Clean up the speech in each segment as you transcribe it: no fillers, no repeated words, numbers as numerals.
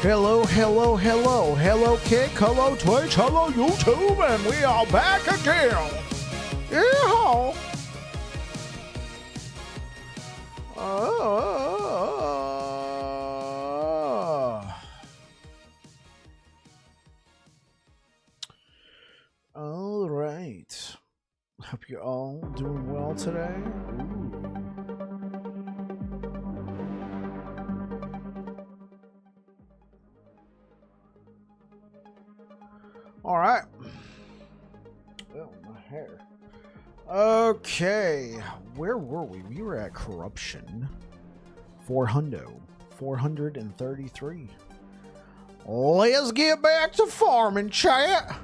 Hello, hello, hello, hello Kick, hello Twitch, hello YouTube, and we are back again. Yeehaw! All right. Hope you're all doing well today. All right. Oh, my hair. Okay. Where were we? We were at corruption. 433. Let's get back to farming, chat.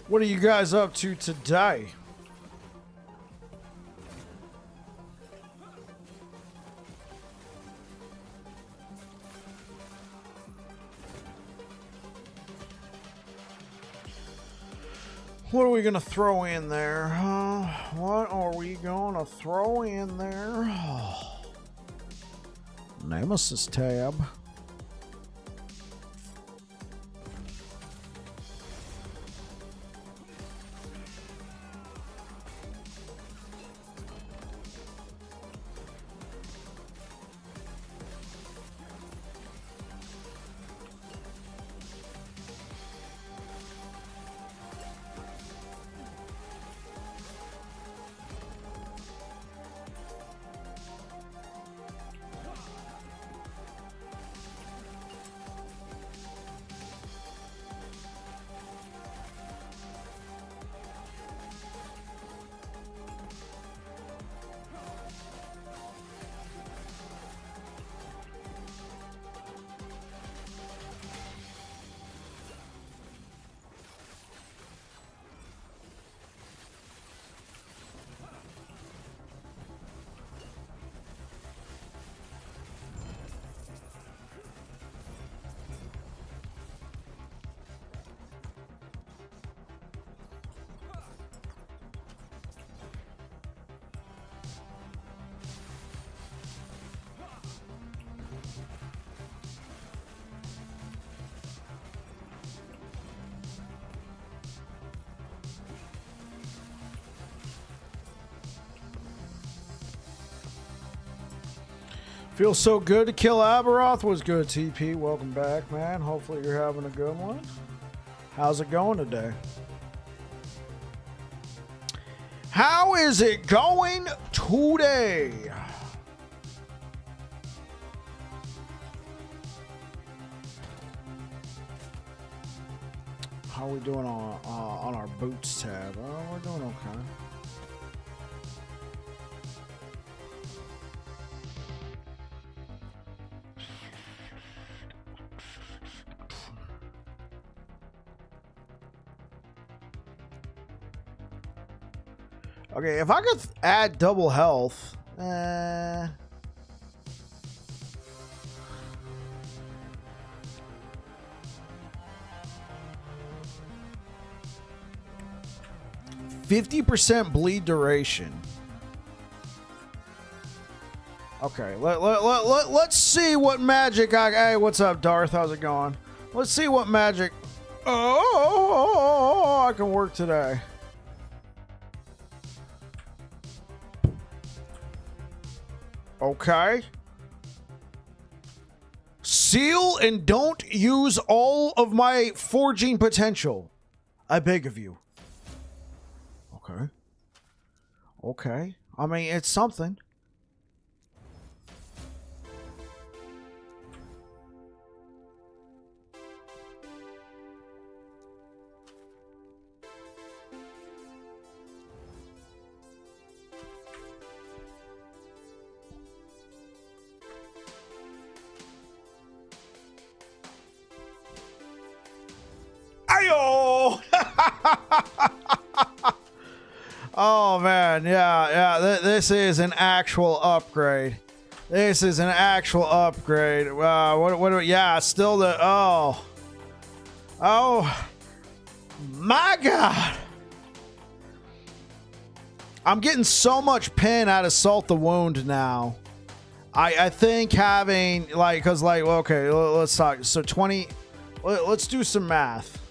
What are you guys up to today? What are we gonna throw in there? What are we gonna throw in there? Nemesis tab. Feels so good to kill Aberoth. Was good, TP. Welcome back, man. Hopefully you're having a good one. How's it going today? How is it going today? How are we doing on our boots tab? Oh, we're doing okay. Okay, if I could add double health, 50% bleed duration. Okay, let's see what magic I... Hey, what's up, Darth? How's it going? Let's see what magic. Oh, I can work today. Okay. Seal and don't use all of my forging potential. I beg of you. Okay. Okay. I mean, it's something. Ayo! Oh man, yeah. This is an actual upgrade. This is an actual upgrade. Yeah, still the oh my god. I'm getting so much pen out of Salt the Wound now. I think having like, cause like, okay, let's talk. So 20. Let's do some math.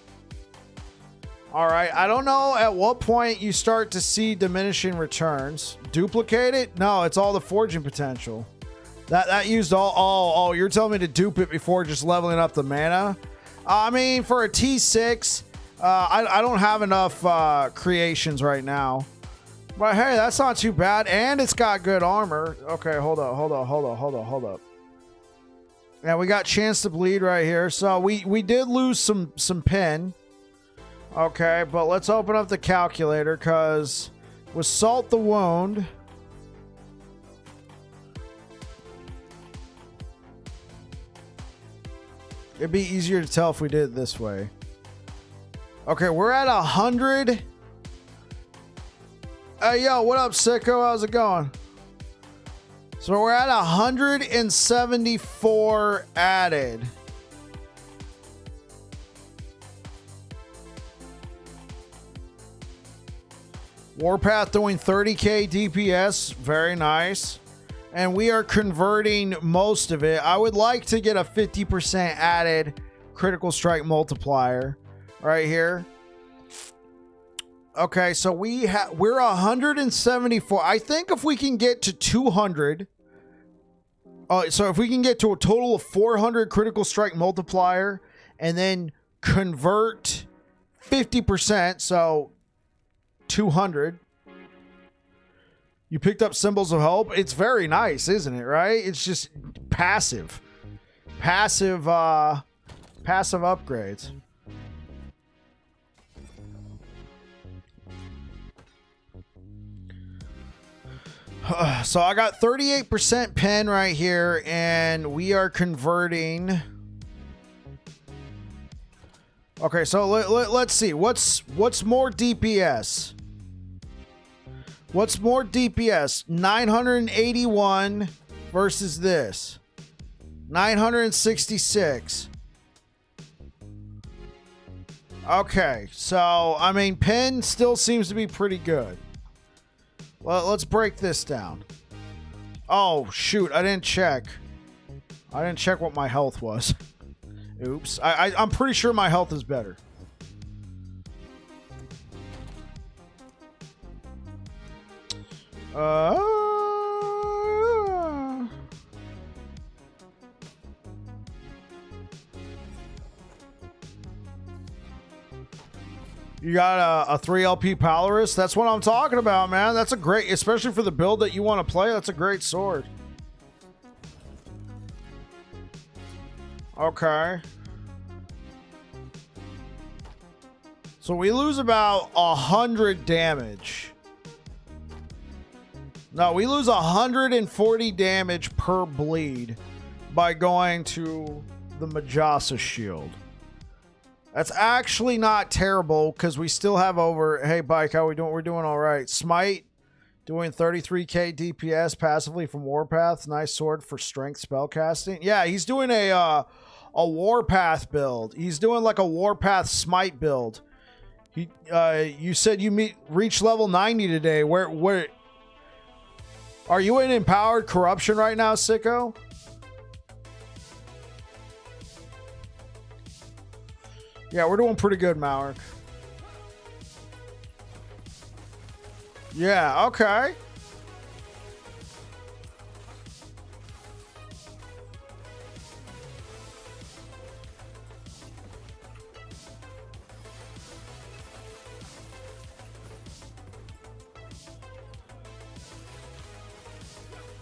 All right, I don't know at what point you start to see diminishing returns. Duplicate it? No, it's all the forging potential. That used all. Oh, you're telling me to dupe it before just leveling up the mana? I mean, for a T6, I don't have enough creations right now. But hey, that's not too bad, and it's got good armor. Okay, hold up. Yeah, we got chance to bleed right here. So we did lose some pen. Okay, but let's open up the calculator, because with Salt the Wound, it'd be easier to tell if we did it this way. Okay, we're at 100. Hey, yo, what up, sicko? How's it going? So we're at 174 added. Warpath doing 30k DPS, very nice. And we are converting most of it. I would like to get a 50% added critical strike multiplier right here. Okay, so we're 174. I think if we can get to 200, so if we can get to a total of 400 critical strike multiplier and then convert 50%, so 200. You picked up Symbols of Hope. It's very nice, isn't it? Right? It's just passive upgrades. So I got 38% pen right here, and we are converting. Okay, so let's see. What's more DPS? What's more DPS? 981 versus this. 966. Okay, so, I mean, pen still seems to be pretty good. Well, let's break this down. Oh, shoot, I didn't check. I didn't check what my health was. Oops. I'm pretty sure my health is better. You got a 3 LP Polaris? That's what I'm talking about, man. That's a great, especially for the build that you want to play, that's a great sword. Okay. So we lose about 100 damage. No, we lose 140 damage per bleed by going to the Majasa shield. That's actually not terrible because we still have over. Hey, Bike, how we doing? We're doing all right. Smite doing 33k DPS passively from Warpath. Nice sword for strength spellcasting. Yeah, he's doing a Warpath build. He's doing like a Warpath Smite build. He, you said you reached level 90 today. Where are you in Empowered Corruption right now, sicko? Yeah, we're doing pretty good, Maurik. Yeah, okay.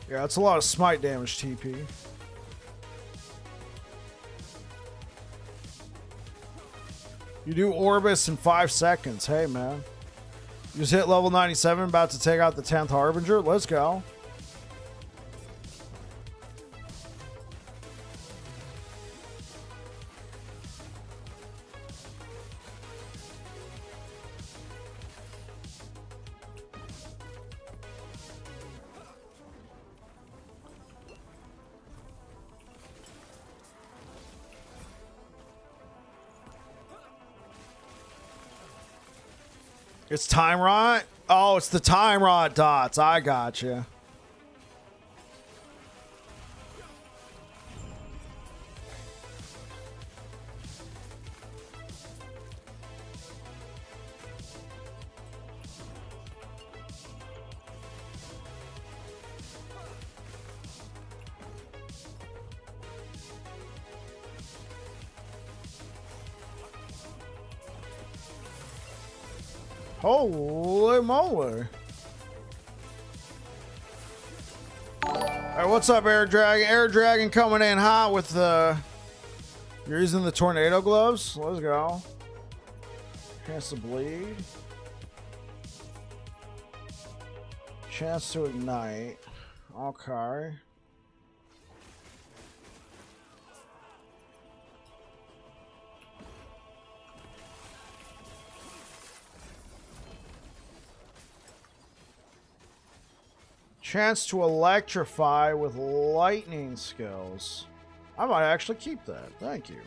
Yeah, that's a lot of smite damage, TP. You do Orbis in 5 seconds. Hey, man. You just hit level 97, about to take out the 10th Harbinger. Let's go. It's Time Rot? Oh, it's the Time Rot dots. I gotcha. Holy moly. Alright, what's up, Air Dragon? Air Dragon coming in hot with the... You're using the tornado gloves? Let's go. Chance to bleed. Chance to ignite. Okay. Chance to electrify with lightning skills. I might actually keep that. Thank you.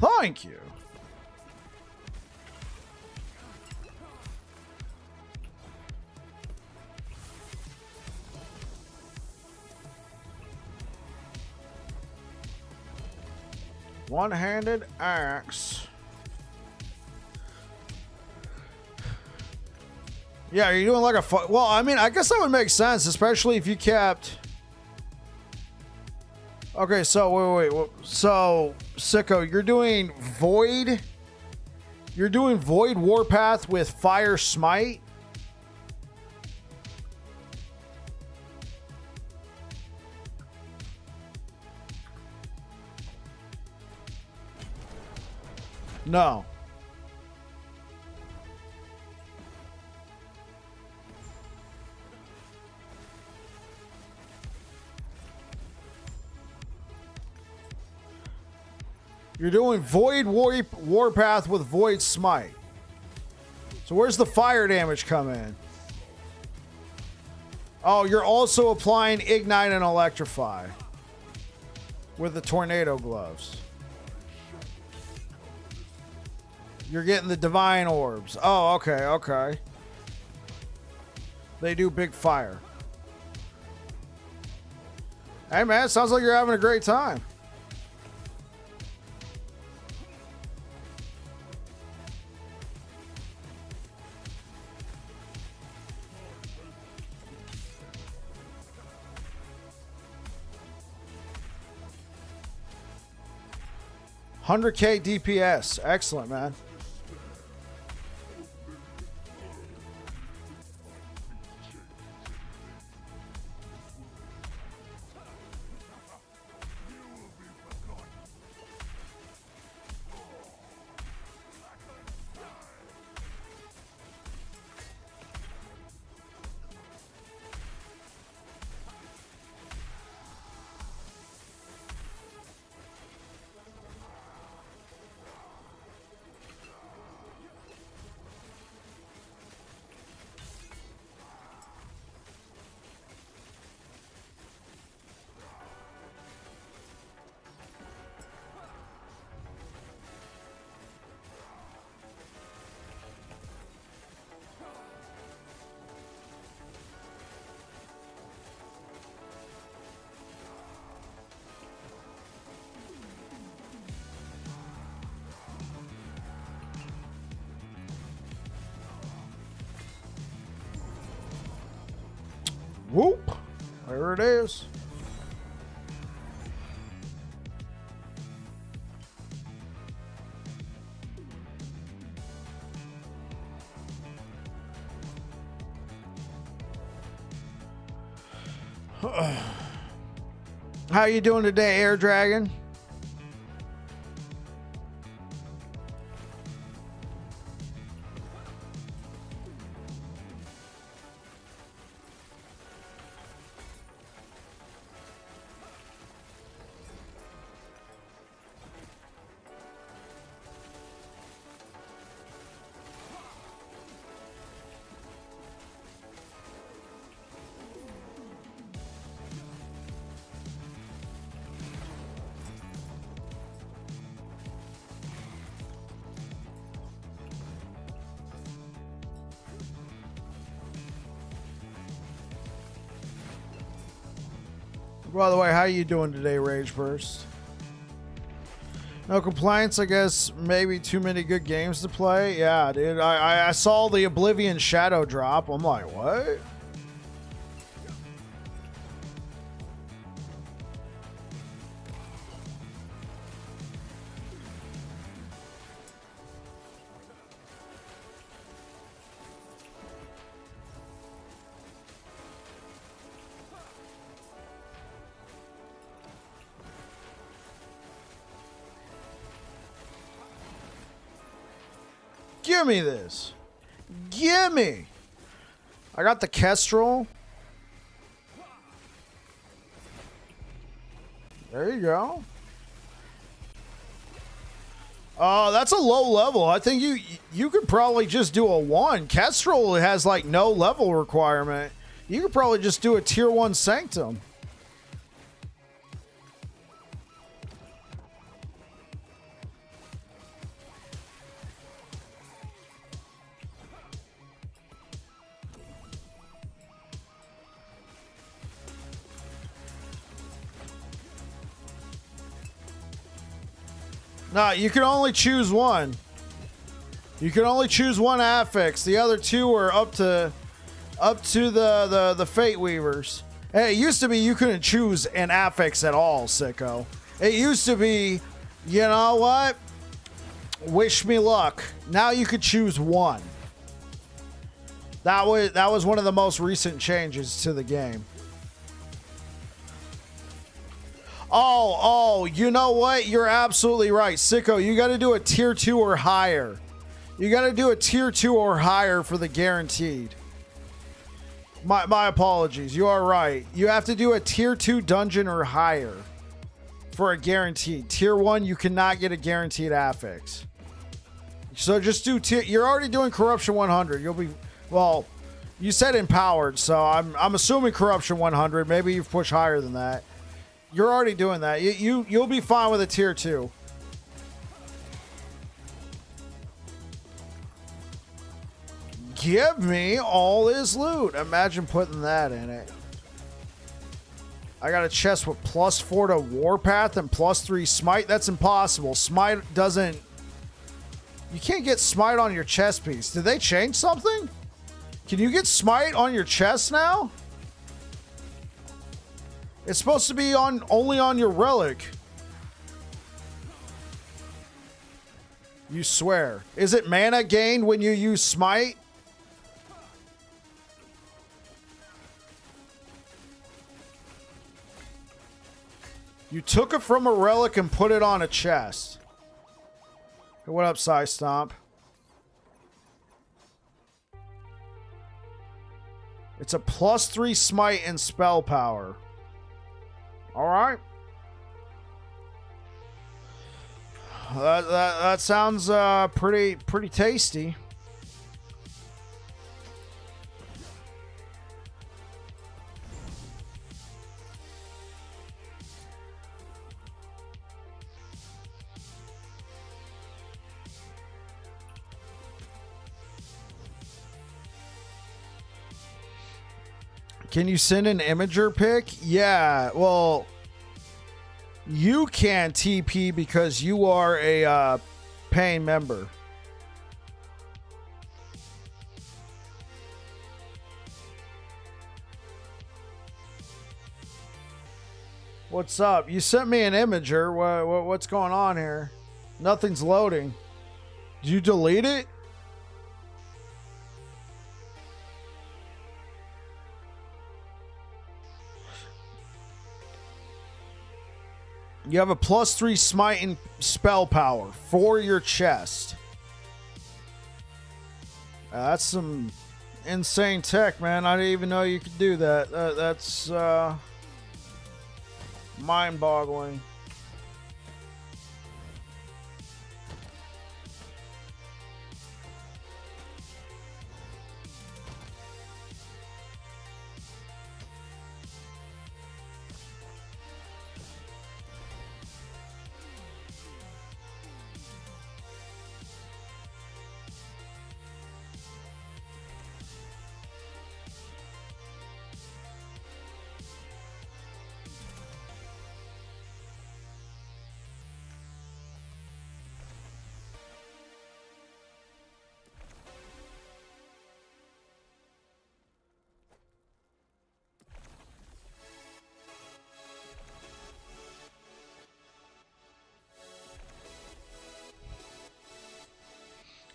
Thank you. One-handed axe. Yeah, are you doing like a... Well, I mean, I guess that would make sense, especially if you kept... Okay, so, wait. So, Sicko, you're doing Void... You're doing Void Warpath with Fire Smite? No. You're doing Void Warpath with Void Smite. So where's the fire damage come in? Oh, you're also applying Ignite and Electrify with the Tornado Gloves. You're getting the Divine Orbs. Oh, okay. They do big fire. Hey, man, it sounds like you're having a great time. $100K DPS. Excellent, man. Whoop. There it is. How you doing today, Air Dragon? By the way, how you doing today, Rage Burst? No complaints, I guess. Maybe too many good games to play. Yeah, dude. I saw the Oblivion Shadow drop. I'm like, what? Give me this. Gimme. I got the Kestrel. There you go. That's a low level. I think you could probably just do a 1. Kestrel has like no level requirement. You could probably just do a tier 1 Sanctum. No, you can only choose one. You can only choose one affix. The other two are up to the Fate Weavers. Hey, it used to be you couldn't choose an affix at all, sicko. It used to be, you know what? Wish me luck. Now you could choose one. That was one of the most recent changes to the game. Oh, you know what? You're absolutely right. Sicko, you got to do a tier 2 or higher. You got to do a tier 2 or higher for the guaranteed. My apologies. You are right. You have to do a tier 2 dungeon or higher for a guaranteed. Tier 1, you cannot get a guaranteed affix. So just do tier. You're already doing Corruption 100. You'll be, well, you said empowered, so I'm assuming Corruption 100. Maybe you've pushed higher than that. You're already doing that. You'll be fine with a tier 2. Give me all his loot. Imagine putting that in it. I got a chest with +4 to Warpath and +3 Smite. That's impossible. Smite doesn't... You can't get Smite on your chest piece. Did they change something? Can you get Smite on your chest now? It's supposed to be only on your relic. You swear. Is it mana gained when you use Smite? You took it from a relic and put it on a chest. Hey, what up, Psy Stomp? It's a +3 Smite and spell power. All right. That sounds pretty tasty. Can you send an Imager pick? Yeah, well, you can TP because you are a paying member. What's up? You sent me an imager. What's going on here? Nothing's loading. Did you delete it? You have a +3 smite and spell power for your chest. That's some insane tech, man. I didn't even know you could do that. That's mind-boggling.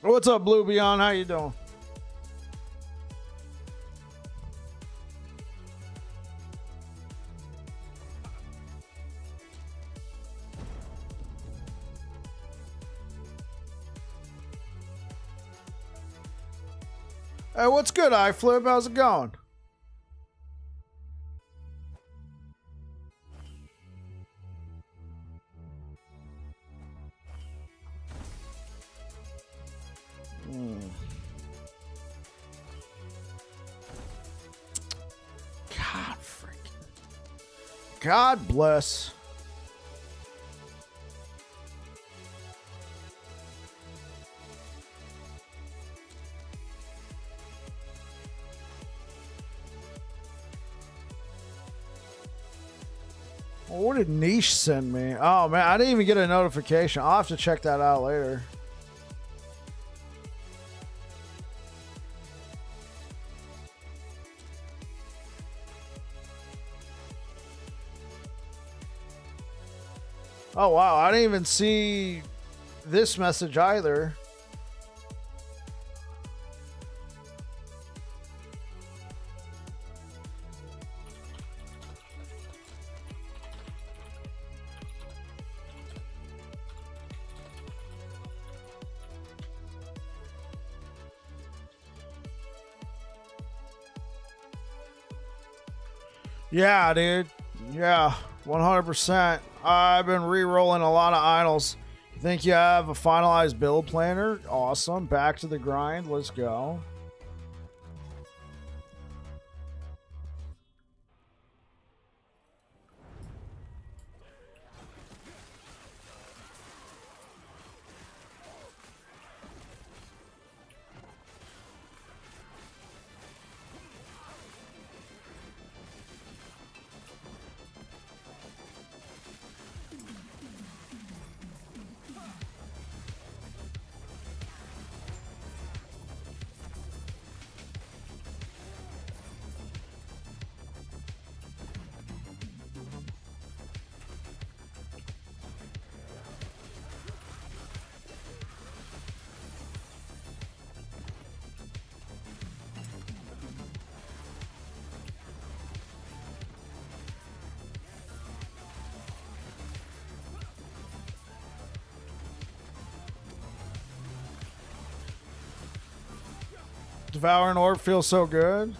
What's up, Blue Beyond? How you doing? Hey, what's good, iFlip? How's it going? God freaking. God bless. What did Niche send me? Oh man, I didn't even get a notification. I'll have to check that out later. Oh wow, I didn't even see this message either. Yeah, dude. Yeah, 100%. I've been re-rolling a lot of idols. You think you have a finalized build planner? Awesome. Back to the grind. Let's go. Devouring Orb feels so good.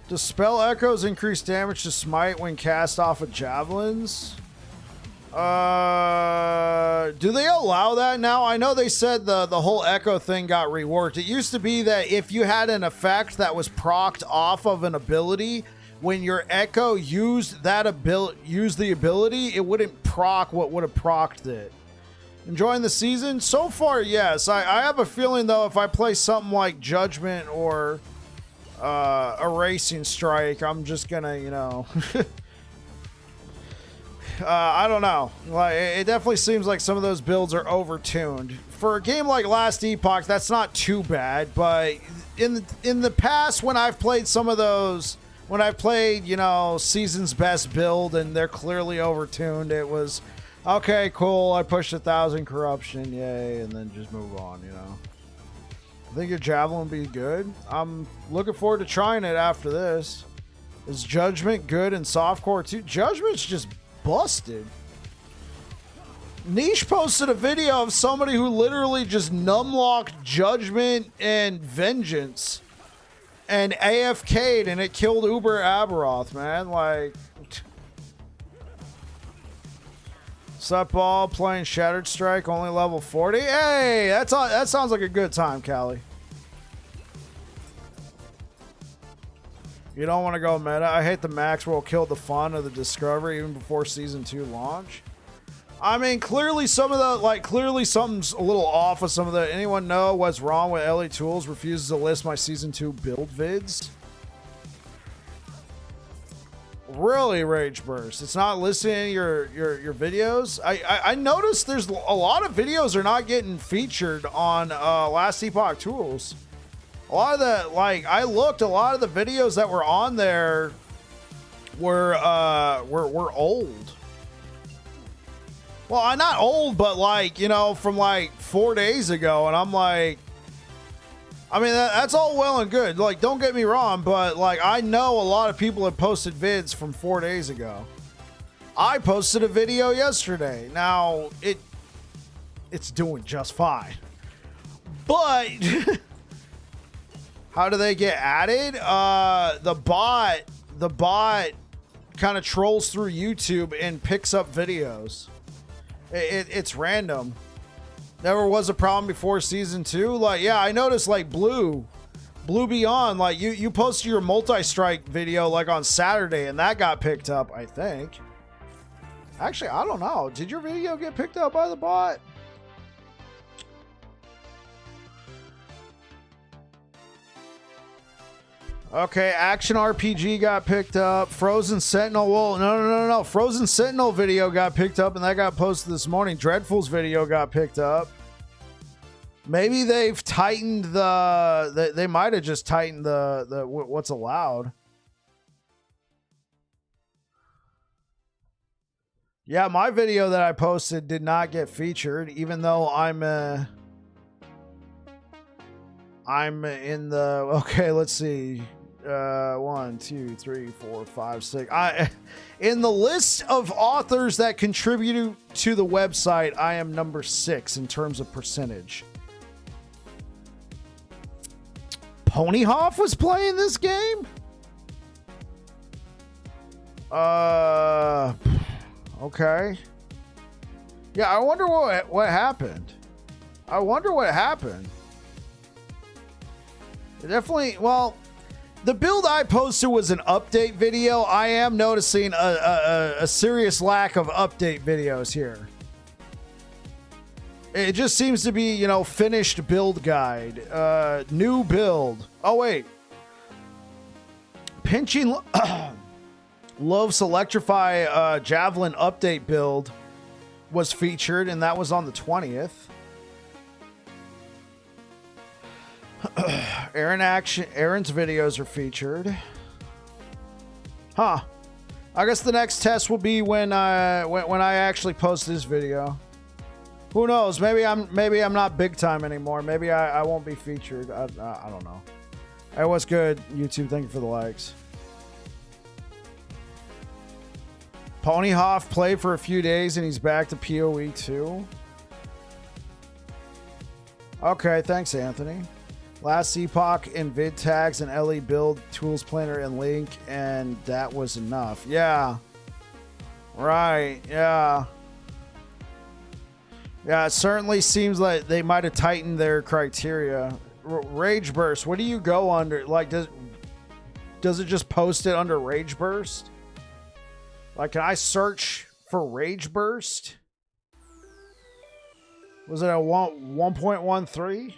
Does Spell Echoes increase damage to smite when cast off of javelins? Do they allow that now? I know they said the whole echo thing got reworked. It used to be that if you had an effect that was procced off of an ability, when your echo used the ability, it wouldn't proc what would have procced it. Enjoying the season? So far, yes. I have a feeling, though, if I play something like Judgment or Erasing Strike, I'm just gonna, you know... I don't know. Like, it definitely seems like some of those builds are overtuned. For a game like Last Epoch, that's not too bad, but in the past, when I've played some of those when I played, you know, season's best build and they're clearly overtuned, it was okay, cool. I pushed 1,000 corruption, yay, and then just move on. You know, I think your javelin would be good. I'm looking forward to trying it after this. Is Judgment good in softcore too? Judgment's just busted. Niche posted a video of somebody who literally just numlocked Judgment and Vengeance and AFK'd, and it killed Uber Aberoth, man. Like, sup all playing Shattered Strike, only level 40. Hey, that sounds like a good time, Callie. You don't want to go meta. I hate the Maxwell killed the fun of the discovery even before season 2 launch. I mean, clearly clearly something's a little off with some of the. Anyone know what's wrong with LA Tools refuses to list my season 2 build vids? Really, Rage Burst? It's not listing your videos. I noticed there's a lot of videos are not getting featured on Last Epoch Tools. A lot of the I looked, a lot of the videos that were on there were old. Well, I'm not old, but like, you know, from like 4 days ago, and I'm like, I mean, that's all well and good. Like, don't get me wrong, but like, I know a lot of people have posted vids from 4 days ago. I posted a video yesterday. Now, it's doing just fine. But how do they get added? The bot kind of trolls through YouTube and picks up videos. It's random. Never was a problem before season 2. Like, yeah, I noticed like Blue Beyond, like you posted your multi-strike video like on Saturday and that got picked up, I think. Actually, I don't know. Did your video get picked up by the bot? Okay, Action RPG got picked up. Frozen Sentinel. Well, no. Frozen Sentinel video got picked up and that got posted this morning. Dreadful's video got picked up. Maybe they've tightened they might have just tightened the what's allowed. Yeah, my video that I posted did not get featured, even though I'm in the, okay, let's see. 1, 2, 3, 4, 5, 6. In the list of authors that contribute to the website, I am number 6 in terms of percentage. Ponyhoff was playing this game? Okay. Yeah, I wonder what happened. I wonder what happened. Definitely, well, the build I posted was an update video. I am noticing a serious lack of update videos here. It just seems to be, you know, finished build guide, new build. Oh, wait. Pinching Love's Electrify Javelin update build was featured, and that was on the 20th. Aaron's videos are featured. Huh. I guess the next test will be when I actually post this video. Who knows? Maybe I'm not big time anymore. Maybe I won't be featured. I don't know. Hey, what's good, YouTube? Thank you for the likes. Ponyhoff played for a few days and he's back to PoE 2. Okay, thanks, Anthony. Last Epoch in vid tags and LE build tools planner and link, and that was enough. Yeah. Right. Yeah. Yeah, it certainly seems like they might have tightened their criteria. Rage Burst, what do you go under? Like, does it just post it under Rage Burst? Like, can I search for Rage Burst? Was it a 1.13?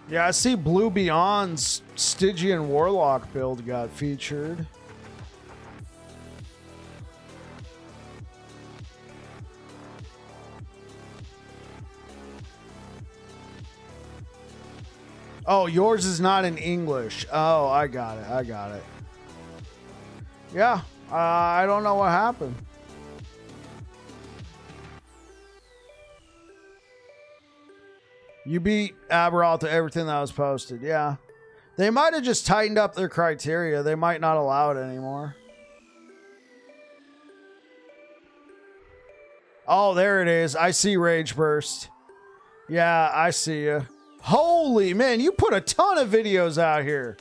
Yeah, I see Blue Beyond's Stygian Warlock build got featured. Oh, yours is not in English. Oh, I got it. I got it. Yeah, I don't know what happened. You beat Aberalt to everything that was posted. Yeah. They might have just tightened up their criteria. They might not allow it anymore. Oh, there it is. I see Rage Burst. Yeah, I see you. Holy man, you put a ton of videos out here.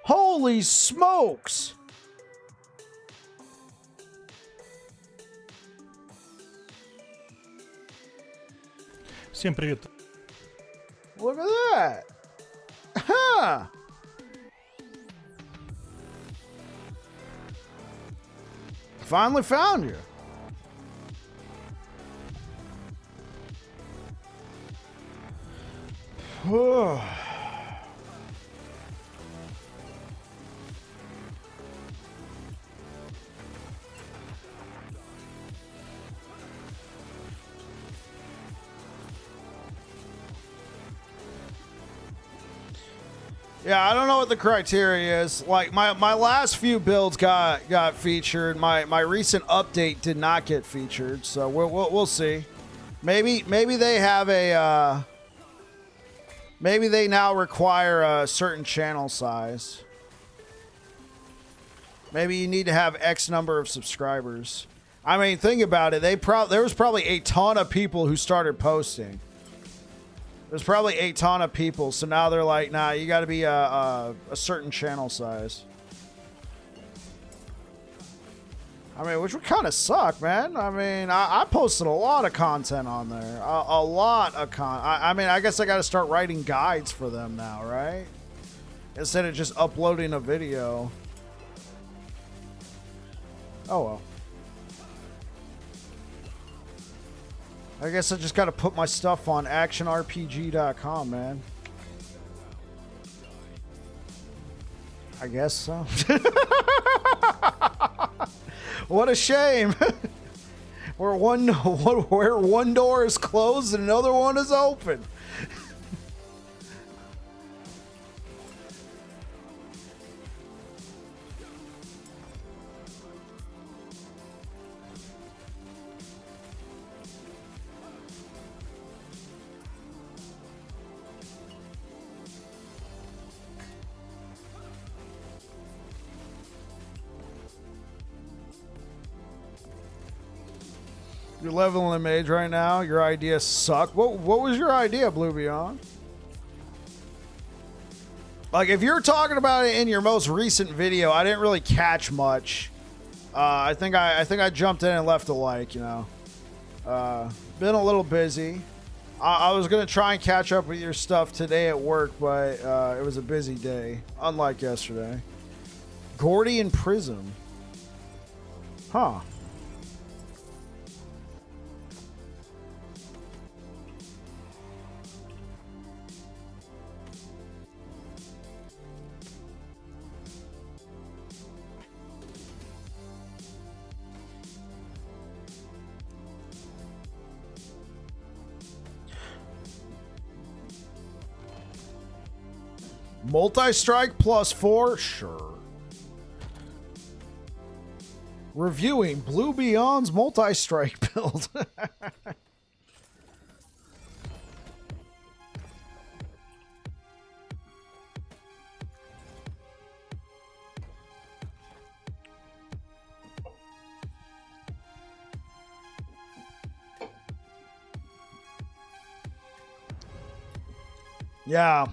Holy smokes. Всем привет. Look at that. Huh. Finally found you. Yeah, I don't know what the criteria is. Like my last few builds got featured. My recent update did not get featured, so we'll see. Maybe they have a maybe they now require a certain channel size. Maybe you need to have X number of subscribers. I mean, think about it. There was probably a ton of people who started posting. There's probably a ton of people, so now they're like, nah, you got to be a certain channel size. I mean, which would kind of suck, man. I mean, I posted a lot of content on there. A lot of I mean, I guess I got to start writing guides for them now, right? Instead of just uploading a video. Oh, well. I guess I just got to put my stuff on actionrpg.com, man. I guess so. What a shame. Where one door is closed and another one is open. You're leveling the mage right now. Your ideas suck. What was your idea, Blue Beyond? Like, if you're talking about it in your most recent video, I didn't really catch much. I think I jumped in and left a like. You know, been a little busy. I was gonna try and catch up with your stuff today at work, but it was a busy day, unlike yesterday. Gordian Prism. Huh. Multi-strike +4? Sure. Reviewing Blue Beyond's multi-strike build. Yeah.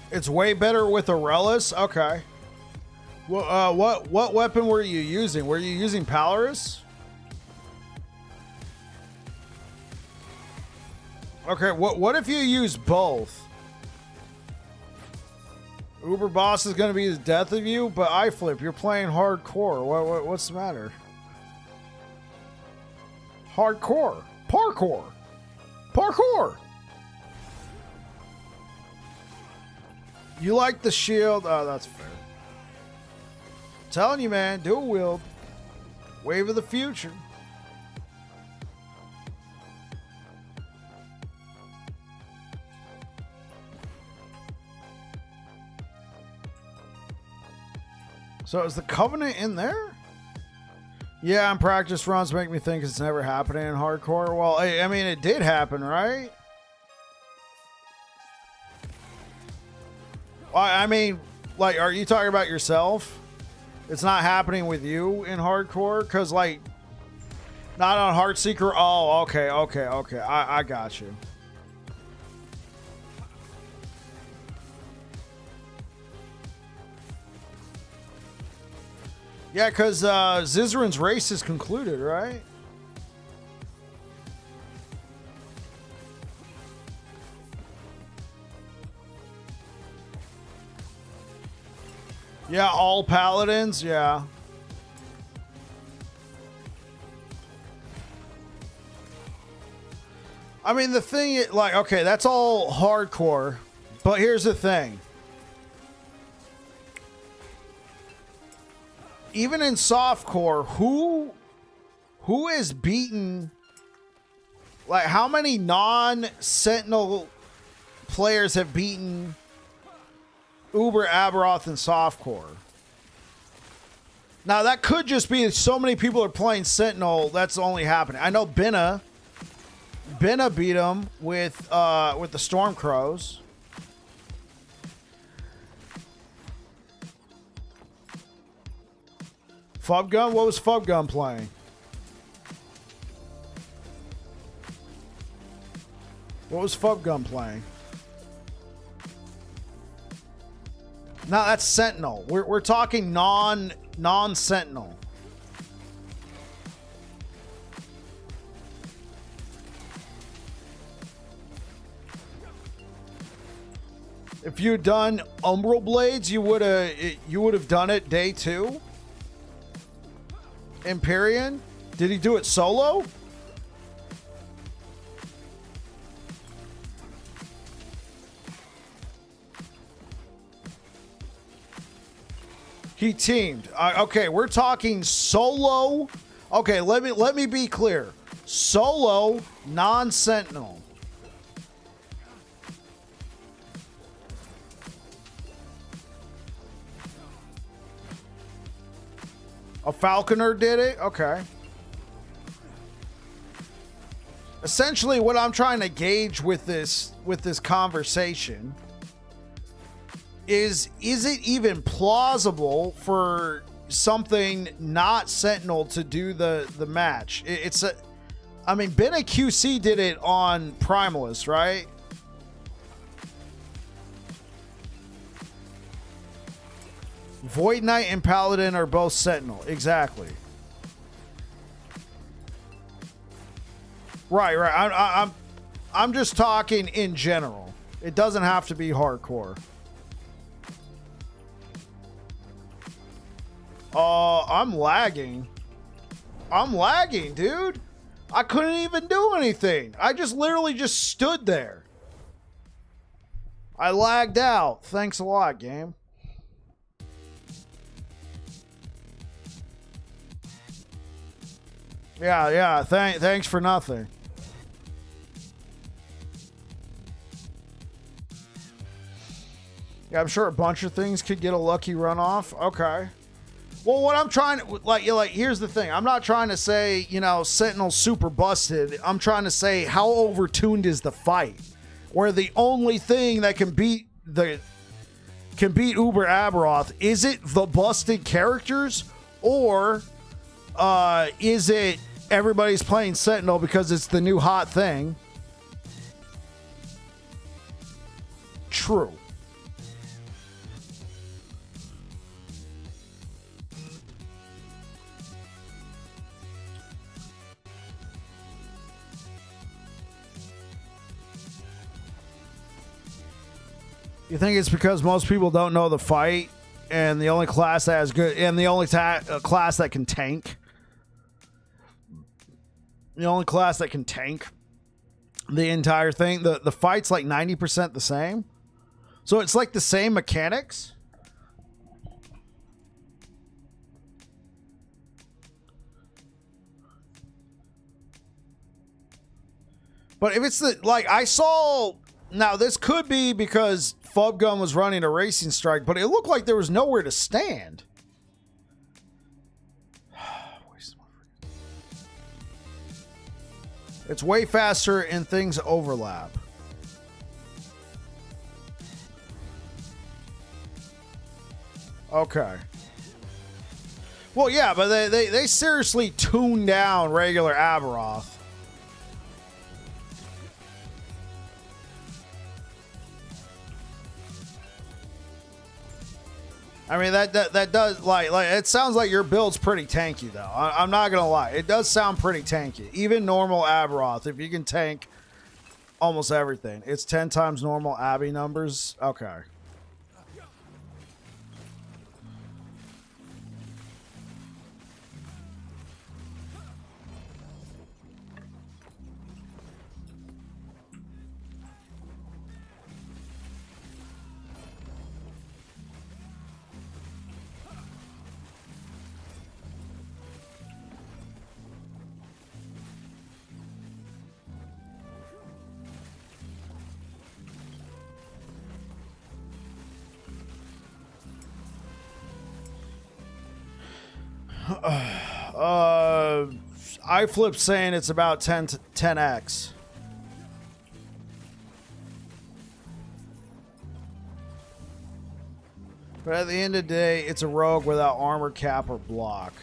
It's way better with Aurelius? Okay. Well, what weapon were you using? Were you using Polaris? Okay, what if you use both? Uber Boss is going to be the death of you, but iFlip, you're playing hardcore. What's the matter? Hardcore. Parkour. Parkour. You like the shield? Oh, that's fair. Telling you, man, dual wield. Wave of the future. So is the Covenant in there? Yeah, and practice runs make me think it's never happening in hardcore. Well, I mean, it did happen, right? I mean, like, are you talking about yourself? It's not happening with you in hardcore? Because, like, not on Heartseeker? Oh, okay. I got you. Yeah, because Zizran's race is concluded, right? Yeah, all Paladins, yeah. I mean, the thing, like, okay, that's all hardcore, but here's the thing. Even in softcore, who is beaten? Like, how many non-Sentinel players have beaten Uber Aberoth in softcore? Now, that could just be so many people are playing Sentinel. That's only happening. I know Binna beat him with the Stormcrows. Fubgun? What was Fubgun playing? What was Fubgun playing? No, that's Sentinel. We're talking non-Sentinel. If you'd done Umbral Blades, you would have done it day 2. Empyrean? Did he do it solo? He teamed. Okay, we're talking solo. Okay, let me be clear. Solo, non-Sentinel. A Falconer did it? Okay. Essentially, what I'm trying to gauge with this conversation is it even plausible for something not Sentinel to do the match? I mean, Binna QC did it on Primalist, right? Void Knight and Paladin are both Sentinel. Exactly. Right. I'm just talking in general. It doesn't have to be hardcore. I'm lagging. I'm lagging, dude. I couldn't even do anything. I literally just stood there. I lagged out. Thanks a lot, game. Yeah. Thanks for nothing. Yeah, I'm sure a bunch of things could get a lucky runoff. Okay. Well, what I'm trying to like, here's the thing. I'm not trying to say, Sentinel's super busted. I'm trying to say how overtuned is the fight, where the only thing that can beat Uber Aberoth, is it the busted characters, or is it everybody's playing Sentinel because it's the new hot thing? True. You think it's because most people don't know the fight, and the only class that is good, and the only class that can tank, the only class that can tank the entire thing. The fight's like 90% the same, so it's like the same mechanics. But if it's the, like, I saw, now this could be because Fubgun was running a racing strike, but it looked like there was nowhere to stand. It's way faster and things overlap. Okay. Well, yeah, but they seriously tuned down regular Aberoth. I mean, that does, like it sounds like your build's pretty tanky, though. I'm not gonna lie, it does sound pretty tanky. Even normal Aberoth, if you can tank almost everything, it's 10 times normal Abby numbers. Okay. iFlip's saying it's about 10x. But at the end of the day, it's a rogue without armor, cap, or block.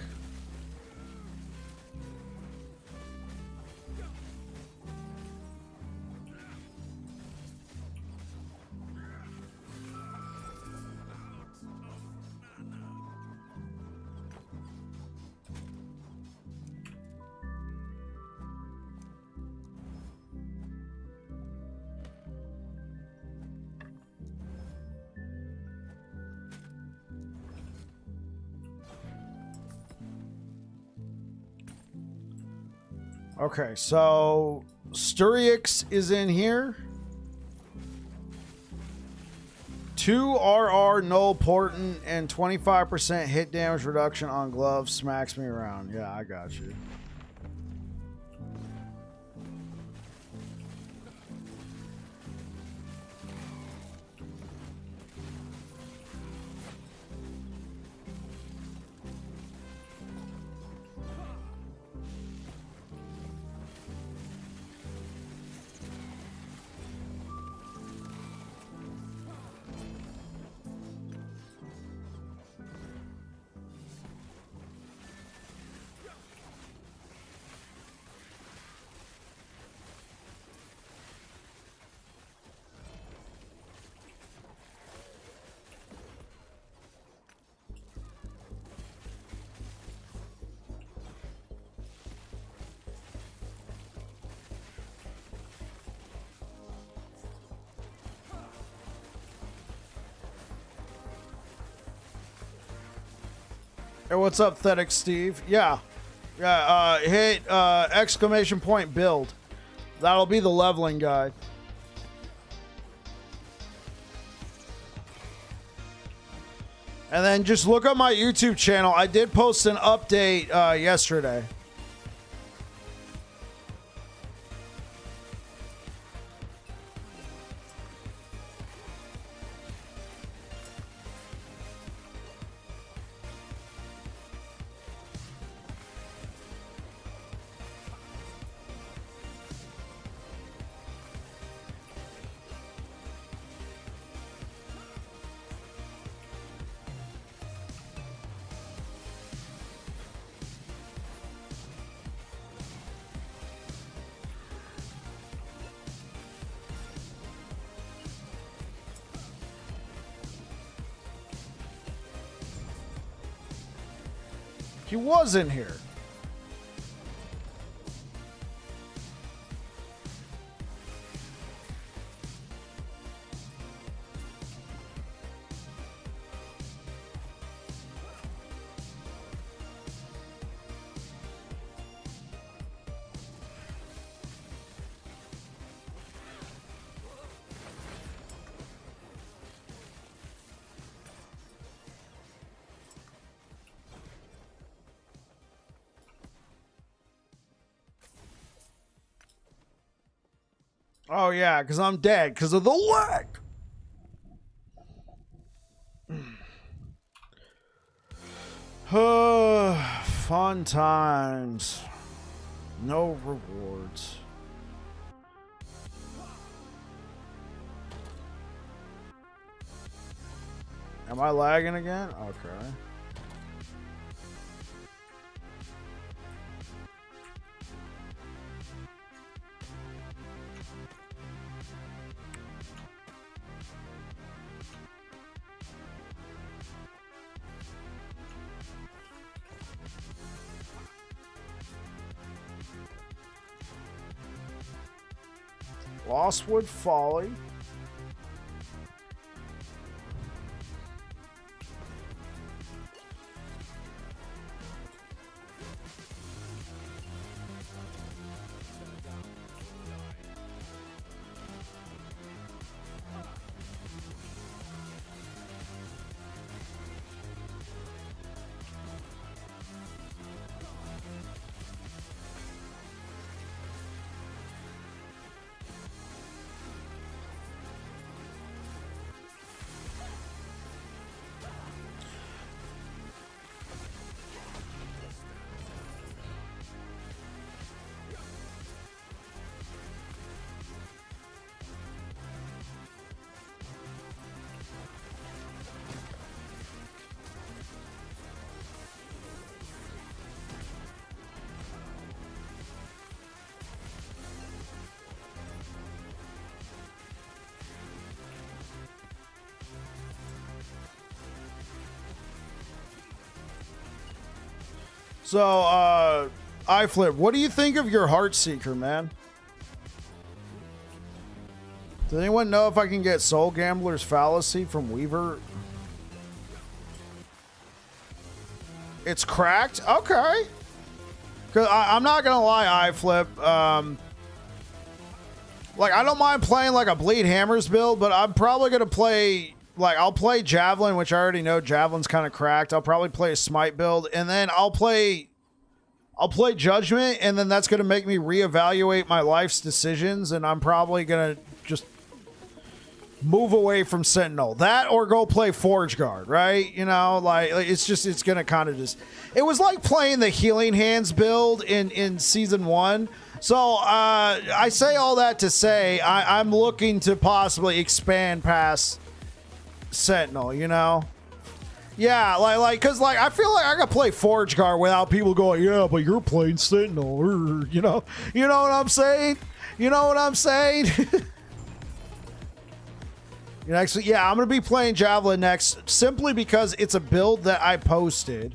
Okay, so Sturiix is in here. 2 RR null portent and 25% hit damage reduction on gloves smacks me around. Yeah, I got you. Hey, what's up, Thetic Steve? Yeah. Hit exclamation point build. That'll be the leveling guide. And then just look up my YouTube channel. I did post an update yesterday. He was in here. Oh, yeah, because I'm dead because of the lag. Fun times. No rewards. Am I lagging again? Okay. Lostwood Folly. So, iFlip, what do you think of your Heartseeker, man? Does anyone know if I can get Soul Gambler's Fallacy from Weaver? It's cracked? Okay. Because I'm not going to lie, iFlip. Like, I don't mind playing like a Bleed Hammers build, but I'm probably going to play... Like, I'll play Javelin, which I already know Javelin's kind of cracked. I'll probably play a Smite build, and then I'll play Judgment, and then that's going to make me reevaluate my life's decisions, and I'm probably going to just move away from Sentinel. That or go play Forge Guard, right? You know, like it's going to kind of just... It was like playing the Healing Hands build in Season 1. So, I say all that to say I'm looking to possibly expand past... Sentinel, you know? Yeah, cause I feel like I could play Forge Guard without people going, yeah, but you're playing Sentinel, you know? You know what I'm saying? You know what I'm saying? Next, yeah, I'm gonna be playing Javelin next, simply because it's a build that I posted.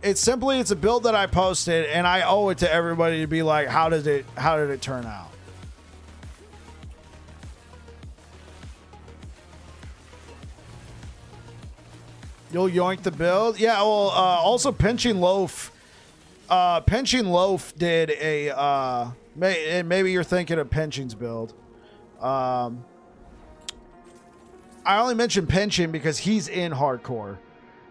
It's a build that I posted, and I owe it to everybody to be like, how did it turn out? You'll yoink the build? Yeah, well, also Pinching Loaf. Pinching Loaf did a... maybe you're thinking of Pinching's build. I only mentioned Pinching because he's in hardcore.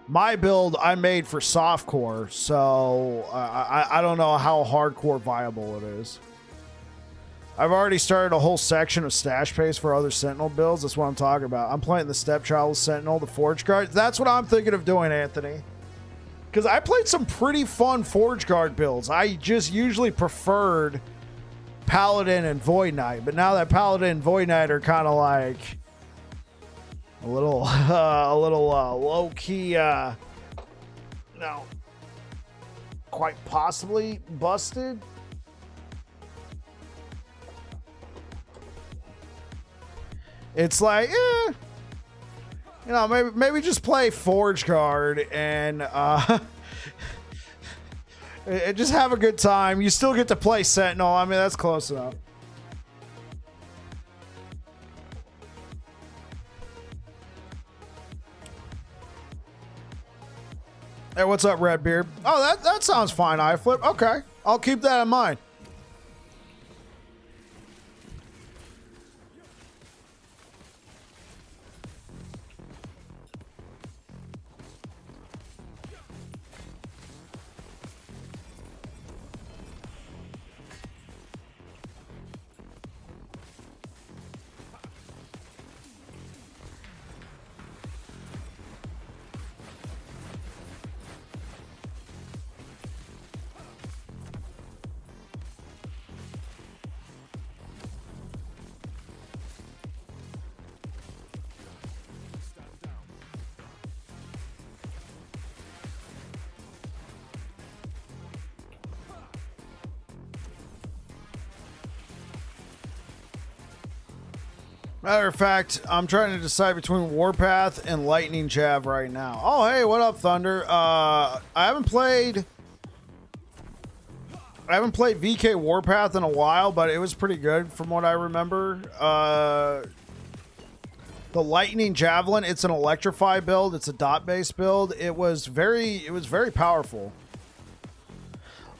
My build I made for softcore, so I don't know how hardcore viable it is. I've already started a whole section of stash pace for other Sentinel builds. That's what I'm talking about. I'm playing the Stepchild Sentinel, the Forge Guard. That's what I'm thinking of doing, Anthony. Because I played some pretty fun Forge Guard builds. I just usually preferred Paladin and Void Knight. But now that Paladin and Void Knight are kind of like a little low-key, no, quite possibly busted. It's like, you know, maybe just play Forge Guard and just have a good time. You still get to play Sentinel. I mean, that's close enough. Hey, what's up, Redbeard? Oh, that sounds fine, iFlip. Okay, I'll keep that in mind. Matter of fact, I'm trying to decide between Warpath and Lightning Jab right now. Oh, hey, what up, Thunder? I haven't played VK Warpath in a while, but it was pretty good from what I remember. The Lightning Javelin, it's an Electrify build. It's a dot-based build. It was very powerful.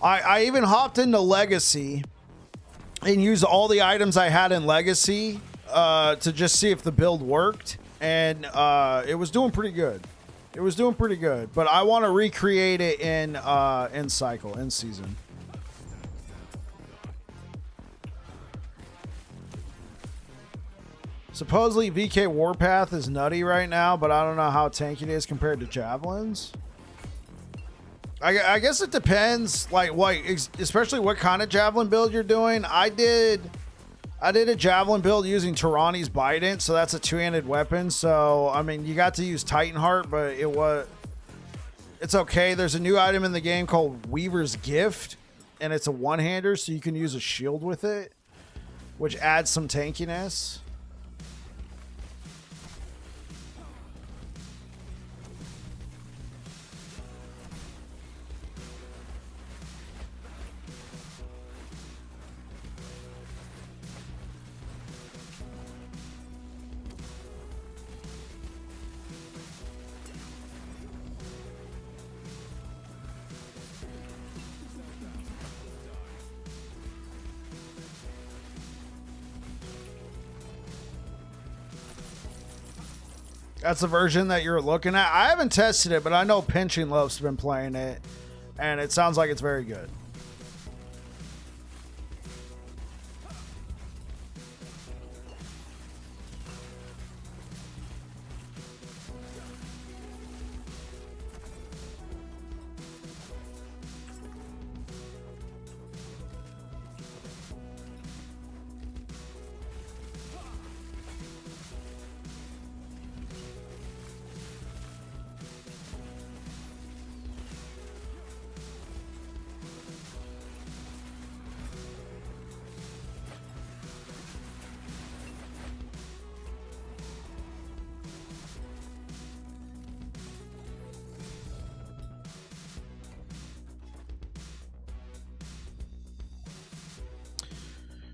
I even hopped into Legacy and used all the items I had in Legacy to just see if the build worked, and it was doing pretty good. It was doing pretty good, but I want to recreate it in cycle, in season. Supposedly VK Warpath is nutty right now, but I don't know how tanky it is compared to javelins. I guess it depends, like what, especially what kind of javelin build you're doing. I did a javelin build using Tyranni's Bident, so that's a two-handed weapon. So I mean, you got to use Titan Heart, but it's okay. There's a new item in the game called Weaver's Gift, and it's a one-hander, so you can use a shield with it, which adds some tankiness. That's the version that you're looking at. I haven't tested it, but I know Pinching Love's been playing it, and it sounds like it's very good.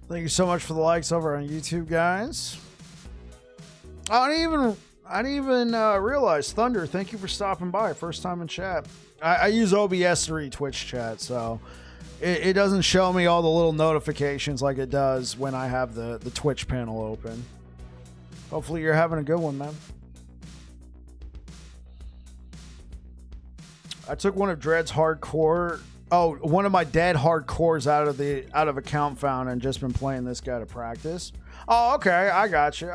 Thank you so much for the likes over on YouTube, guys. I didn't even realize, Thunder, thank you for stopping by. First time in chat. I use OBS to read Twitch chat, so it doesn't show me all the little notifications like it does when I have the Twitch panel open. Hopefully you're having a good one, man. I took one of Dread's hardcore. Oh, one of my dead hardcores out of account found and just been playing this guy to practice. Oh, okay. I got you.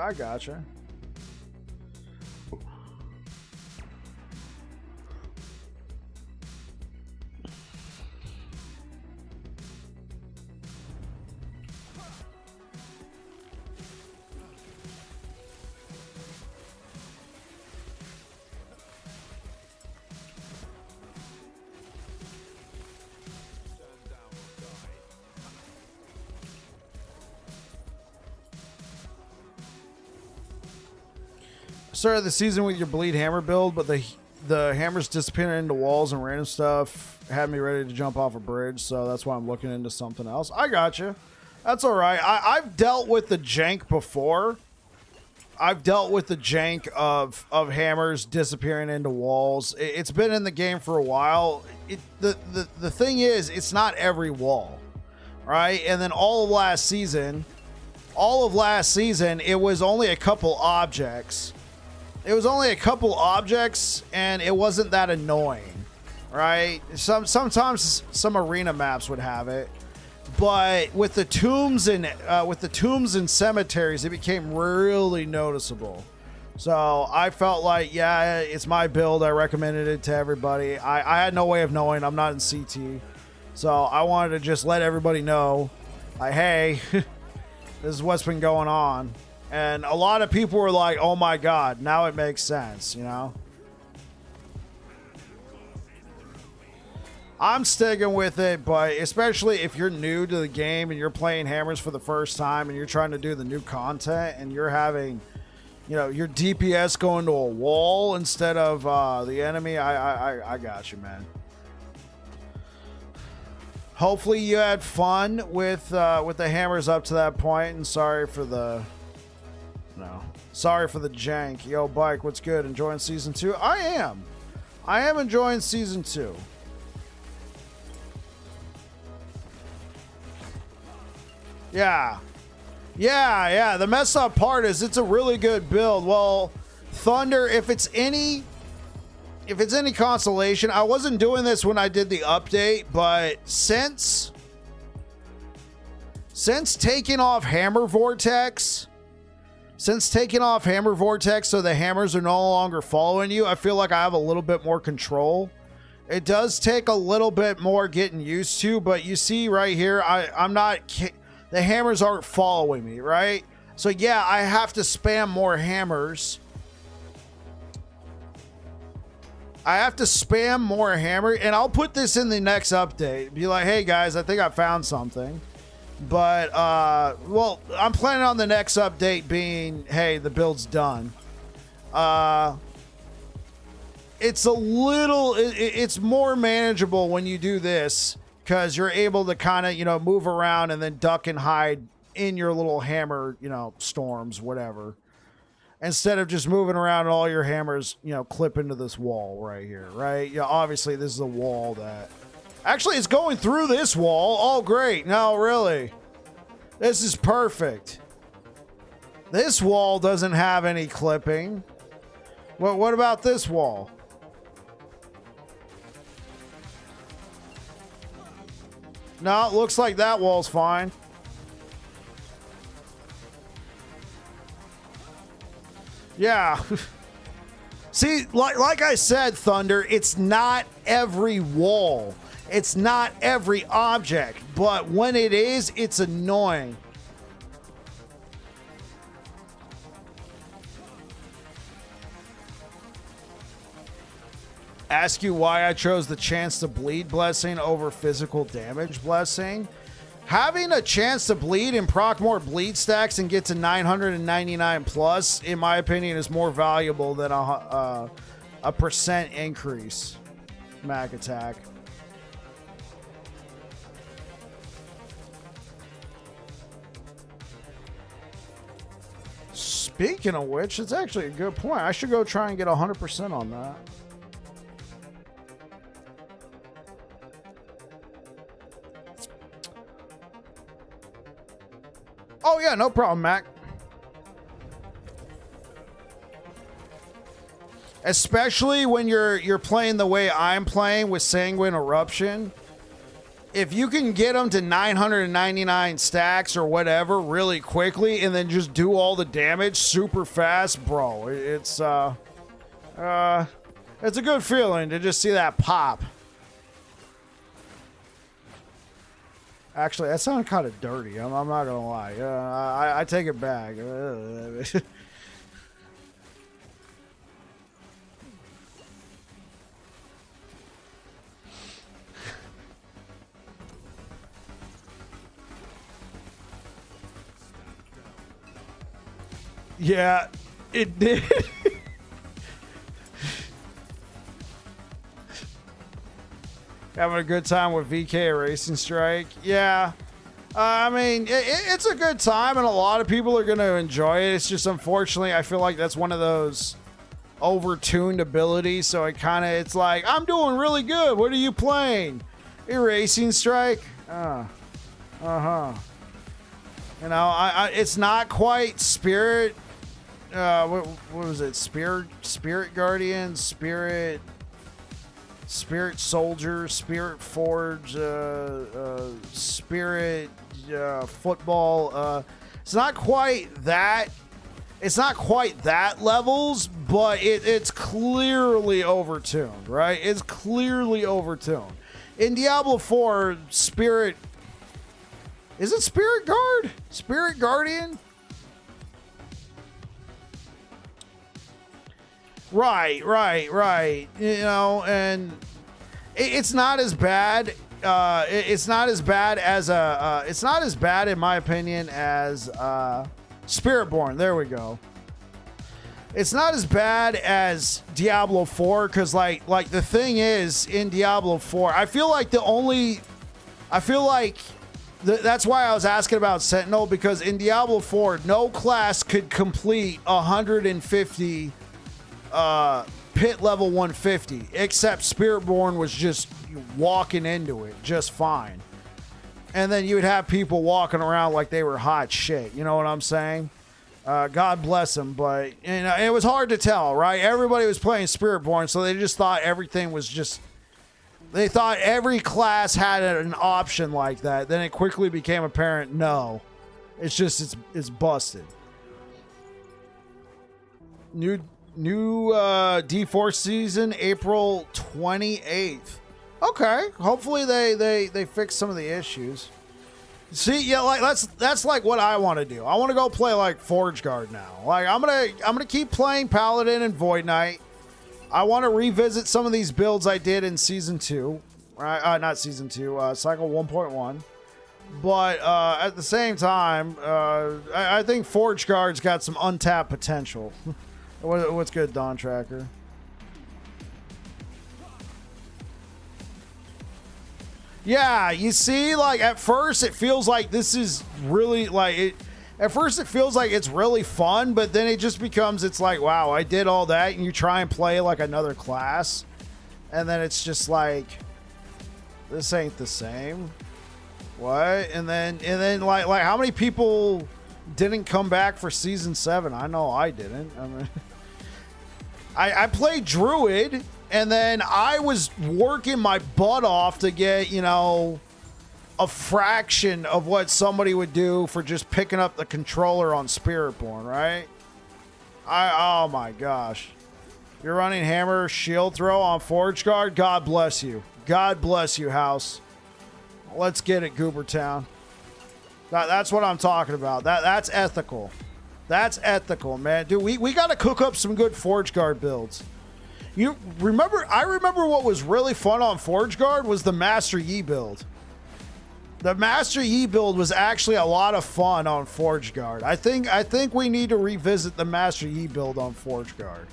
Started the season with your bleed hammer build, but the hammers disappearing into walls and random stuff had me ready to jump off a bridge, so that's why I'm looking into something else. I got you. That's all right. I've dealt with the jank before. I've dealt with the jank of hammers disappearing into walls. It's been in the game for a while. The thing is, it's not every wall, right? And then all of last season, it was only a couple objects. It was only a couple objects, and it wasn't that annoying, right? Sometimes some arena maps would have it, but with the tombs and cemeteries, it became really noticeable. So I felt like, yeah, it's my build. I recommended it to everybody. I had no way of knowing. I'm not in CT, so I wanted to just let everybody know, like, hey, this is what's been going on. And a lot of people were like, oh my God, now it makes sense, you know? I'm sticking with it, but especially if you're new to the game and you're playing hammers for the first time and you're trying to do the new content and you're having, you know, your DPS going to a wall instead of the enemy, I got you, man. Hopefully you had fun with the hammers up to that point, and sorry for the jank. Yo, Bike, what's good? Enjoying season 2? I am enjoying season 2. Yeah. The mess up part is it's a really good build. Well, Thunder, if it's any consolation, I wasn't doing this when I did the update, but since taking off Hammer Vortex, so the hammers are no longer following you, I feel like I have a little bit more control. It does take a little bit more getting used to, but you see right here, the hammers aren't following me, right? So yeah, I have to spam more hammers. And I'll put this in the next update. Be like, hey guys, I think I found something. But, well, I'm planning on the next update being, hey, the build's done. It's more manageable when you do this, because you're able to kind of, you know, move around and then duck and hide in your little hammer, you know, storms, whatever. Instead of just moving around and all your hammers, you know, clip into this wall right here, right? Yeah, obviously this is a wall that... Actually, it's going through this wall. Oh, great. No, really. This is perfect. This wall doesn't have any clipping. What about this wall? No, it looks like that wall's fine. Yeah. See, like I said, Thunder, it's not every wall. It's not every object. But when it is, it's annoying. Ask you why I chose the chance to bleed blessing over physical damage blessing. Having a chance to bleed and proc more bleed stacks and get to 999 plus, in my opinion, is more valuable than a percent increase mag attack. Speaking of which, it's actually a good point. I should go try and get 100% on that. Oh yeah, no problem, Mac. Especially when you're playing the way I'm playing with Sanguine Eruption. If you can get them to 999 stacks or whatever really quickly and then just do all the damage super fast, bro, it's a good feeling to just see that pop. Actually, that sounded kind of dirty. I'm not gonna lie. I take it back. Yeah, it did. Having a good time with VK Racing Strike. Yeah. I mean, it's a good time, and a lot of people are going to enjoy it. It's just, unfortunately, I feel like that's one of those over-tuned abilities. So it's like, I'm doing really good. What are you playing? Racing Strike? Uh-huh. You know, it's not quite Spirit. What was it? Spirit Guardian? Spirit Soldier, Spirit Forge, Spirit Football. It's not quite that. It's not quite that levels, but it's clearly overtuned, right? It's clearly overtuned. In Diablo 4, Spirit... Is it Spirit Guard? Spirit Guardian? Right. You know, and It's not as bad. It's not as bad as it's not as bad in my opinion as Spiritborn. There we go. It's not as bad as Diablo 4 because like the thing is in Diablo 4, I feel like that's why I was asking about Sentinel, because in Diablo 4, no class could complete 150 pit level 150, except Spiritborn was just walking into it just fine. And then you would have people walking around like they were hot shit. You know what I'm saying? God bless them, but you know, it was hard to tell, right? Everybody was playing Spiritborn, so they just thought everything was just... They thought every class had an option like that. Then it quickly became apparent, no. It's just, it's busted. New D4 season, April 28th. Okay, hopefully they fix some of the issues. See, yeah, like that's like what I want to do. I want to go play like Forge Guard now. Like I'm gonna keep playing Paladin and Void Knight. I want to revisit some of these builds I did in season 2, right? Not season 2, cycle 1.1. But at the same time, I think Forge Guard's got some untapped potential. What's good, Dawn Tracker? Yeah, you see, like at first it feels like this is really like it. At first it feels like it's really fun, but then it just becomes, it's like, wow, I did all that, and you try and play like another class, and then it's just like, this ain't the same. What? And then like how many people didn't come back for season 7? I know I didn't. I mean, I played Druid, and then I was working my butt off to get, you know, a fraction of what somebody would do for just picking up the controller on Spiritborn, right? Oh my gosh. You're running hammer shield throw on Forge Guard? God bless you. God bless you, house. Let's get it, Goobertown. That's what I'm talking about. That's ethical. That's ethical, man. Dude, we got to cook up some good Forge Guard builds. You remember? I remember what was really fun on Forge Guard was the Master Yi build. The Master Yi build was actually a lot of fun on Forge Guard. I think we need to revisit the Master Yi build on Forge Guard.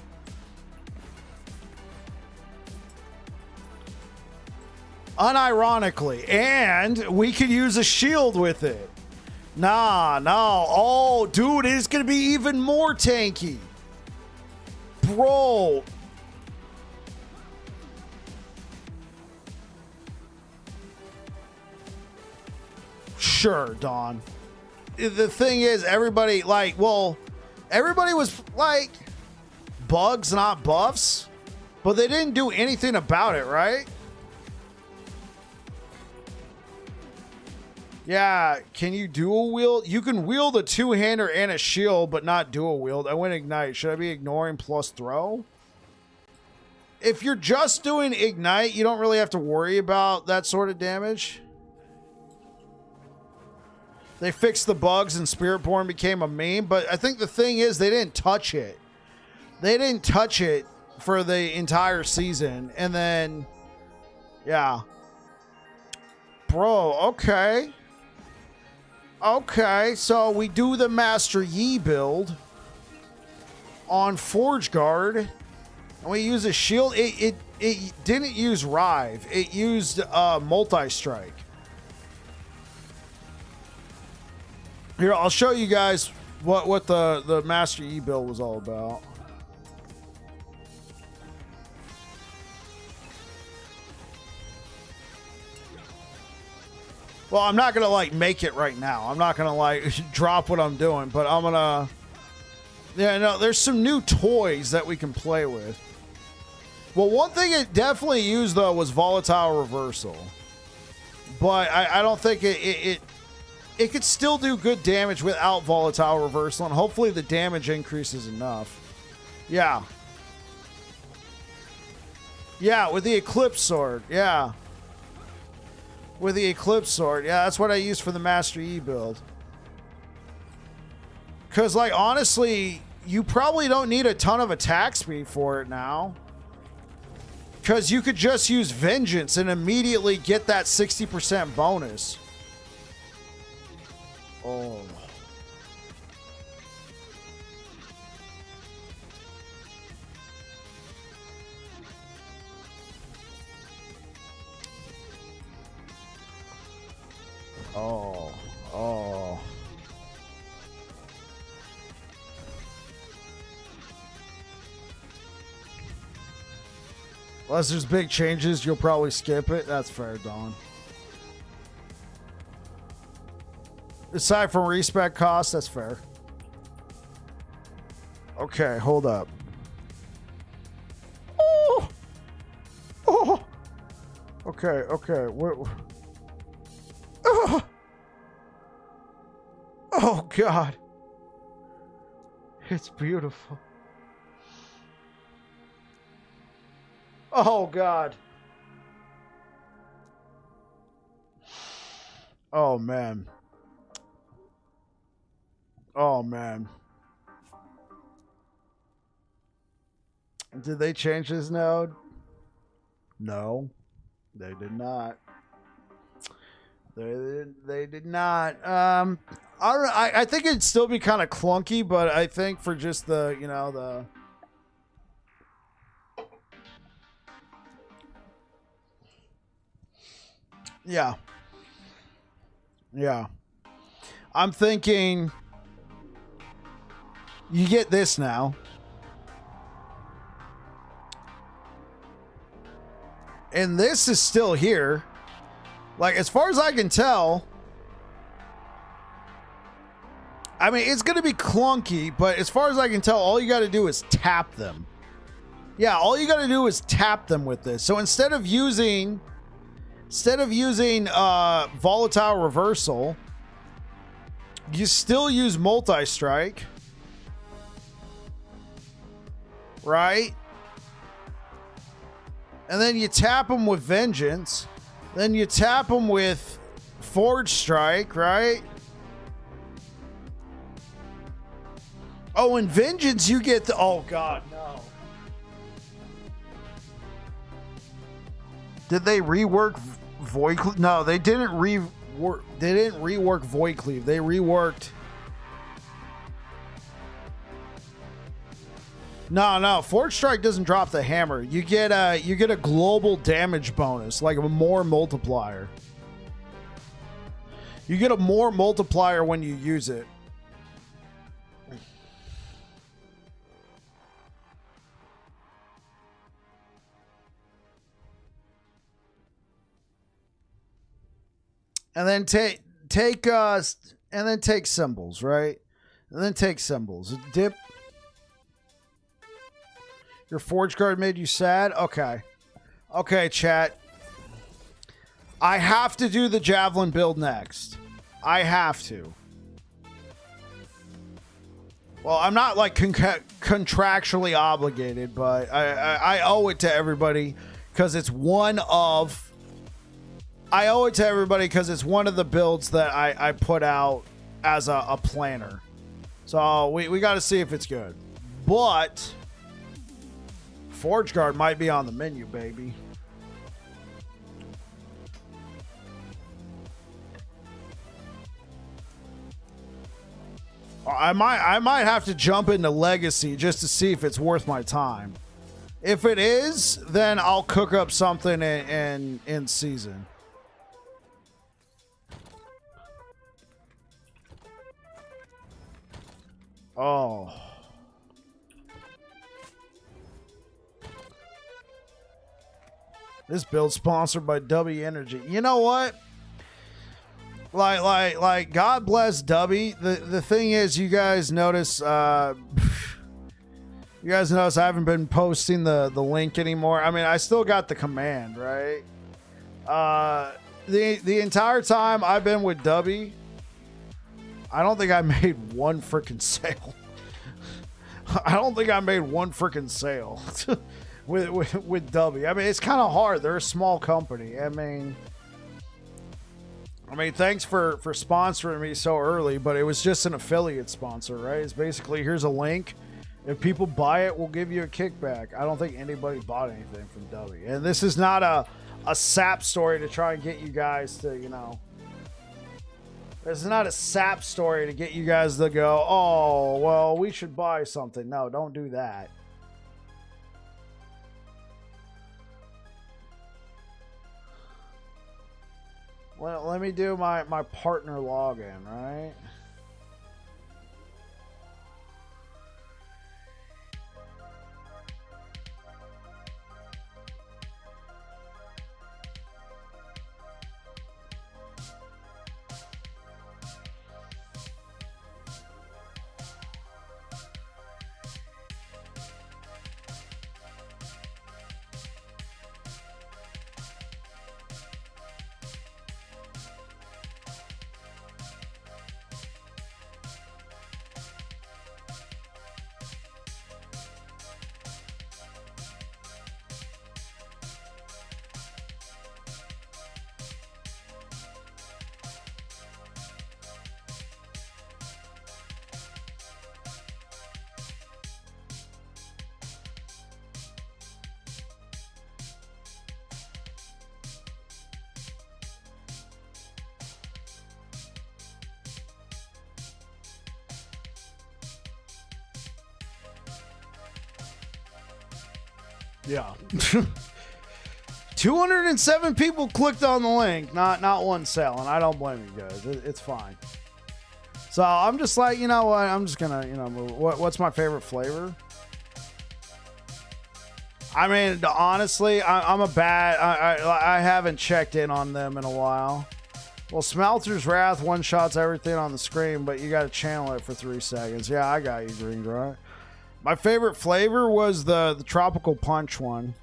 Unironically, and we could use a shield with it. Nah. Oh, dude, it's gonna be even more tanky, bro. Sure, Dawn. The thing is, everybody was like bugs, not buffs, but they didn't do anything about it, right? Yeah, can you dual wield? You can wield a two-hander and a shield, but not dual wield. I went Ignite. Should I be ignoring plus throw? If you're just doing Ignite, you don't really have to worry about that sort of damage. They fixed the bugs and Spiritborn became a meme, but I think the thing is they didn't touch it. They didn't touch it for the entire season, and then, yeah. Bro, okay. Okay, so we do the Master Yi build on Forge Guard, and we use a shield. It didn't use Rive. It used Multi-Strike. Here, I'll show you guys what the Master Yi build was all about. Well, I'm not going to, like, make it right now. I'm not going to, like, drop what I'm doing, but I'm going to... Yeah, no, there's some new toys that we can play with. Well, one thing it definitely used, though, was Volatile Reversal. But I don't think it could still do good damage without Volatile Reversal, and hopefully the damage increases enough. Yeah. Yeah, with the Eclipse Sword. Yeah. With the Eclipse Sword. Yeah, that's what I use for the Master Yi build. Because, like, honestly, you probably don't need a ton of attack speed for it now. Because you could just use Vengeance and immediately get that 60% bonus. Oh. Oh. Oh. Unless there's big changes, you'll probably skip it. That's fair, Dawn. Aside from respec costs, that's fair. Okay, hold up. Oh! Oh! Okay, okay. Oh! Oh, God. It's beautiful. Oh, God. Oh, man. Oh, man. Did they change this node? No, they did not. They did not. I think it'd still be kind of clunky, but I think for just the, you know, the... Yeah. Yeah. I'm thinking you get this now. And this is still here. Like, as far as I can tell, I mean, it's going to be clunky, but as far as I can tell, all you got to do is tap them. Yeah, all you got to do is tap them with this. So instead of using volatile reversal, you still use multi-strike, right? And then you tap them with vengeance. Then you tap them with forge strike, right? Oh, and vengeance you get the... Oh, God, no. Did they rework Void Cleave? No, they didn't rework. They didn't rework Void Cleave. They reworked. No. Forge Strike doesn't drop the hammer. You get a global damage bonus, like a more multiplier. You get a more multiplier when you use it. And then take symbols, right? And then take symbols. Dip. Your forge guard made you sad? Okay. Okay, chat. I have to do the javelin build next. I have to. Well, I'm not like contractually obligated, but I owe it to everybody because it's one of... I owe it to everybody because it's one of the builds that I put out as a planner. So we got to see if it's good. But Forge Guard might be on the menu, baby. I might have to jump into Legacy just to see if it's worth my time. If it is, then I'll cook up something in season. Oh. This build sponsored by W Energy. You know what? Like God bless W. The thing is, you guys notice I haven't been posting the link anymore. I mean, I still got the command, right? The entire time I've been with W, I don't think I made one freaking sale. I don't think I made one freaking sale with W. I mean, it's kind of hard. They're a small company. I mean, thanks for sponsoring me so early, but it was just an affiliate sponsor, right? It's basically, here's a link, If people buy it, we'll give you a kickback. I don't think anybody bought anything from W. And this is not a sap story to try and get you guys to, you know. This is not a sap story to get you guys to go, oh, well, we should buy something. No, don't do that. Well, let me do my partner login, right? Yeah. 207 people clicked on the link, not one sale, and I don't blame you guys. It's fine. So I'm just like, you know what? I'm just gonna, you know, what's my favorite flavor? I mean, honestly, I'm a bad. I haven't checked in on them in a while. Well, Smelter's Wrath one shots everything on the screen, but you got to channel it for 3 seconds. Yeah, I got you, Green Grunt. My favorite flavor was the tropical punch one.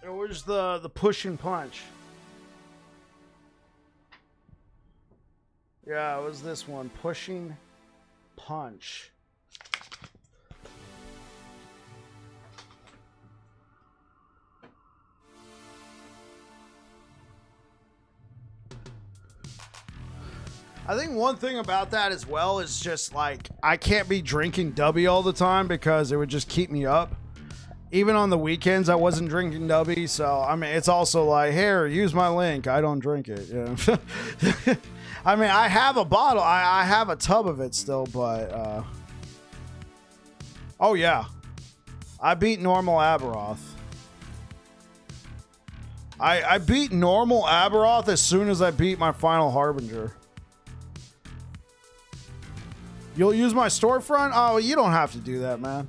It was the push and punch. Yeah, it was this one, pushing punch. I think one thing about that as well is just like I can't be drinking W all the time because it would just keep me up. Even on the weekends, I wasn't drinking W, so I mean, it's also like, here, use my link. I don't drink it. Yeah. I mean, I have a bottle. I have a tub of it still, but oh yeah, I beat normal Aberoth. I beat normal Aberoth as soon as I beat my final Harbinger. You'll use my storefront? Oh, you don't have to do that, man.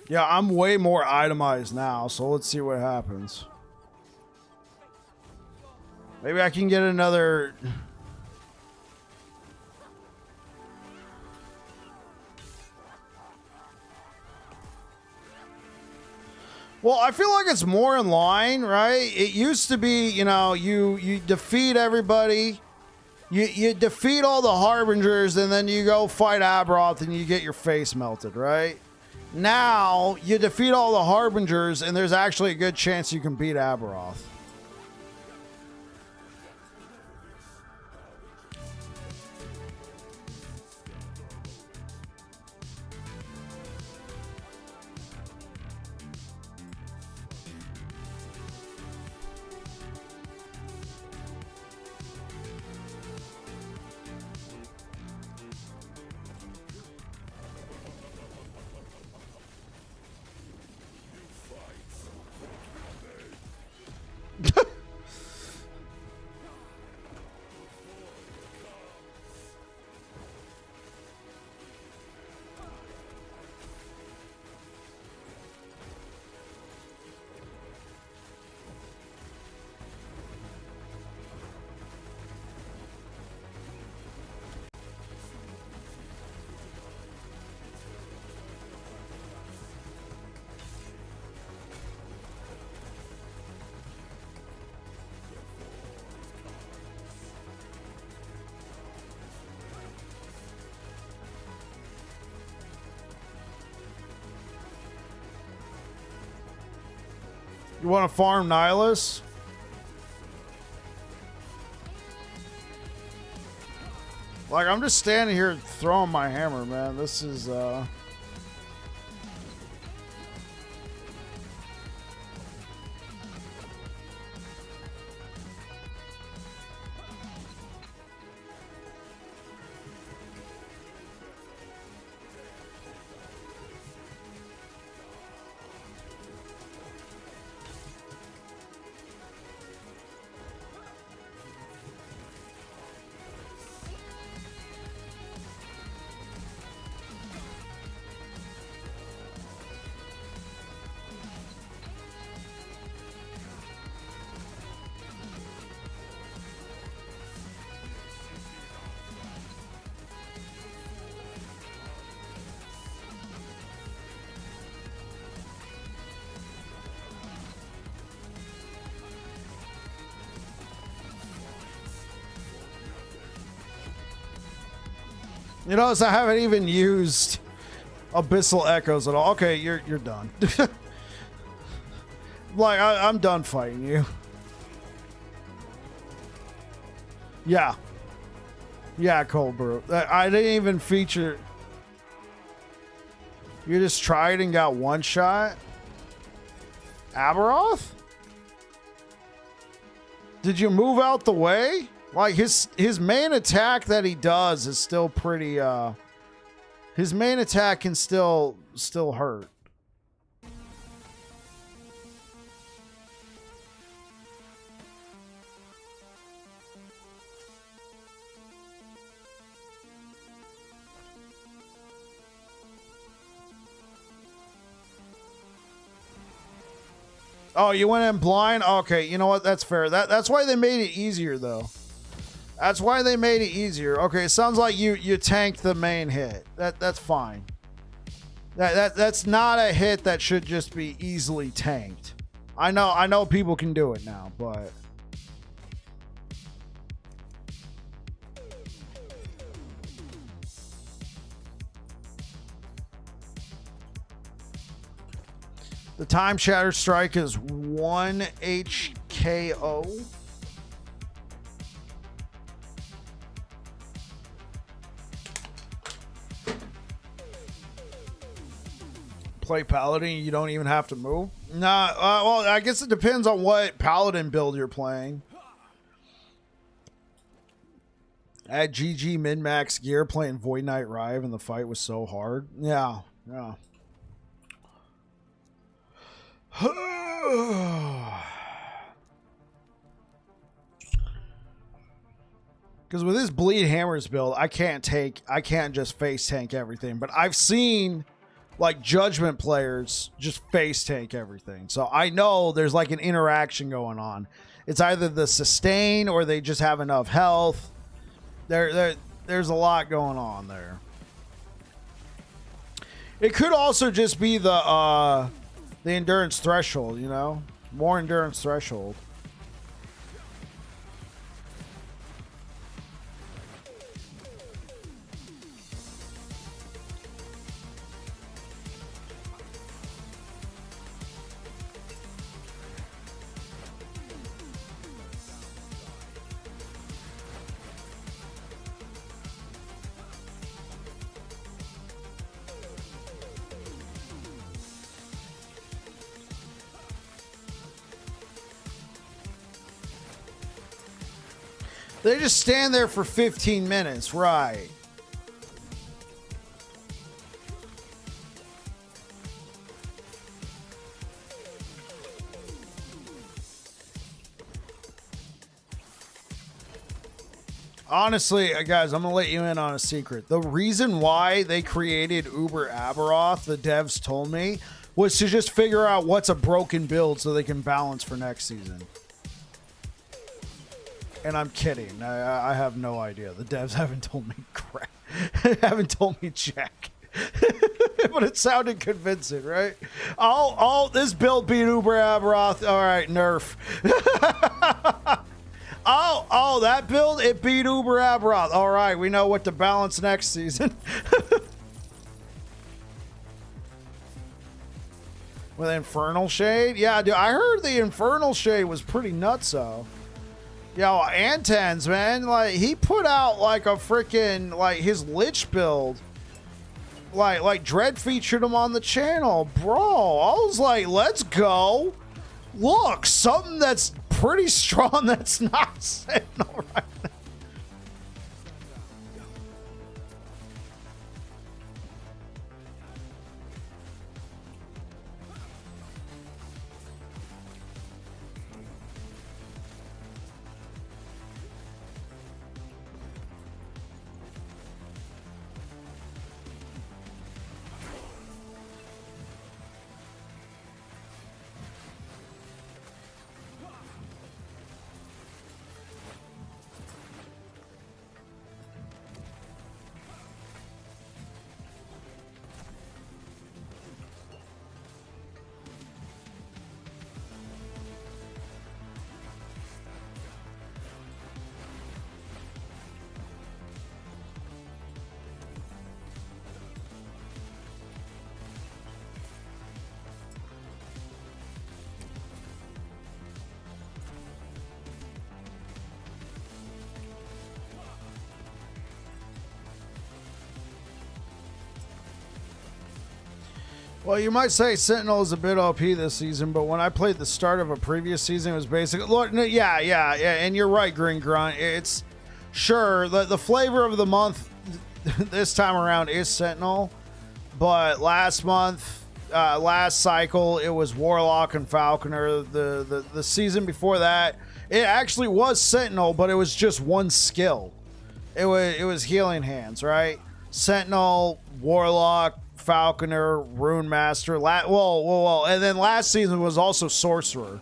Yeah, I'm way more itemized now, so let's see what happens. Maybe I can get another... Well, I feel like it's more in line, right? It used to be, you know, you defeat everybody. You defeat all the Harbingers, and then you go fight Aberoth, and you get your face melted, right? Now, you defeat all the Harbingers, and there's actually a good chance you can beat Aberoth. You want to farm Nihilus? Like, I'm just standing here throwing my hammer, man. This is, you notice I haven't even used Abyssal Echoes at all. Okay, you're done. Like, I'm done fighting you. Yeah. Yeah, Cold Brew. I didn't even feature... You just tried and got one shot? Aberoth? Did you move out the way? Like, his main attack that he does is still pretty, his main attack can still hurt. Oh, you went in blind? Okay, you know what? That's fair. That's why they made it easier, though. That's why they made it easier. Okay, it sounds like you tanked the main hit. That's fine. That's not a hit that should just be easily tanked. I know people can do it now, but the time shatter strike is 1 HKO. Play Paladin, you don't even have to move? Nah, well, I guess it depends on what Paladin build you're playing. At GG min-max gear playing Void Knight Rive and the fight was so hard. Yeah, yeah. Because with this Bleed Hammers build, I can't just face tank everything. But I've seen like Judgment players just face tank everything. So I know there's like an interaction going on. It's either the sustain or they just have enough health. There's a lot going on there. It could also just be the endurance threshold, you know? More endurance threshold. They just stand there for 15 minutes, right? Honestly, guys, I'm going to let you in on a secret. The reason why they created Uber Aberoth, the devs told me, was to just figure out what's a broken build so they can balance for next season. And I'm kidding. I have no idea. The devs haven't told me crap. Haven't told me jack. But it sounded convincing, right? This build beat Uber Aberoth. All right, nerf. That build, it beat Uber Aberoth. All right, we know what to balance next season. With Infernal Shade? Yeah, dude, I heard the Infernal Shade was pretty nuts, though. Yo, Antens, man, like, he put out, like, a freaking, like, his Lich build. Like Dread featured him on the channel. Bro, I was like, let's go. Look, something that's pretty strong that's not Sentinel right now. Well, you might say Sentinel is a bit OP this season, but when I played the start of a previous season, it was basically... Look, yeah, and you're right, Green Grunt. It's... Sure, the flavor of the month this time around is Sentinel, but last month, last cycle, it was Warlock and Falconer. The season before that, it actually was Sentinel, but it was just one skill. It was Healing Hands, right? Sentinel, Warlock, Falconer, Rune Master. Whoa. And then last season was also Sorcerer.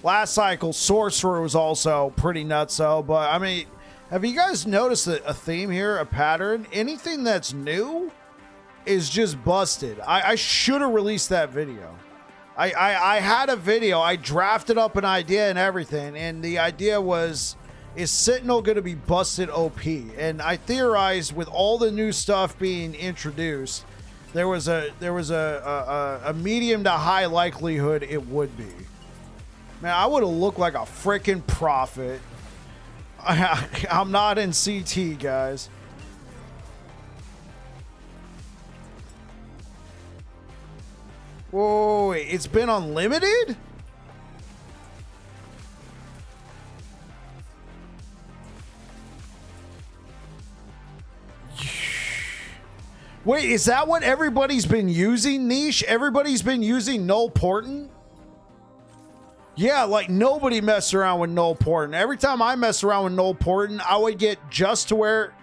Last cycle, Sorcerer was also pretty nutso. But, I mean, have you guys noticed a theme here, a pattern? Anything that's new is just busted. I should have released that video. I had a video. I drafted up an idea and everything. And the idea was, is Sentinel going to be busted OP? And I theorized with all the new stuff being introduced, there was a medium to high likelihood it would be. Man, I would have looked like a freaking prophet. I'm not in CT, guys. Whoa, wait, it's been unlimited? Wait, is that what everybody's been using, Niche? Everybody's been using Null Portent? Yeah, like nobody messed around with Null Portent. Every time I mess around with Null Portent, I would get just to where...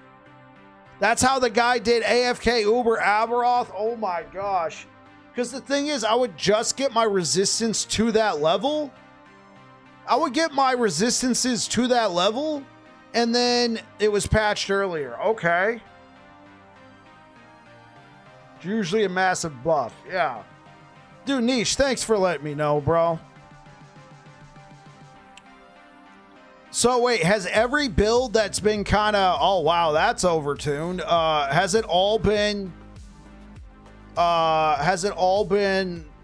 That's how the guy did AFK Uber Aberoth. Oh my gosh. Because the thing is, I would just get my resistance to that level. I would get my resistances to that level, and then it was patched earlier. Okay. Usually a massive buff. Yeah. Dude, Niche, thanks for letting me know, bro. So wait, has every build that's been kind of, oh wow, that's overtuned. Has it all been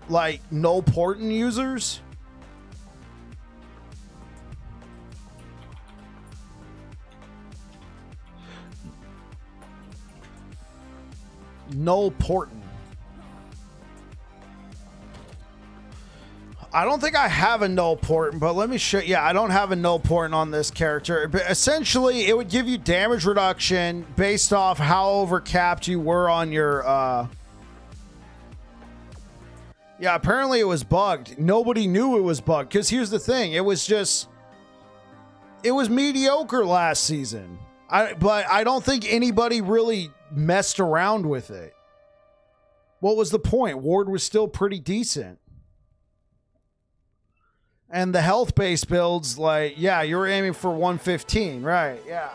like Null Portent users? Null Portent. I don't think I have a Null Portent, but let me show. Yeah, I don't have a Null Portent on this character. But essentially, it would give you damage reduction based off how overcapped you were on your. Yeah, apparently it was bugged. Nobody knew it was bugged because here's the thing: it was mediocre last season. But I don't think anybody really messed around with it. What was the point? Ward was still pretty decent. And the health-based builds, like, yeah, you were aiming for 115, right? Yeah.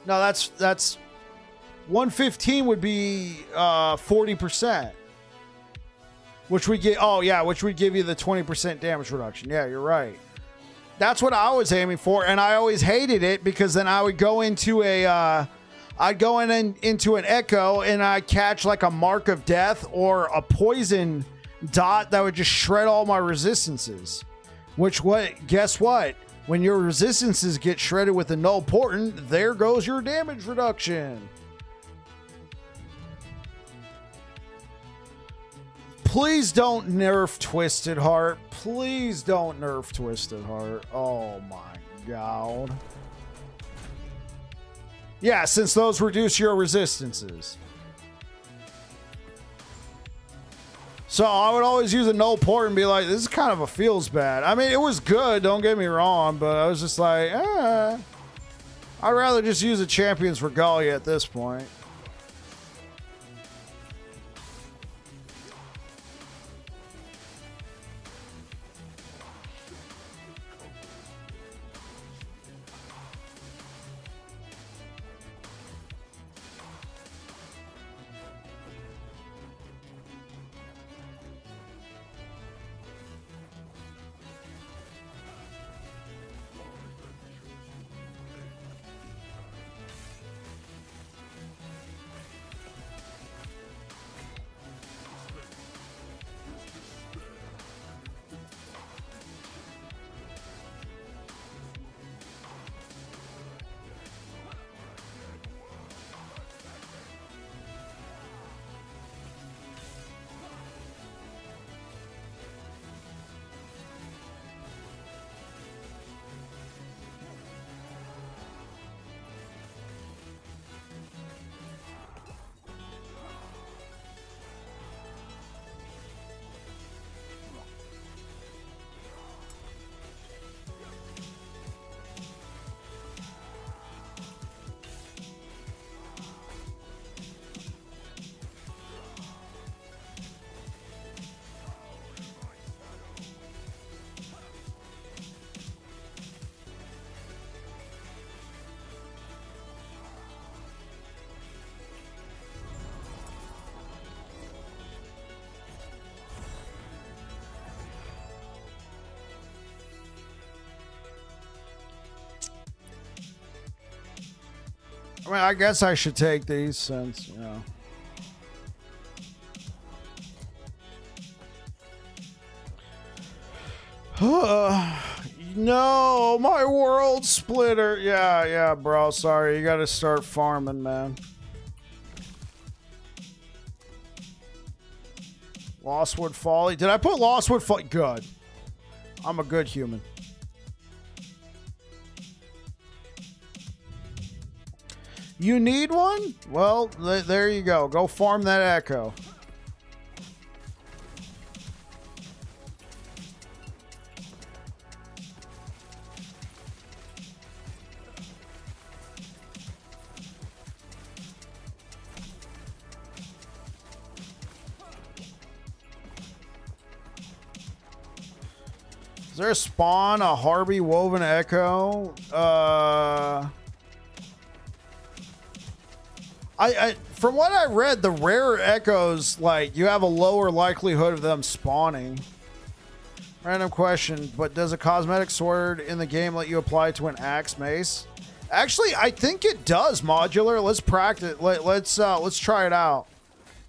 No, that's 115 would be 40%. Which would get, oh yeah, which would give you the 20% damage reduction. Yeah, you're right. That's what I was aiming for, and I always hated it because then I would go into a I'd go into an Echo and I'd catch like a Mark of Death or a poison dot that would just shred all my resistances. Guess what? When your resistances get shredded with a null portent, there goes your damage reduction. Please don't nerf Twisted Heart. Please don't nerf Twisted Heart. Oh my god. Yeah, since those reduce your resistances. So I would always use a null port and be like, this is kind of a feels bad. I mean, it was good, don't get me wrong, but I was just like, I'd rather just use a Champion's Regalia at this point. I mean, I guess I should take these since, you know. No, my world splitter. Yeah, bro. Sorry, you gotta start farming, man. Lostwood Folly. Did I put Lostwood Folly? Good. I'm a good human. You need one? Well, there you go. Go farm that Echo. Is there a spawn, a Harvey Woven Echo? From what I read, the rarer echoes, like, you have a lower likelihood of them spawning. Random question, but does a cosmetic sword in the game let you apply to an axe mace? Actually, I think it does, modular. Let's practice. Let's try it out.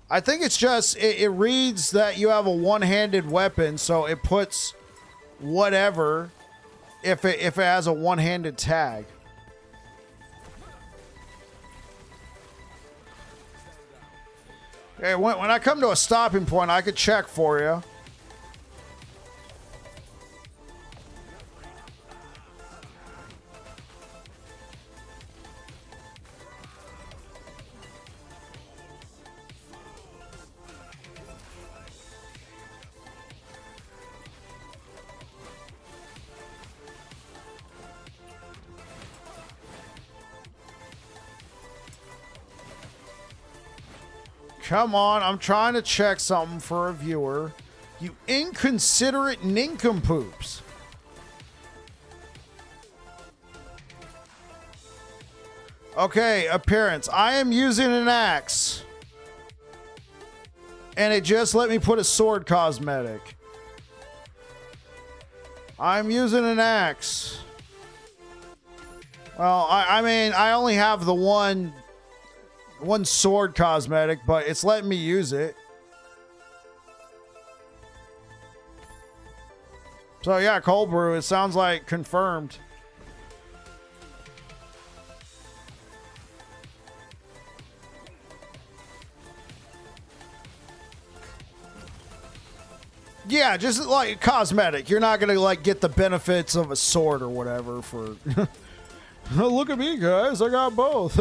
I think it's just it reads that you have a one-handed weapon, so it puts whatever if it has a one-handed tag. Hey, when I come to a stopping point, I could check for you. Come on, I'm trying to check something for a viewer. You inconsiderate nincompoops. Okay, appearance. I am using an axe. And it just let me put a sword cosmetic. I'm using an axe. Well, I mean, I only have the one sword cosmetic, but it's letting me use it. So yeah, cold brew. It sounds like confirmed. Yeah, just like cosmetic. You're not gonna like get the benefits of a sword or whatever for. Look at me, guys. I got both.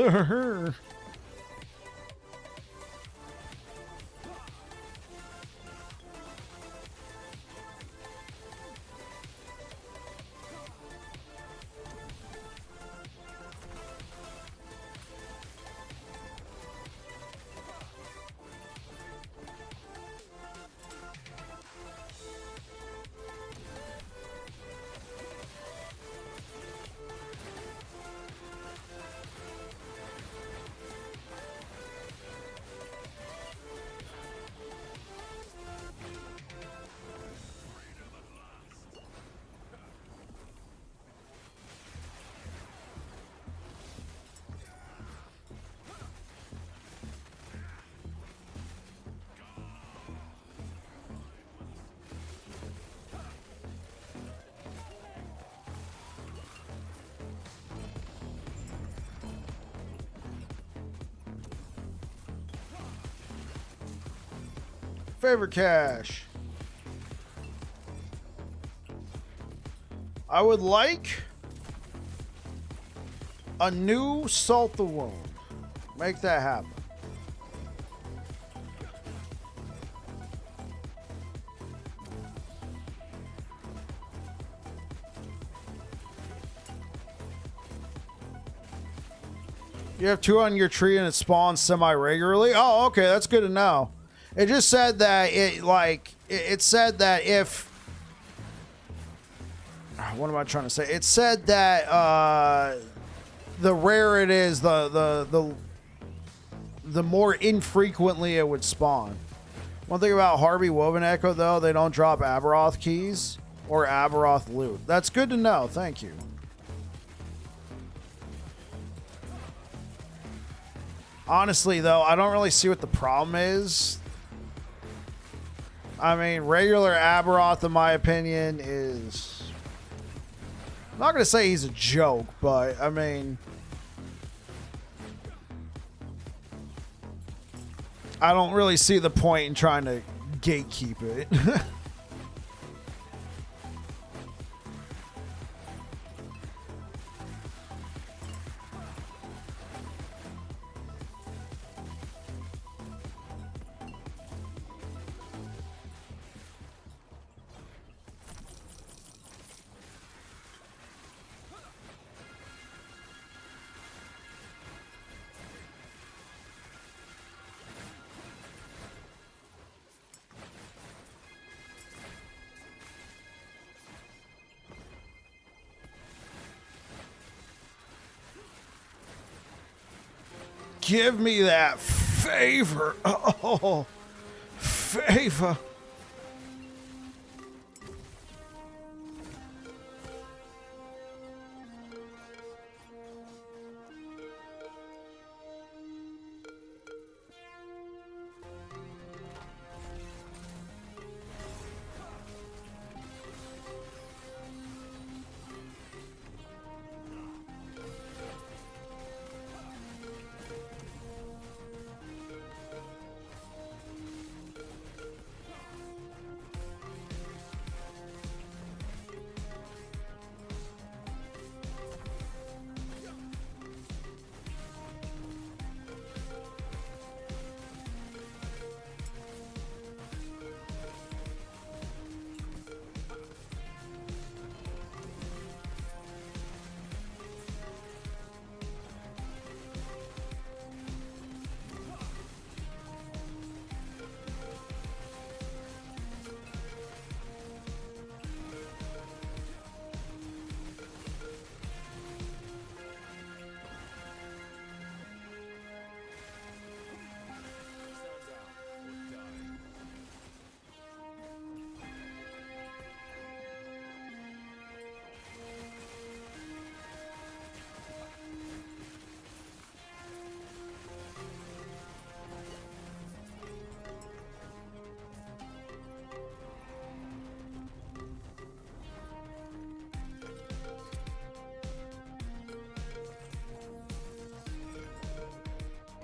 Favorite cache. I would like a new Salt the Wound. Make that happen. You have 2 on your tree and it spawns semi-regularly? Oh, okay, that's good to know. It just said that it said that if what am I trying to say? It said that the rarer it is, the more infrequently it would spawn. One thing about Harvey Woven Echo though, they don't drop Aberoth keys or Aberoth loot. That's good to know. Thank you. Honestly though, I don't really see what the problem is. I mean, regular Aberoth, in my opinion, is... I'm not going to say he's a joke, but, I mean... I don't really see the point in trying to gatekeep it. Give me that favor. Oh, favor.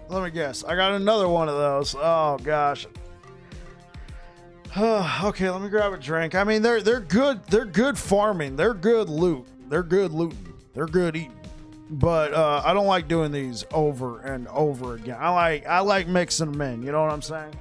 Let me guess. I got another one of those. Oh gosh. Okay, let me grab a drink. I mean, they're good. They're good farming. They're good loot. They're good looting. They're good eating. But I don't like doing these over and over again. I like mixing them in. You know what I'm saying?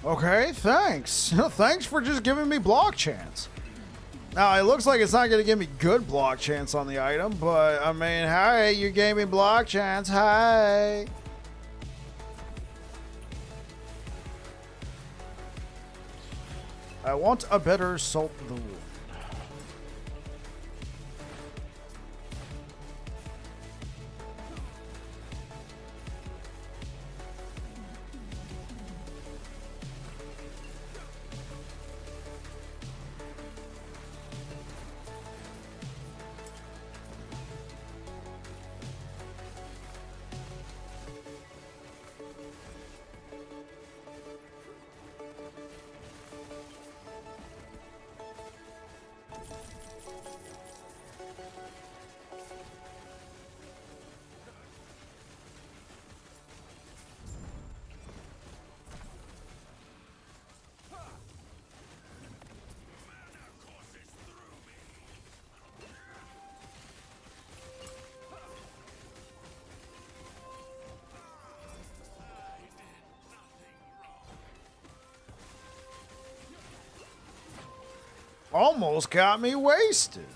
Okay, thanks. Thanks for just giving me block chance. Now, it looks like it's not going to give me good block chance on the item, but, I mean, hey, you gave me block chance, hey. I want a better salt the wound. Almost got me wasted.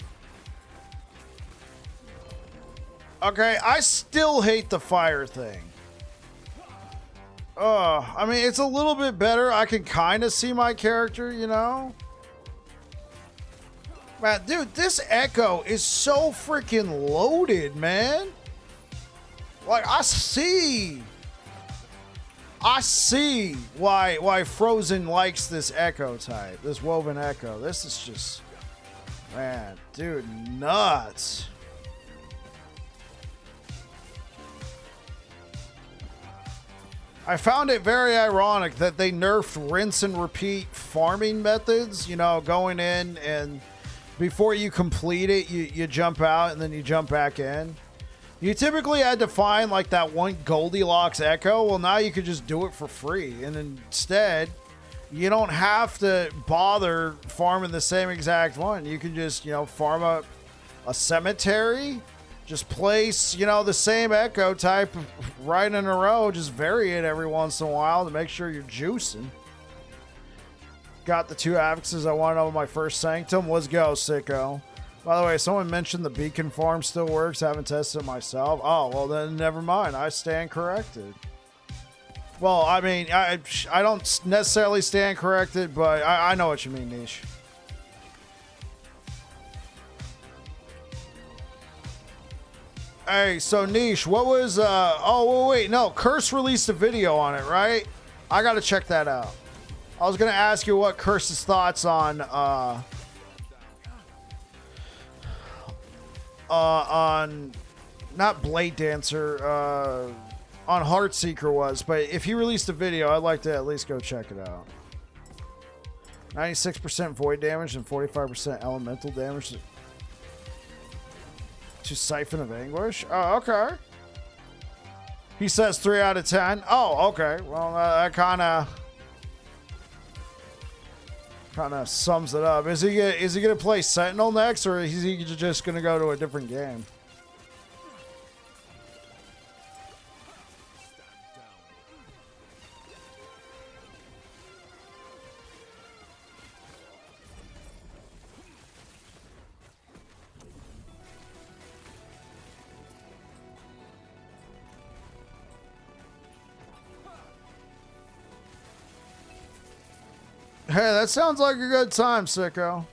Okay, I still hate the fire thing. I mean, it's a little bit better. I can kind of see my character, you know? Man, dude, this Echo is so freaking loaded, man. Like, I see why Frozen likes this Echo type, this Woven Echo. This is just, man, dude, nuts. I found it very ironic that they nerfed rinse and repeat farming methods, you know, going in and before you complete it, you jump out and then you jump back in. You typically had to find like that one Goldilocks Echo. Well, now you could just do it for free. And instead, you don't have to bother farming the same exact one. You can just, you know, farm a cemetery, just place, you know, the same Echo type right in a row. Just vary it every once in a while to make sure you're juicing. Got the 2 Avexes I wanted on my first Sanctum. Let's go, sicko. By the way, someone mentioned the beacon farm still works. Haven't tested it myself. Oh, well then never mind. I stand corrected. Well, I mean, I don't necessarily stand corrected, but I know what you mean, Niche. Hey, so Niche, what was, oh, wait, no, Curse released a video on it, right? I gotta check that out. I was gonna ask you what Curse's thoughts on not Blade Dancer, on Heartseeker was, but if he released a video, I'd like to at least go check it out. 96% void damage and 45% elemental damage to Siphon of Anguish. Oh, okay. He says 3 out of 10. Oh, okay. Well, that kind of sums it up. Is he gonna play Sentinel next, or is he just gonna go to a different game? Hey, that sounds like a good time, sicko.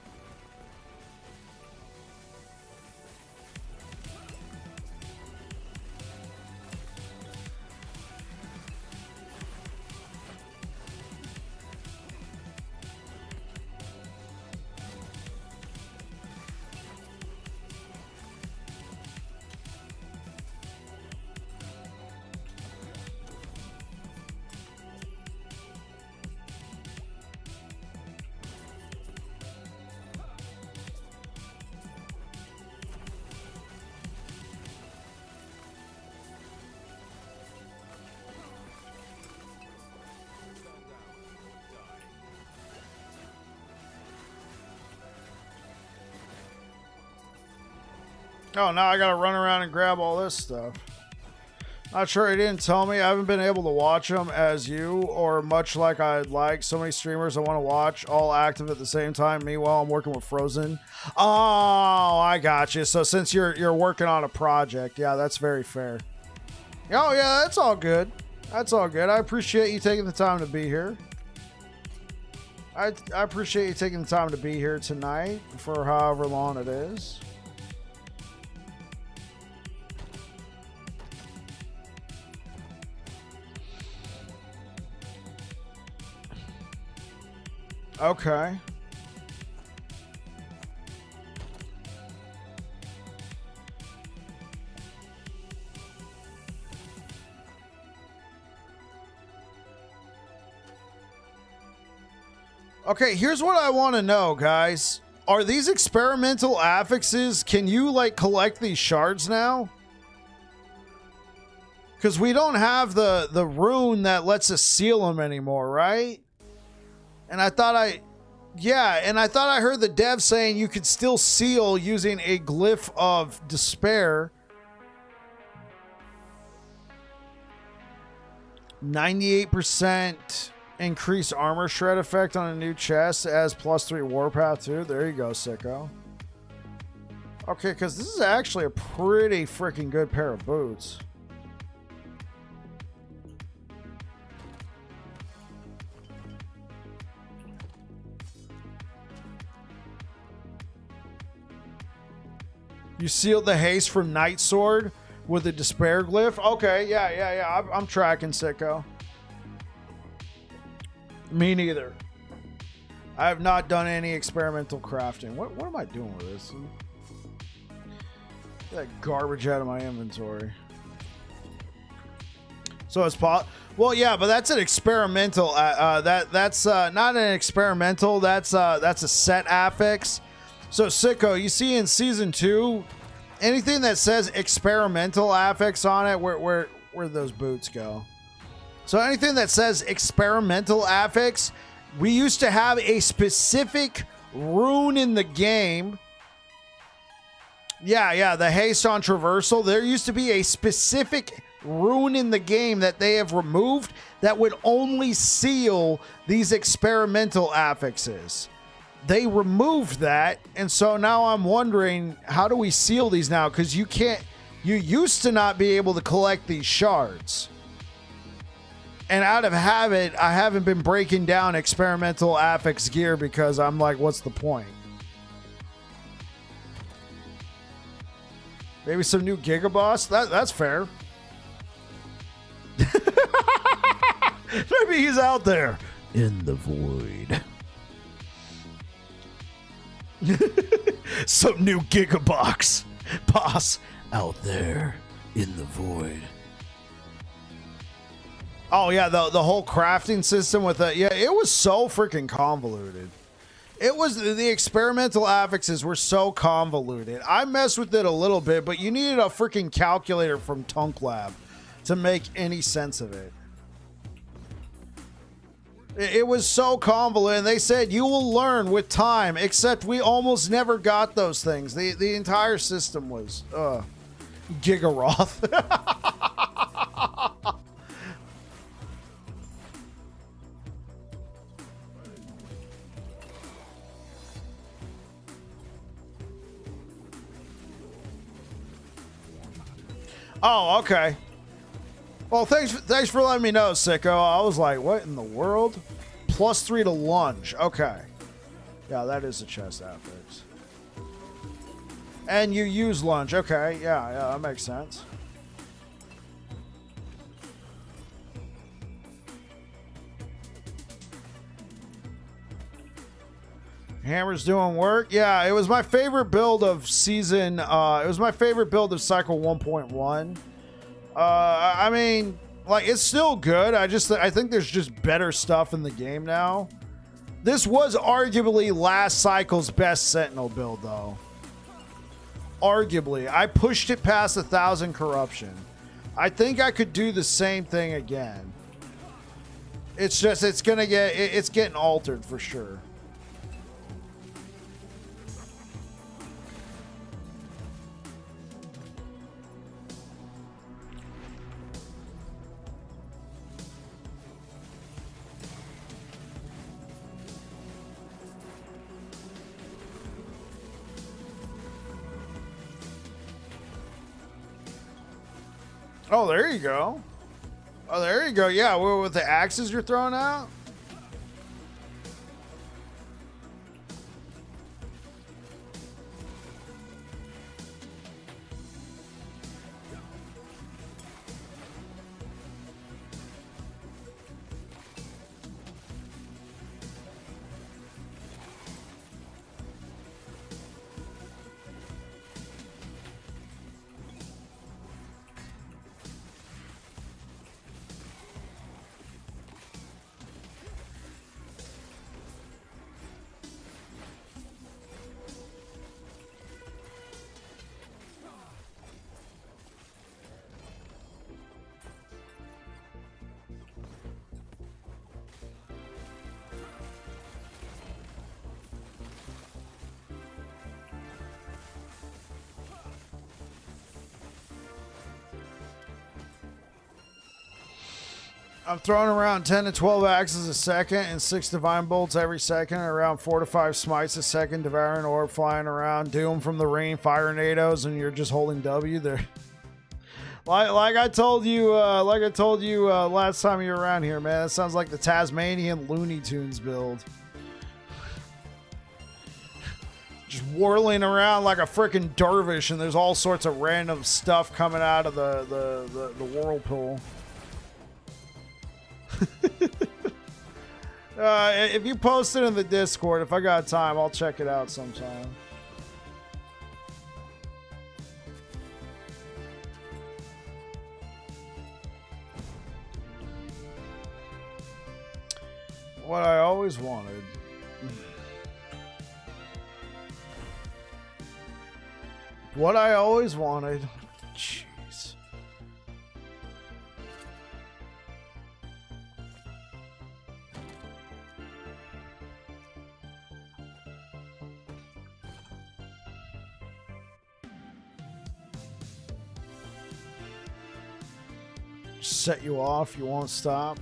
Oh, now I gotta run around and grab all this stuff. Not sure, he didn't tell me. I haven't been able to watch them as you, or much like I'd like. So many streamers I want to watch, all active at the same time. Meanwhile, I'm working with Frozen. Oh, I got you. So since you're working on a project, yeah, that's very fair. Oh yeah, that's all good. That's all good. I appreciate you taking the time to be here. I appreciate you taking the time to be here tonight for however long it is. Okay. Okay, here's what I want to know, guys. Are these experimental affixes, can you, like, collect these shards now? Because we don't have the rune that lets us seal them anymore, right? And I thought I heard the dev saying you could still seal using a glyph of despair. 98% increased armor shred effect on a new chest as +3 warpath too. There you go, sicko. Okay, because this is actually a pretty freaking good pair of boots. You sealed the haste from Night Sword with the despair glyph? Okay, yeah. I'm tracking, sicko. Me neither. I have not done any experimental crafting. What am I doing with this? Get that garbage out of my inventory. So it's well, yeah, but that's an experimental. That's not an experimental. That's a set affix. So sicko, you see in season 2, anything that says experimental affix on it, where those boots go? So anything that says experimental affix, we used to have a specific rune in the game. Yeah, the haste on traversal. There used to be a specific rune in the game that they have removed that would only seal these experimental affixes. They removed that, and so now I'm wondering, how do we seal these now? Because you used to not be able to collect these shards. And out of habit, I haven't been breaking down experimental affix gear because I'm like, what's the point? Maybe some new Gigaboss? That's fair. Maybe he's out there in the void. Some new Gigabox boss out there in the void. Oh yeah, the whole crafting system with it. Yeah, it was so freaking convoluted. It was, the experimental affixes were so convoluted. I messed with it a little bit, but you needed a freaking calculator from Tunk Lab to make any sense of it. It was so convoluted. They said you will learn with time, except we almost never got those things. The entire system was Gigaroth. Oh, okay. Well, thanks for letting me know, Sicko. I was like, what in the world? +3 to lunge. Okay. Yeah, that is a chest affix. And you use lunge. Okay, yeah, that makes sense. Hammer's doing work. Yeah, it was my favorite build of season. It was my favorite build of cycle 1.1. I mean, like, it's still good. I think there's just better stuff in the game now. This was arguably last cycle's best Sentinel build, though. Arguably, I pushed it past 1,000 corruption. I think I could do the same thing again. It's just, it's getting altered for sure. Oh, there you go. Oh, there you go. Yeah, with the axes you're throwing out. I'm throwing around 10 to 12 axes a second and 6 divine bolts every second, and around 4 to 5 smites a second, devouring orb flying around, doom from the rain, fire nados, and you're just holding W there. Like I told you last time you were around here, man. That sounds like the Tasmanian Looney Tunes build. Just whirling around like a freaking dervish, and there's all sorts of random stuff coming out of the whirlpool. If you post it in the Discord, if I got time, I'll check it out sometime. What I always wanted. What I always wanted. Jeez. Set you off, you won't stop.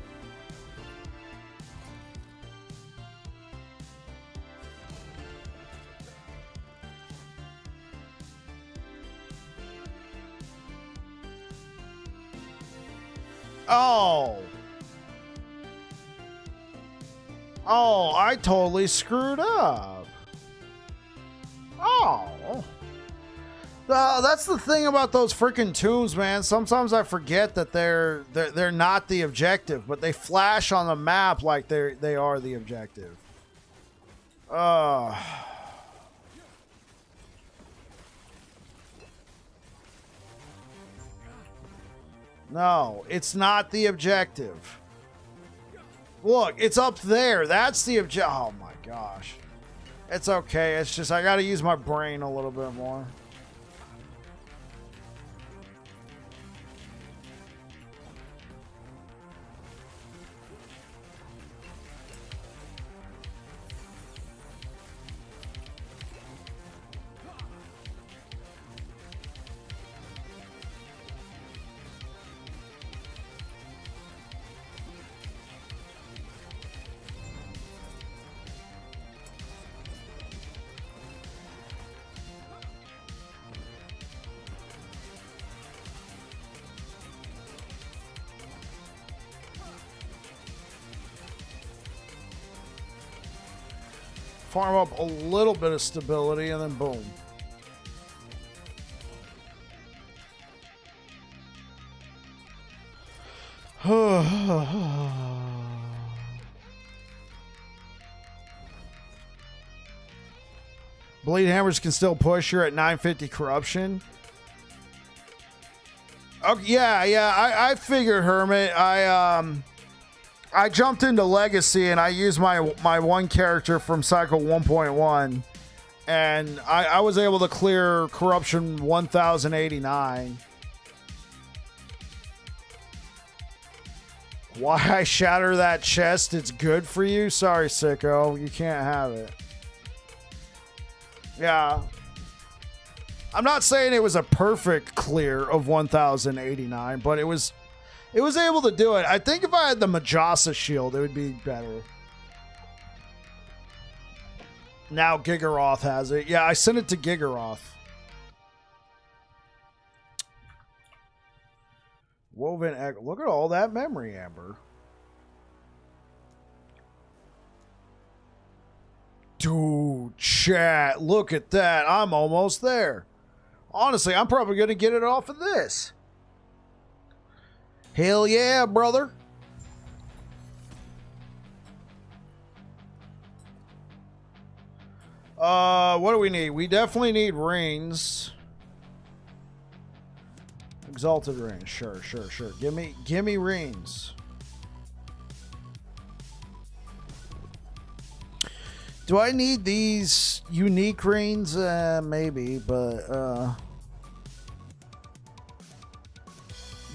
Oh. Oh, I totally screwed up. Oh. That's the thing about those freaking tombs, man. Sometimes I forget that they're not the objective, but they flash on the map like they are the objective. No, it's not the objective. Look, it's up there. That's the objective. Oh my gosh. It's okay. It's just I got to use my brain a little bit more. Farm up a little bit of stability and then boom. Bleed hammers can still push. You're at 950 corruption. Okay, yeah. I figured, Hermit. I jumped into Legacy and I used my one character from Cycle 1.1, and I was able to clear corruption 1089. Why I shatter that chest? It's good for you? Sorry, sicko. You can't have it. Yeah. I'm not saying it was a perfect clear of 1089, but it was able to do it. I think if I had the Majasa shield, it would be better. Now Gigaroth has it. Yeah, I sent it to Gigaroth. Woven egg. Look at all that memory, Amber. Dude, chat. Look at that. I'm almost there. Honestly, I'm probably going to get it off of this. Hell yeah, brother. What do we need? We definitely need rings. Exalted rings. Sure. Give me rings. Do I need these unique rings? Maybe, but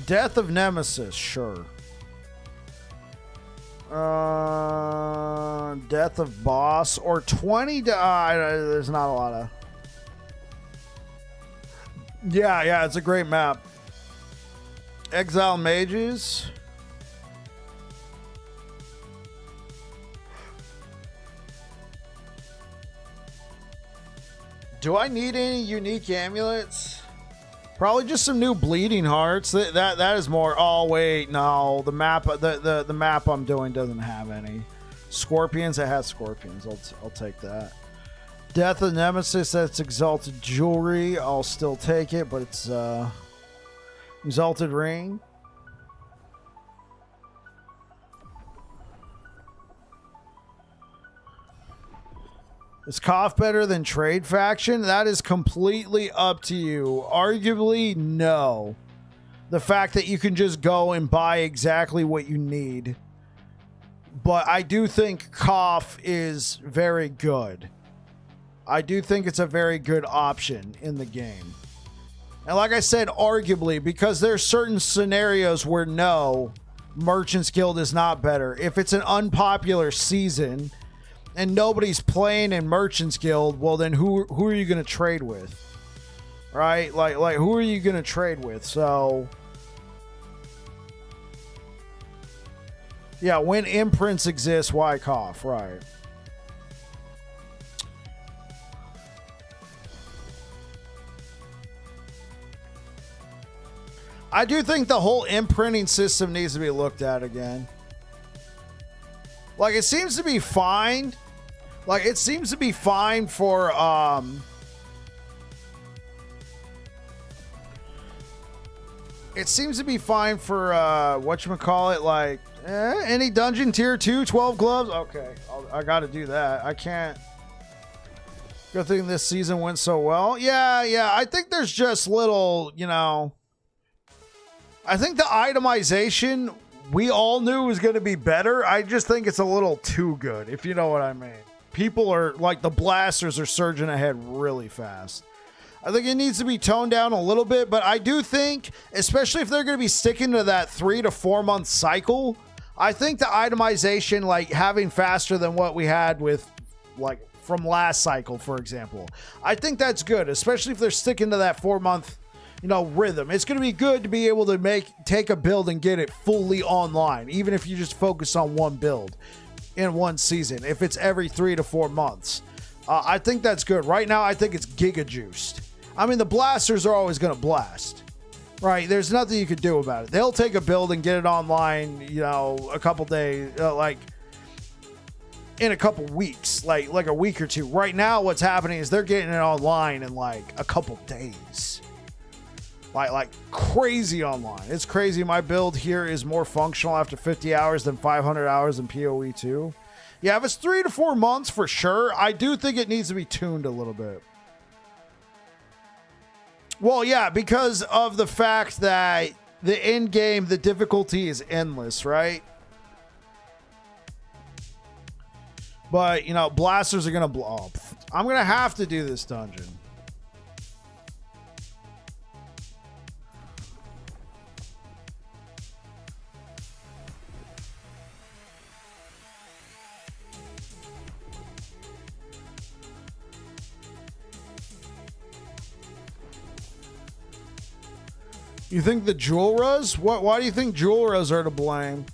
Death of Nemesis, sure. Death of Boss or 20. There's not a lot of. Yeah, it's a great map. Exile Mages. Do I need any unique amulets? Probably just some new bleeding hearts. That is more. Oh wait, no. The map the map I'm doing doesn't have any. Scorpions. It has scorpions. I'll take that. Death of Nemesis. That's exalted jewelry. I'll still take it, but it's exalted ring. Is Koff better than Trade Faction? That is completely up to you. Arguably, no. The fact that you can just go and buy exactly what you need. But I do think Koff is very good. I do think it's a very good option in the game. And like I said, arguably, because there's certain scenarios where no, Merchants Guild is not better. If it's an unpopular season and nobody's playing in Merchants Guild, well then who are you going to trade with? Right? Like who are you going to trade with? So yeah, when imprints exist, why cough? Right. I do think the whole imprinting system needs to be looked at again. Like, it seems to be fine. Like, it seems to be fine for, it seems to be fine for, whatchamacallit, like, any dungeon tier 2, 12 gloves? Okay, I gotta do that. I can't. Good thing this season went so well. Yeah, I think there's just little, you know, I think the itemization we all knew was going to be better. I just think it's a little too good, if you know what I mean. People are like, the blasters are surging ahead really fast. I think it needs to be toned down a little bit, but I do think, especially if they're going to be sticking to that 3 to 4 month cycle, I think the itemization, like having faster than what we had with, like, from last cycle, for example, I think that's good, especially if they're sticking to that 4 month, you know, rhythm. It's going to be good to be able to take a build and get it fully online, even if you just focus on one build in one season. If it's every 3 to 4 months, I think that's good. Right now, I think it's giga juiced. I mean, the blasters are always going to blast, right? There's nothing you could do about it. They'll take a build and get it online, you know, a couple days, like in a couple weeks, like a week or two. Right now, what's happening is they're getting it online in like a couple days. Like crazy online. It's crazy. My build here is more functional after 50 hours than 500 hours in PoE 2. Yeah, if it's 3 to 4 months for sure, I do think it needs to be tuned a little bit. Well, yeah, because of the fact that the end game, the difficulty is endless, right? But, you know, blasters are going to blow up. I'm going to have to do this dungeon. You think the Julras? Why do you think Julras are to blame?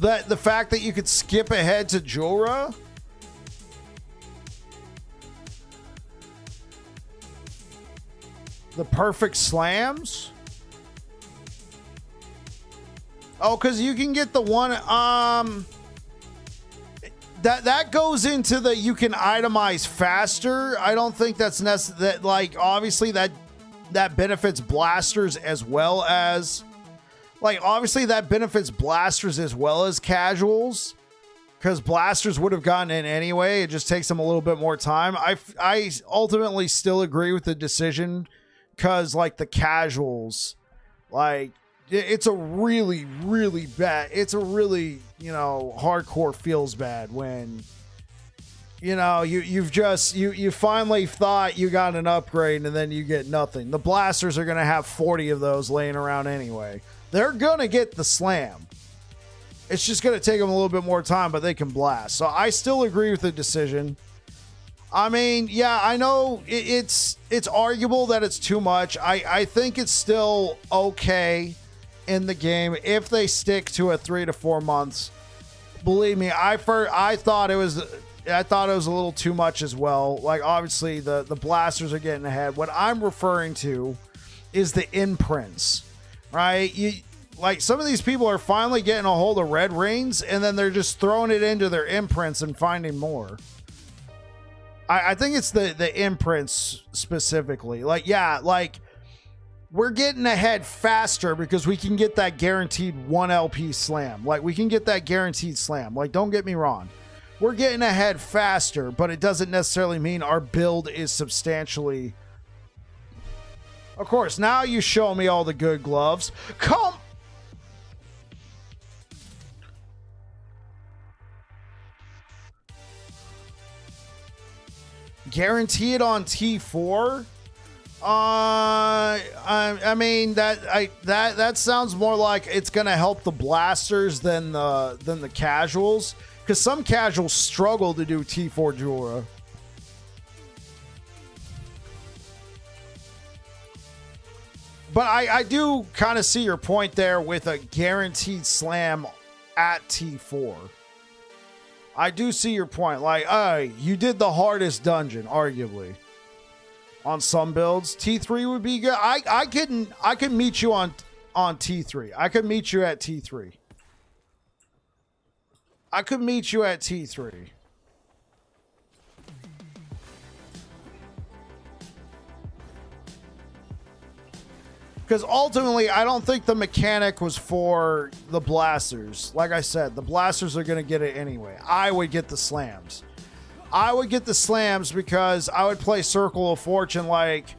That the fact that you could skip ahead to Julra? The perfect slams? Oh, because you can get the one, that goes into the, you can itemize faster. I don't think that's necessary. That, like, obviously that benefits blasters as well as, like, obviously that benefits blasters as well as casuals, because blasters would have gotten in anyway. It just takes them a little bit more time. I ultimately still agree with the decision, because, like, the casuals, like, it's a really, really bad, it's a really, you know, hardcore feels bad when, you know, you finally thought you got an upgrade and then you get nothing. The blasters are going to have 40 of those laying around anyway. They're going to get the slam. It's just going to take them a little bit more time, but they can blast. So I still agree with the decision. I mean, yeah, I know it's arguable that it's too much. I think it's still okay in the game if they stick to a 3 to 4 months. Believe me, I thought it was a little too much as well. Like, obviously the blasters are getting ahead. What I'm referring to is the imprints, right? Like, some of these people are finally getting a hold of red rings, and then they're just throwing it into their imprints and finding more. I think it's the imprints specifically. Like, yeah, like, we're getting ahead faster because we can get that guaranteed 1 LP slam. Like, we can get that guaranteed slam. Like, don't get me wrong. We're getting ahead faster, but it doesn't necessarily mean our build is substantially... Of course, now you show me all the good gloves. Come... Guarantee it on T4? I mean that sounds more like it's gonna help the blasters than the casuals, because some casuals struggle to do T4 Jura. But I do kind of see your point there with a guaranteed slam at T4. I do see your point. Like, you did the hardest dungeon, arguably. On some builds, T3 would be good. I can meet you on T3. I could meet you at T3. I could meet you at T3. Because ultimately, I don't think the mechanic was for the blasters. Like I said, the blasters are going to get it anyway. I would get the slams. I would get the slams because I would play Circle of Fortune like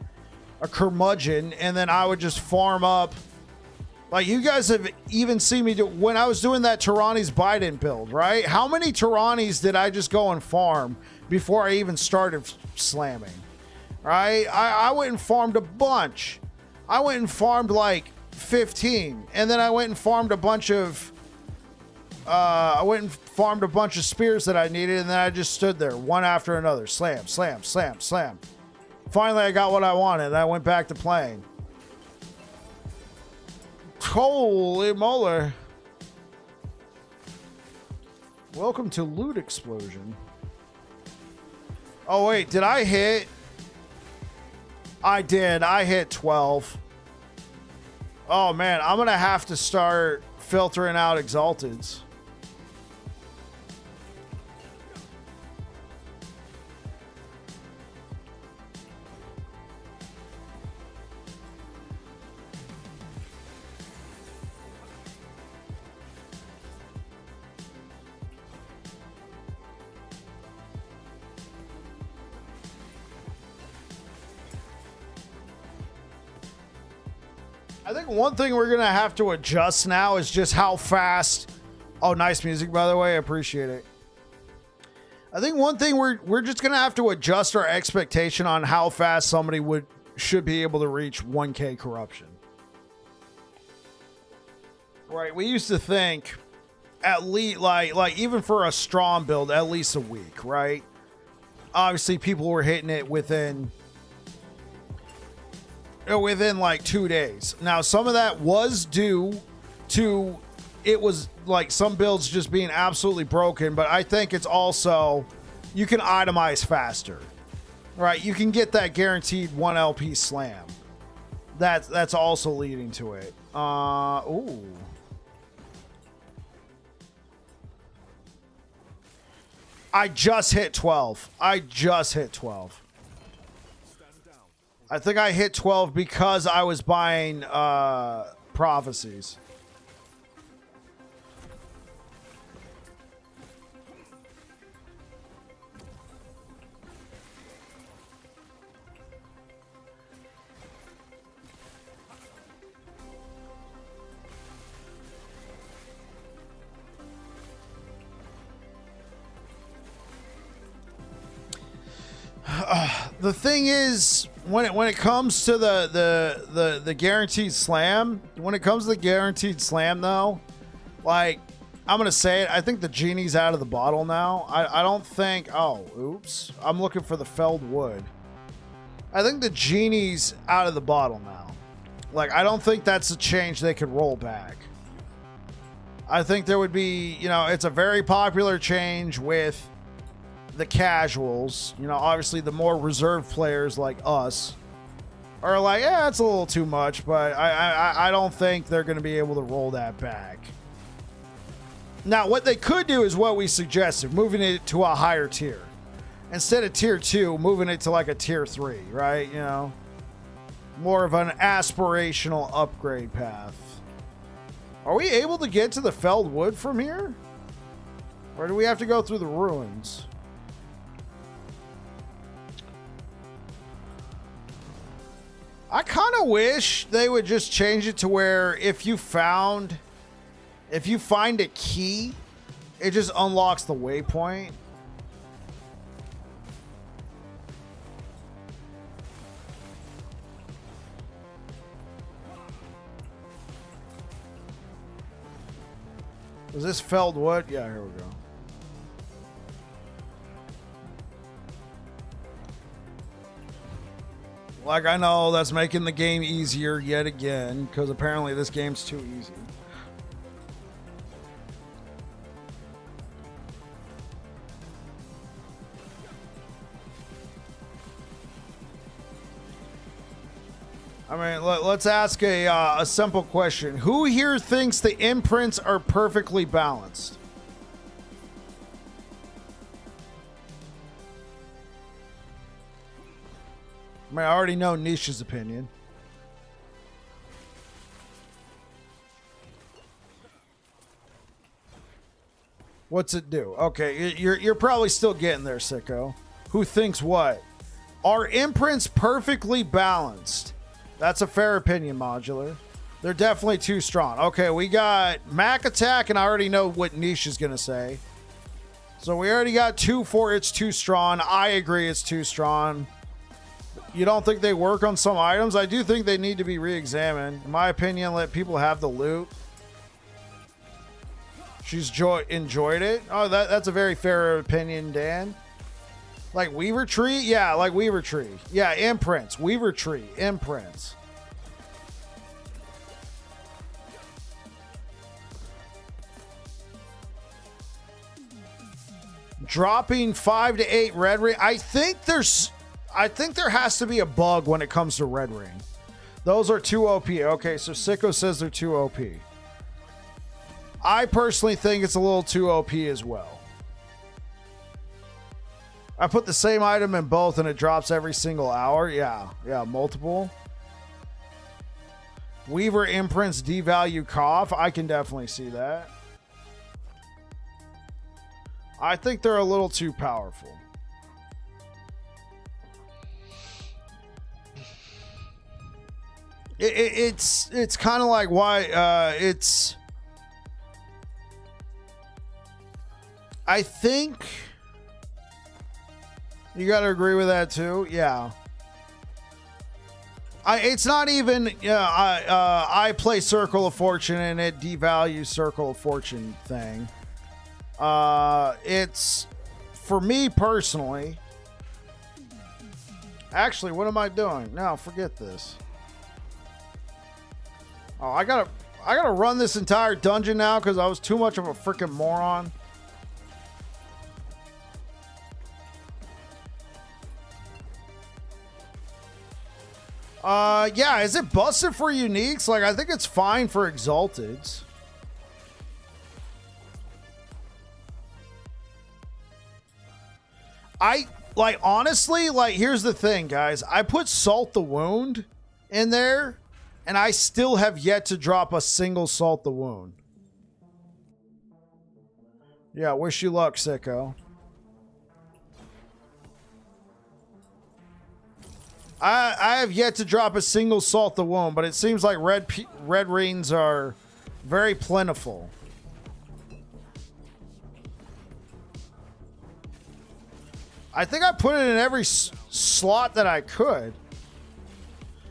a curmudgeon, and then I would just farm up. Like, you guys have even seen me do when I was doing that Tyranni's Biden build, right? How many Tyrannies did I just go and farm before I even started slamming? Right? I went and farmed a bunch. I went and farmed like 15, and then I went and farmed a bunch of spears that I needed, and then I just stood there one after another. Slam, slam, slam, slam. Finally, I got what I wanted, and I went back to playing. Holy moly. Welcome to Loot Explosion. Oh, wait, did I hit? I did. I hit 12. Oh, man, I'm going to have to start filtering out Exalteds. I think one thing we're going to have to adjust now is just how fast. Oh, nice music, by the way. I appreciate it. I think one thing we're just going to have to adjust our expectation on how fast somebody should be able to reach 1K corruption. Right. We used to think at least like even for a strong build, at least a week, right? Obviously, people were hitting it within like 2 days. Now, some of that was due to it was like some builds just being absolutely broken, but I think it's also you can itemize faster, right? You can get that guaranteed 1 LP slam. That's also leading to it. Ooh. I just hit 12. I think I hit 12 because I was buying prophecies. The thing is, when it comes to the guaranteed slam, though, like, I'm gonna say it, I think the genie's out of the bottle now. I don't think. Oh, oops! I'm looking for the felled wood. I think the genie's out of the bottle now. Like, I don't think that's a change they could roll back. I think there would be, it's a very popular change with the casuals. Obviously the more reserved players like us are like, yeah, it's a little too much, but I don't think they're going to be able to roll that back. Now, what they could do is what we suggested, moving it to a higher tier. Instead of tier 2, moving it to like a tier 3, right? More of an aspirational upgrade path. Are we able to get to the felled wood from here? Or do we have to go through the ruins? I kind of wish they would just change it to where if you find a key, it just unlocks the waypoint. Is this felled wood? Yeah, here we go. Like, I know that's making the game easier yet again, because apparently this game's too easy. I mean, let's ask a simple question. Who here thinks the imprints are perfectly balanced? I mean, I already know Nisha's opinion. What's it do? Okay, you're probably still getting there, sicko. Who thinks what? Are imprints perfectly balanced? That's a fair opinion, Modular. They're definitely too strong. Okay, we got Mac Attack, and I already know what Nisha's going to say. So we already got 2 for it's too strong. I agree it's too strong. You don't think they work on some items? I do think they need to be re-examined. In my opinion, let people have the loot. She's enjoyed it. Oh, that's a very fair opinion, Dan. Like Weaver Tree? Yeah, like Weaver Tree. Yeah, imprints. Weaver Tree. Imprints. Dropping 5 to 8 red ring. I think there has to be a bug when it comes to red ring. Those are too OP. Okay, so Sicko says they're too OP. I personally think it's a little too OP as well. I put the same item in both and it drops every single hour. Yeah, multiple. Weaver imprints devalue cough. I can definitely see that. I think they're a little too powerful. It's kind of like why it's. I think you got to agree with that too. Yeah. It's not even. I play Circle of Fortune and it devalues Circle of Fortune thing. It's for me personally. Actually, what am I doing? No, forget this. Oh, I gotta run this entire dungeon now because I was too much of a freaking moron. Yeah, is it busted for uniques? Like, I think it's fine for exalteds. Honestly, here's the thing, guys. I put Salt the Wound in there, and I still have yet to drop a single Salt the Wound. Yeah, wish you luck, sicko. I have yet to drop a single Salt the Wound, but it seems like red rings are very plentiful. I think I put it in every slot that I could.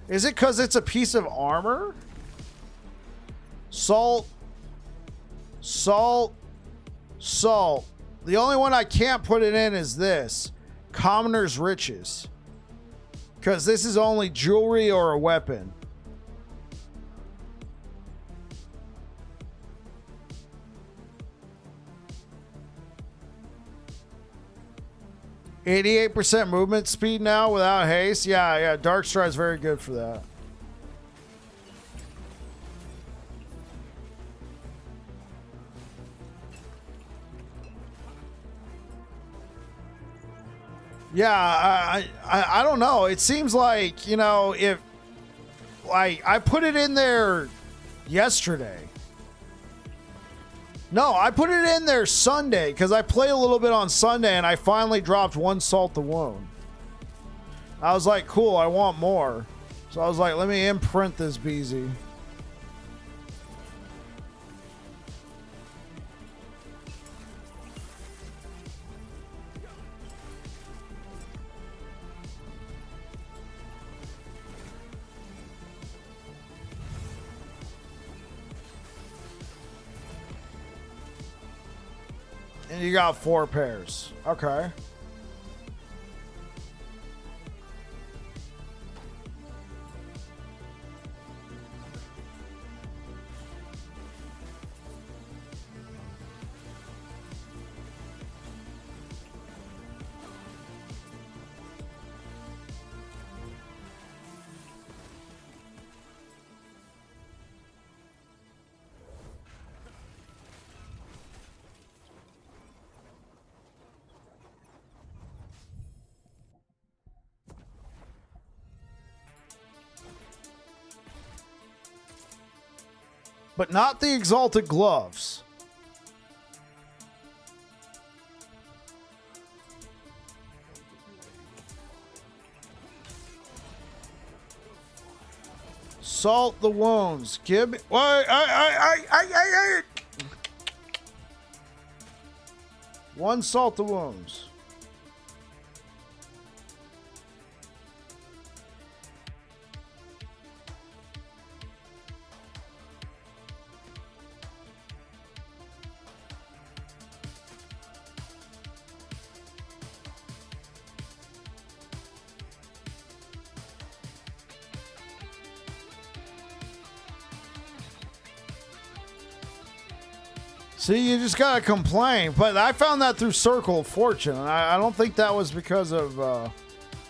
Is it because it's a piece of armor? Salt. Salt. Salt. The only one I can't put it in is this. Commoner's Riches. Because this is only jewelry or a weapon. %88 movement speed now without haste. Yeah, Darkstride is very good for that. Yeah, I don't know. It seems like, if I put it in there yesterday. No, I put it in there Sunday because I play a little bit on Sunday and I finally dropped 1 Salt the Wound. I was like, cool, I want more. So I was like, let me imprint this BZ. And you got 4 pairs. Okay. But not the exalted gloves. Salt the wounds. Give me. I. One salt the wounds. See, you just gotta complain. But I found that through Circle of Fortune. I don't think that was because of.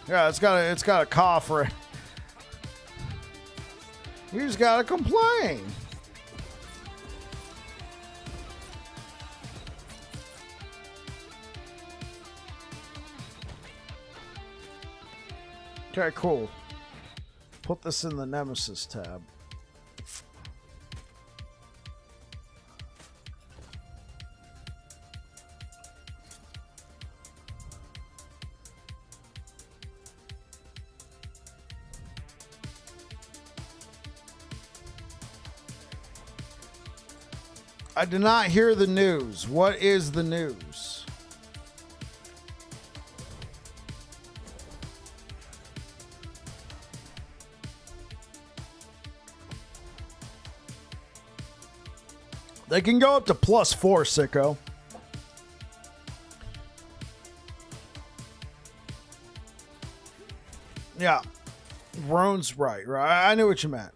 Yeah, it's got a cough right. You just gotta complain. Okay, cool. Put this in the Nemesis tab. I did not hear the news. What is the news? They can go up to +4, sicko. Yeah. Roan's right. I knew what you meant.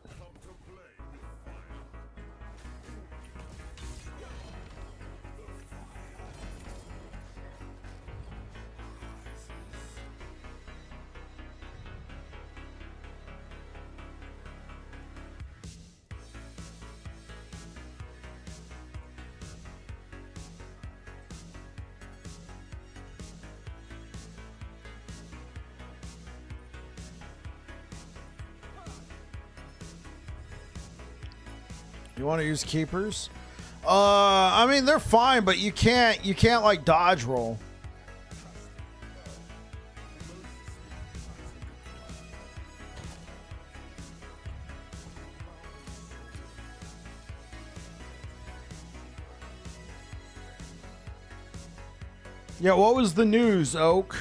You want to use keepers? I mean they're fine, but you can't like dodge roll. Yeah, what was the news, Oak?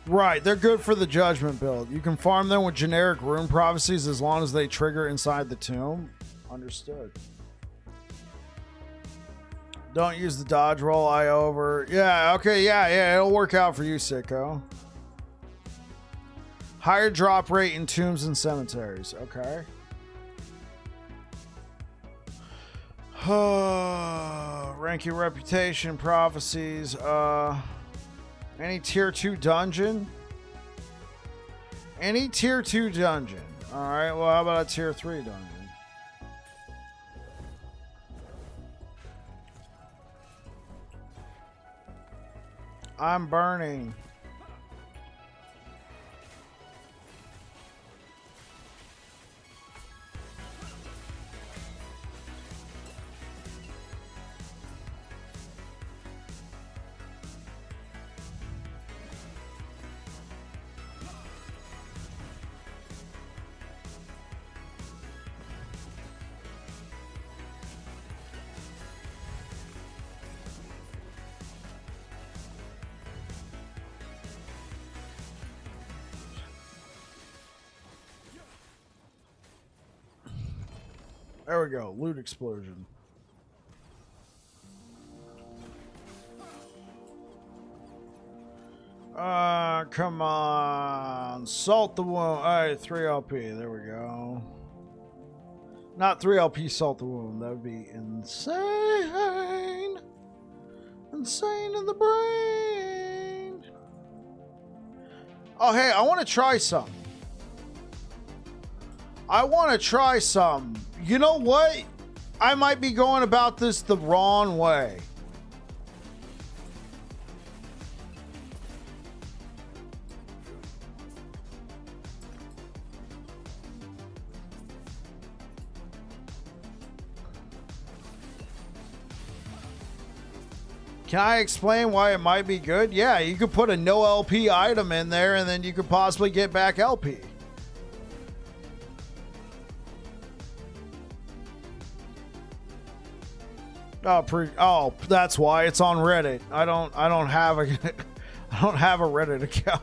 Right, they're good for the Judgment build. You can farm them with generic rune prophecies as long as they trigger inside the tomb. Understood. Don't use the dodge roll I over. Yeah, okay, yeah, it'll work out for you, sicko. Higher drop rate in tombs and cemeteries. Okay. Rank your reputation, prophecies, any tier 2 dungeon? Any tier 2 dungeon. Alright, well, how about a tier 3 dungeon? I'm burning. There we go. Loot explosion. Come on. Salt the wound. Alright, 3 LP. There we go. Not 3 LP salt the wound. That would be insane. Insane in the brain. Oh, hey, I want to try some. You know what? I might be going about this the wrong way. Can I explain why it might be good? Yeah, you could put a no LP item in there and then you could possibly get back LP. Oh, that's why it's on Reddit. I don't have a I don't have a Reddit account.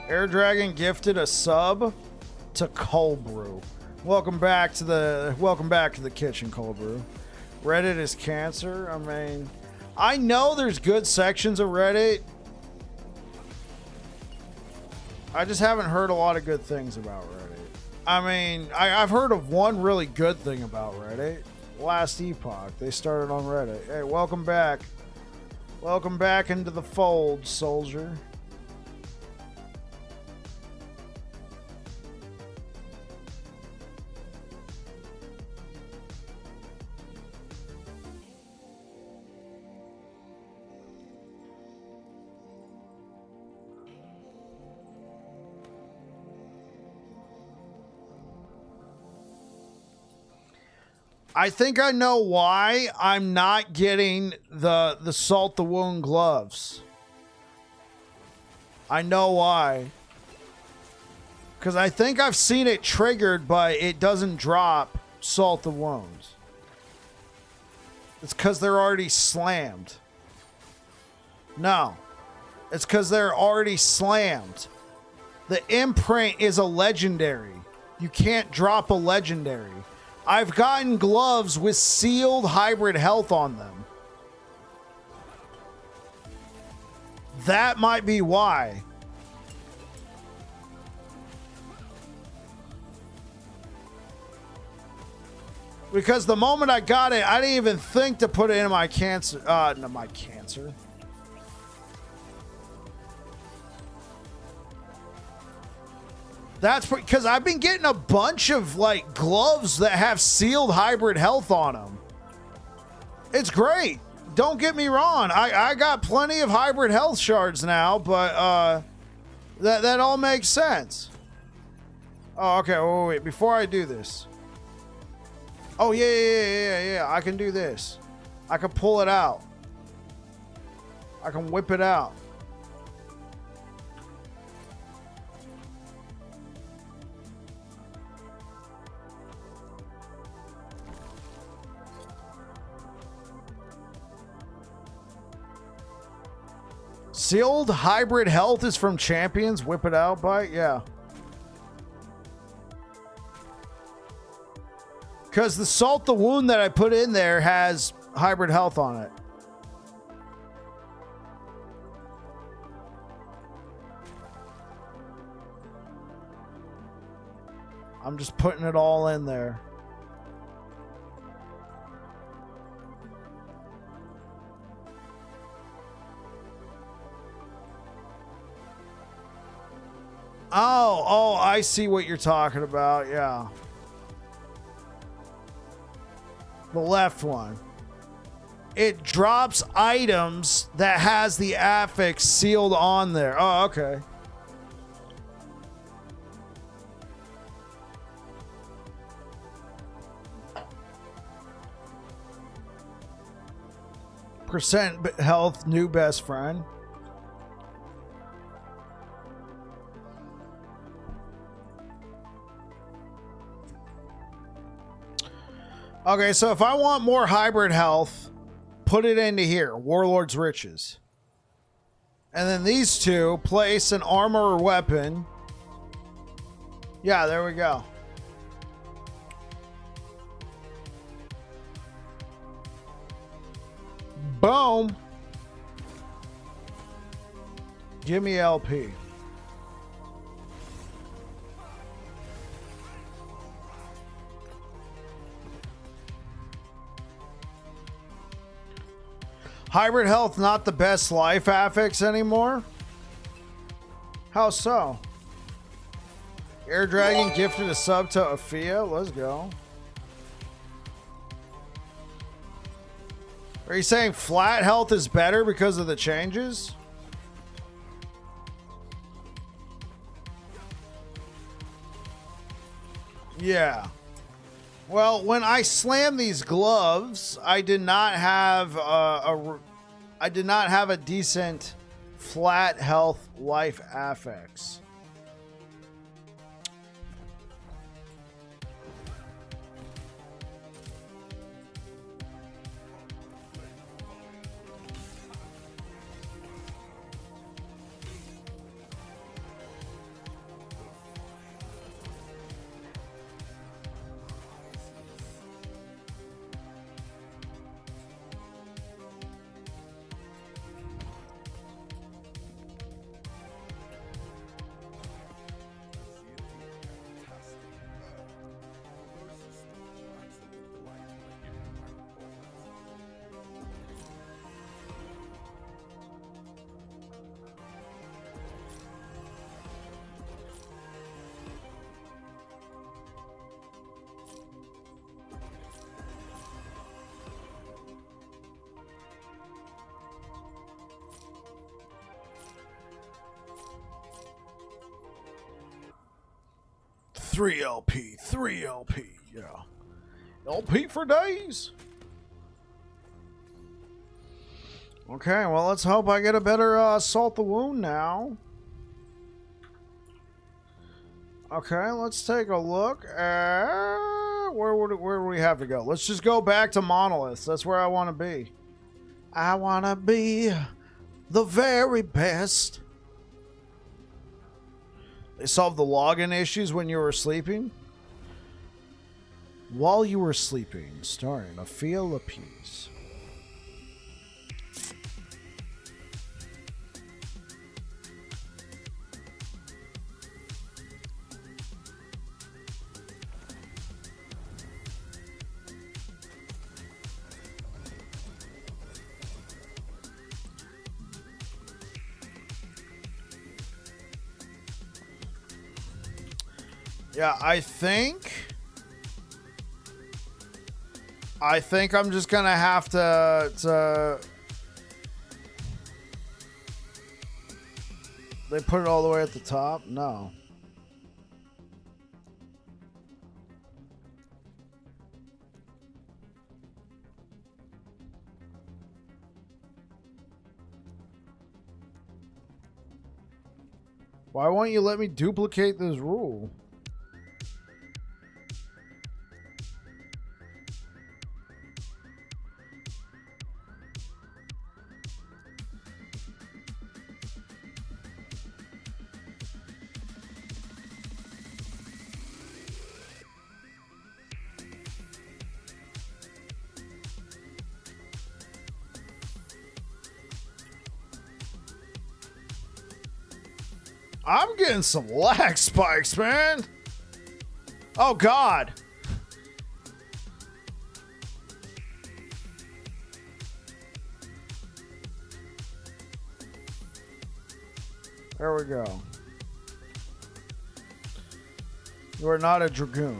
Air Dragon gifted a sub to Cold Brew. Welcome back to the kitchen, Cold Brew. Reddit is cancer. I mean, I know there's good sections of Reddit. I just haven't heard a lot of good things about Reddit. I mean, I've heard of one really good thing about Reddit. Last Epoch. They started on Reddit. Hey, welcome back. Welcome back into the fold, soldier. I think I know why I'm not getting the salt the wound gloves. I know why. Because I think I've seen it triggered, but it doesn't drop salt the wounds. It's because they're already slammed. No. It's because they're already slammed. The imprint is a legendary. You can't drop a legendary. I've gotten gloves with sealed hybrid health on them. That might be why. Because the moment I got it, I didn't even think to put it in my cancer. No, my cancer. That's because I've been getting a bunch of like gloves that have sealed hybrid health on them. It's great. Don't get me wrong. I got plenty of hybrid health shards now, but that all makes sense. Oh, okay. Wait. Before I do this. Oh, yeah. I can do this. I can pull it out. I can whip it out. Sealed hybrid health is from champions. Whip it out bite. Yeah. Because the salt the wound that I put in there has hybrid health on it. I'm just putting it all in there. Oh, I see what you're talking about. Yeah. The left one. It drops items that has the affix sealed on there. Oh, okay. Percent health, new best friend. Okay, so if I want more hybrid health, put it into here, Warlord's Riches. And then these two, place an armor or weapon. Yeah, there we go. Boom. Give me LP. Hybrid health not the best life affix anymore? How so? Air Dragon gifted a sub to Afia. Let's go. Are you saying flat health is better because of the changes? Yeah. Well, when I slammed these gloves, I did not have a decent flat health life affix. Three LP, yeah. LP for days. Okay, well, let's hope I get a better Salt the Wound now. Okay, let's take a look at where do we have to go? Let's just go back to Monoliths. That's where I want to be. I want to be the very best. They solved the login issues when you were sleeping? While you were sleeping, starring Afia Lapis. Yeah, I think I'm just gonna have to. They put it all the way at the top? No. Why won't you let me duplicate this rule? I'm getting some lag spikes, man. Oh, God. There we go. You are not a dragoon.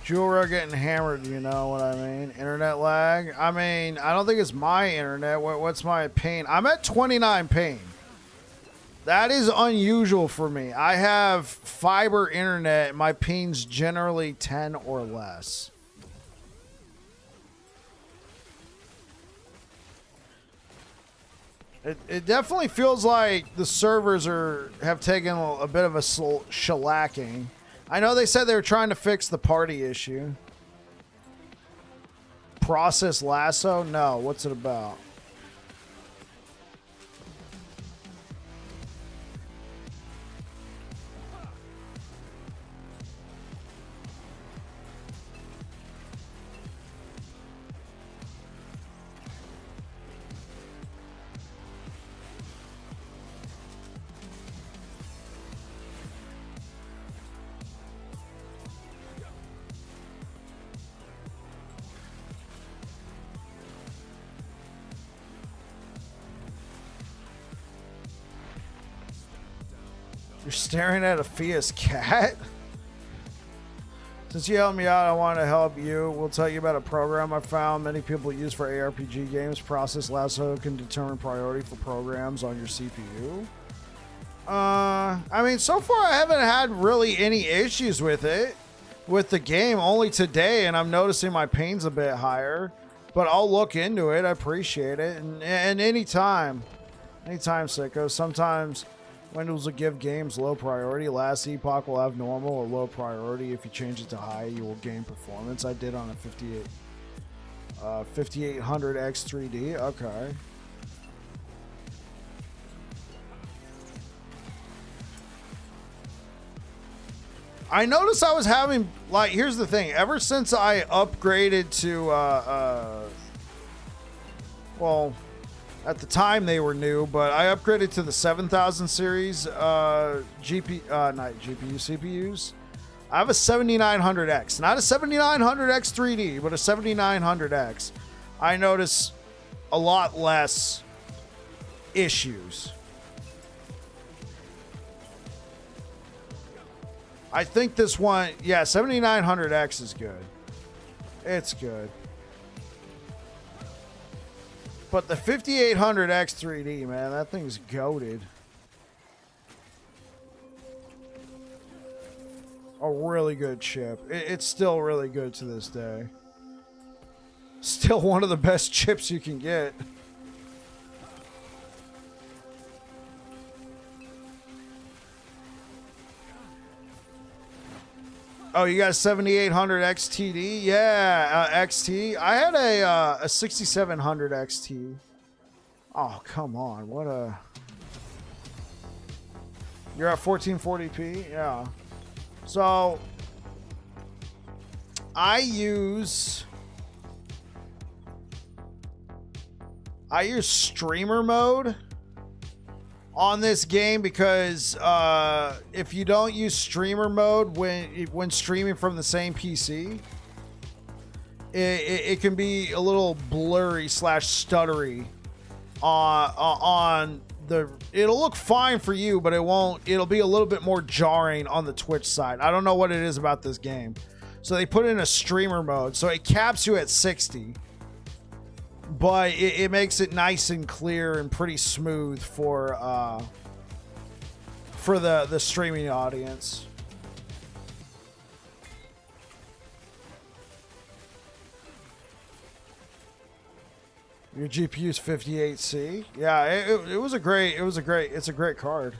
Jewelry getting hammered, you know what I mean? Internet lag. I mean, I don't think it's my internet. What's my ping? I'm at 29 ping. That is unusual for me. I have fiber internet. My ping's generally 10 or less. It definitely feels like the servers have taken a bit of a shellacking. I know they said they were trying to fix the party issue. Process lasso? No. What's it about? You're staring at a Fia's cat? Since you helped me out, I want to help you. We'll tell you about a program I found many people use for ARPG games. Process Lasso can determine priority for programs on your CPU. I mean, so far I haven't had really any issues with it. With the game, only today, and I'm noticing my pain's a bit higher. But I'll look into it. I appreciate it. And anytime, Sicko. Sometimes Windows will give games low priority. Last Epoch will have normal or low priority. If you change it to high, you will gain performance. I did on a 5800X 3D. Okay. I noticed I was having, like, here's the thing. Ever since I upgraded to, well, at the time they were new, but I upgraded to the 7000 series not GPU, CPUs. I have a 7900X, not a 7900X 3D, but a 7900X. I notice a lot less issues. I think this one, yeah, 7900X is good. It's good. But the 5800X 3D, man, that thing's goated. A really good chip. It's still really good to this day. Still one of the best chips you can get. Oh, you got a 7800 XTD? Yeah, XT. I had a 6700 XT. Oh, come on. What a... You're at 1440p? Yeah. So, I use streamer mode on this game because if you don't use streamer mode when streaming from the same PC, it can be a little blurry / stuttery on the. It'll look fine for you, but it won't. It'll be a little bit more jarring on the Twitch side. I don't know what it is about this game. So they put in a streamer mode, so it caps you at 60. But it makes it nice and clear and pretty smooth for the streaming audience. Your GPU's 58C. Yeah, it's a great card.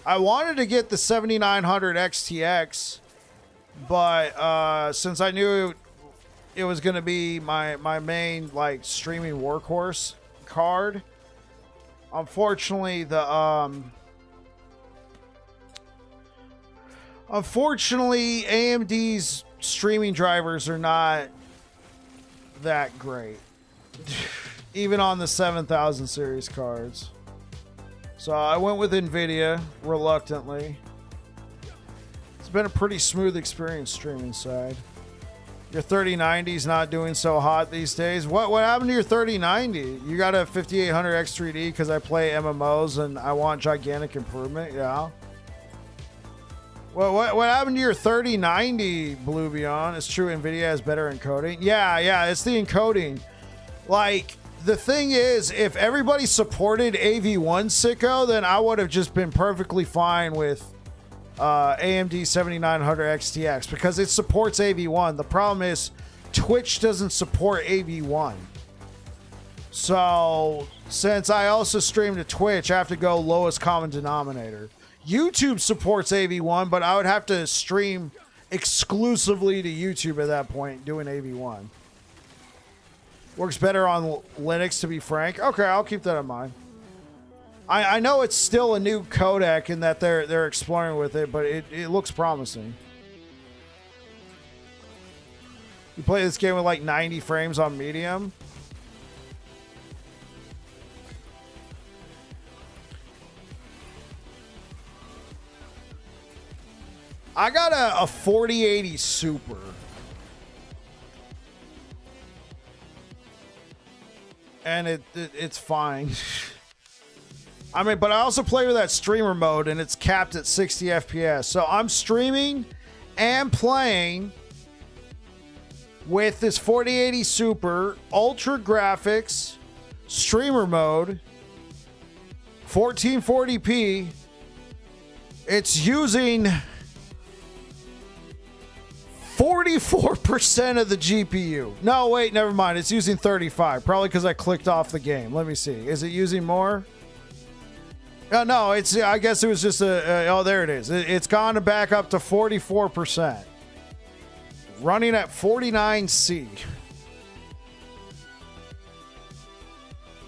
I wanted to get the 7900 XTX, but since I knew it was going to be my main like streaming workhorse card, unfortunately AMD's streaming drivers are not that great. Even on the 7000 series cards. So I went with Nvidia reluctantly. It's been a pretty smooth experience streaming side. Your 3090's not doing so hot these days. What happened to your 3090? You got a 5800 X3D because I play MMOs and I want gigantic improvement. Yeah. Well, what happened to your 3090, Blue Beyond? It's true Nvidia has better encoding. Yeah, it's the encoding. Like, the thing is, if everybody supported AV1 Sicko, then I would have just been perfectly fine with AMD 7900 XTX because it supports AV1. The problem is Twitch doesn't support AV1. So, since I also stream to Twitch, I have to go lowest common denominator. YouTube supports AV1, but I would have to stream exclusively to YouTube at that point doing AV1. Works better on Linux, to be frank. Okay, I'll keep that in mind. I know it's still a new codec and that they're exploring with it, but it looks promising. You play this game with like 90 frames on medium. I got a 4080 Super. And it's fine. I mean, but I also play with that streamer mode, and it's capped at 60 FPS. So I'm streaming and playing with this 4080 Super, ultra graphics, streamer mode, 1440p. It's using 44% of the GPU. No, wait, never mind. It's using 35. Probably because I clicked off the game. Let me see. Is it using more? No, it's. I guess it was just oh, there it is. It's gone back up to 44%. Running at 49C.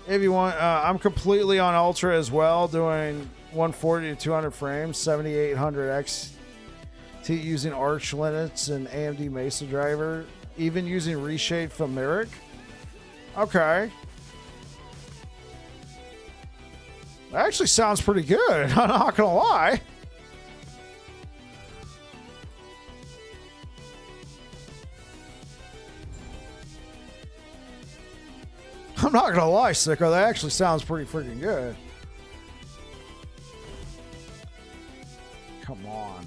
If you want, I'm completely on Ultra as well, doing 140 to 200 frames, 7800X. Using Arch Linux and AMD Mesa driver, even using Reshade from Myrick. Okay. That actually sounds pretty good. I'm not gonna lie. I'm not gonna lie, Sicko. That actually sounds pretty freaking good. Come on.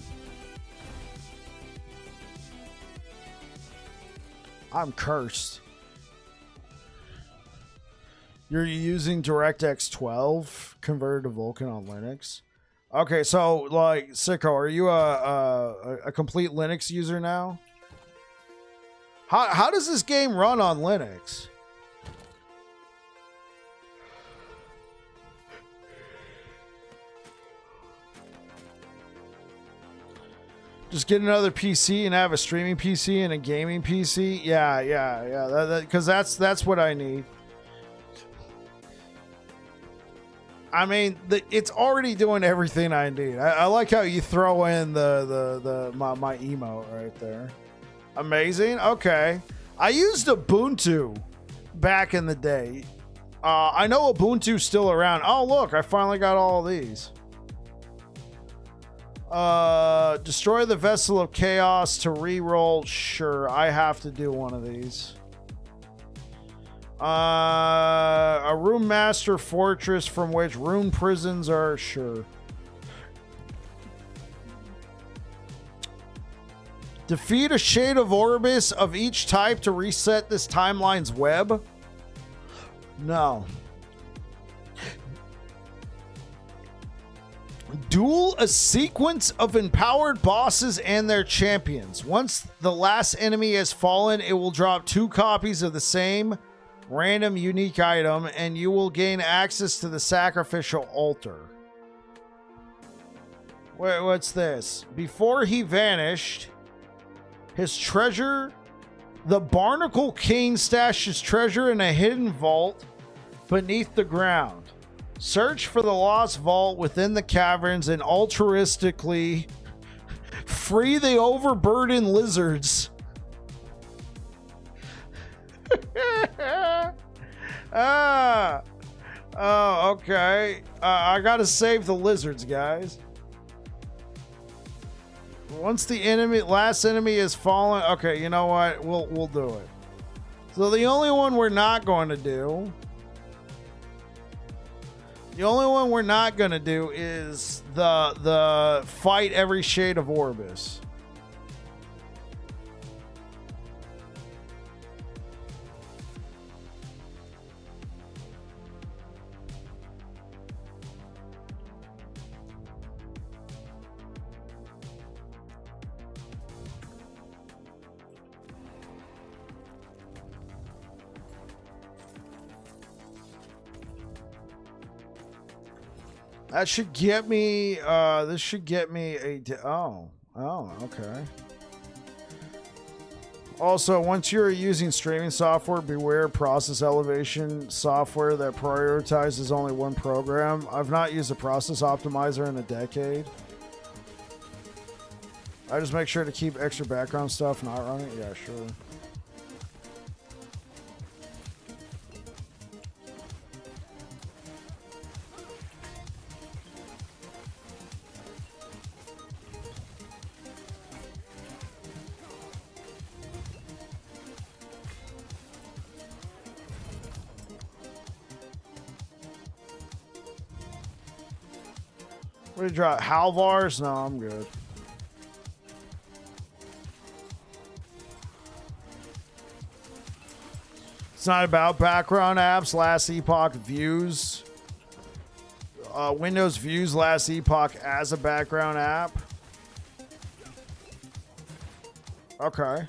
I'm cursed. You're using DirectX 12 converted to Vulkan on Linux. Okay, so like Sicko, are you a complete Linux user now? How does this game run on Linux? Just get another PC and have a streaming PC and a gaming PC. Yeah. Because that's what I need. I mean, it's already doing everything I need. I like how you throw in my emote right there. Amazing. Okay, I used Ubuntu back in the day. I know Ubuntu's still around. Oh look, I finally got all of these. Destroy the Vessel of Chaos to re-roll. Sure, I have to do one of these. A Rune Master Fortress from which rune prisons are. Sure. Defeat a Shade of Orbis of each type to reset this timeline's web. No. Duel a sequence of empowered bosses and their champions. Once the last enemy has fallen, it will drop 2 copies of the same random unique item, and you will gain access to the sacrificial altar. Wait, what's this? Before he vanished, his treasure... The Barnacle King stashed his treasure in a hidden vault beneath the ground. Search for the lost vault within the caverns and altruistically free the overburdened lizards. Oh, okay. I gotta save the lizards, guys. Once the last enemy is fallen. Okay, you know what? We'll do it. So the only one we're not going to do. The only one we're not going to do is the fight every shade of Orbis. That should get me, this should get me oh, okay. Also, once you're using streaming software, beware process elevation software that prioritizes only one program. I've not used a process optimizer in a decade. I just make sure to keep extra background stuff not running. Yeah, sure. What did you drop? Halvars? No, I'm good. It's not about background apps. Last Epoch views. Windows views Last Epoch as a background app. Okay.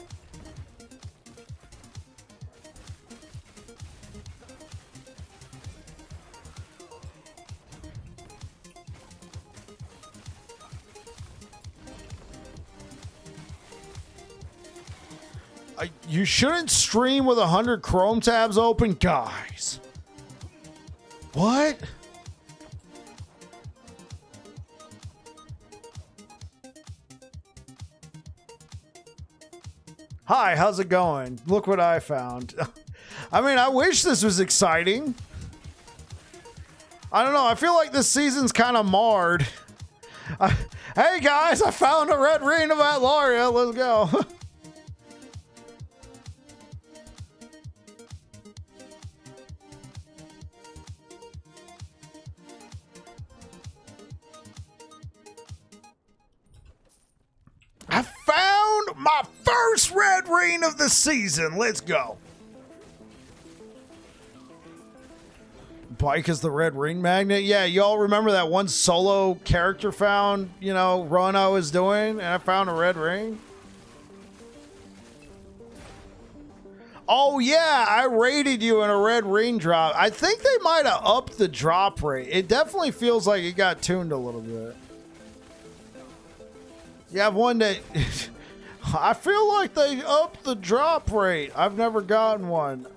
You shouldn't stream with 100 Chrome tabs open, guys. What? Hi, how's it going? Look what I found. I mean, I wish this was exciting. I don't know. I feel like this season's kind of marred. Hey, guys, I found a red ring of Atlaria. Let's go. I found my first red ring of the season. Let's go. Bike is the red ring magnet. Yeah, y'all remember that one solo character found, run I was doing, and I found a red ring? Oh, yeah, I rated you in a red ring drop. I think they might have upped the drop rate. It definitely feels like it got tuned a little bit. You have one that... I feel like they upped the drop rate. I've never gotten one.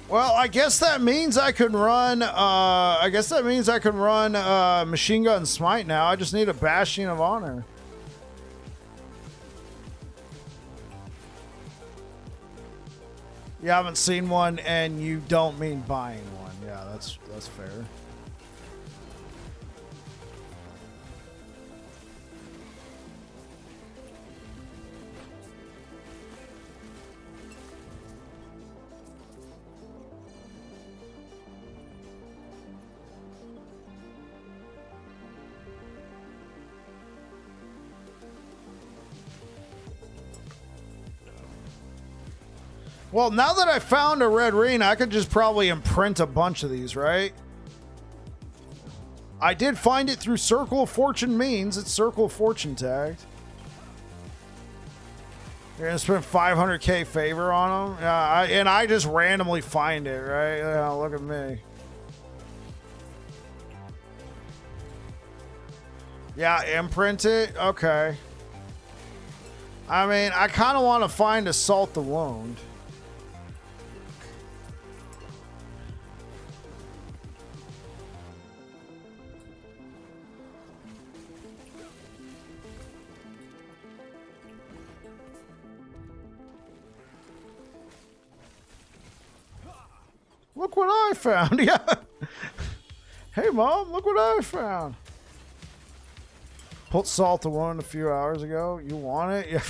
Well, I guess that means I can run. Machine Gun Smite now. I just need a Bastion of Honor. You haven't seen one, and you don't mean buying one. Yeah, that's fair. Well, now that I found a red ring, I could just probably imprint a bunch of these, right? I did find it through Circle of Fortune means. It's Circle of Fortune tagged. You're gonna spend 500k favor on them? And I just randomly find it, right? Yeah, look at me. Yeah, imprint it? Okay. I mean, I kind of want to find Assault the Wound. Look what I found. Yeah. Hey, Mom, look what I found. Put Salt the Wound a few hours ago. You want it? Yeah.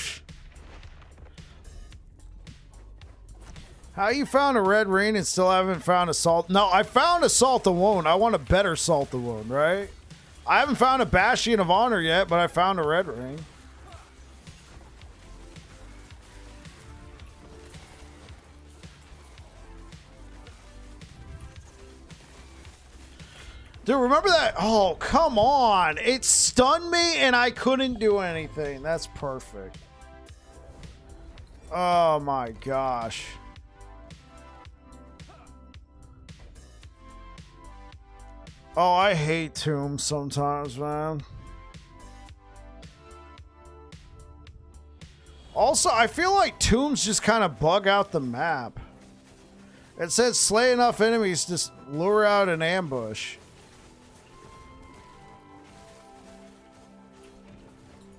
How you found a red ring and still haven't found a Salt? No, I found a Salt the Wound. I want a better Salt the Wound, right? I haven't found a Bastion of Honor yet, but I found a red ring. Dude, remember that? Oh, come on. It stunned me and I couldn't do anything. That's perfect. Oh my gosh. Oh, I hate tombs sometimes, man. Also, I feel like tombs just kind of bug out the map. It says slay enough enemies to lure out an ambush.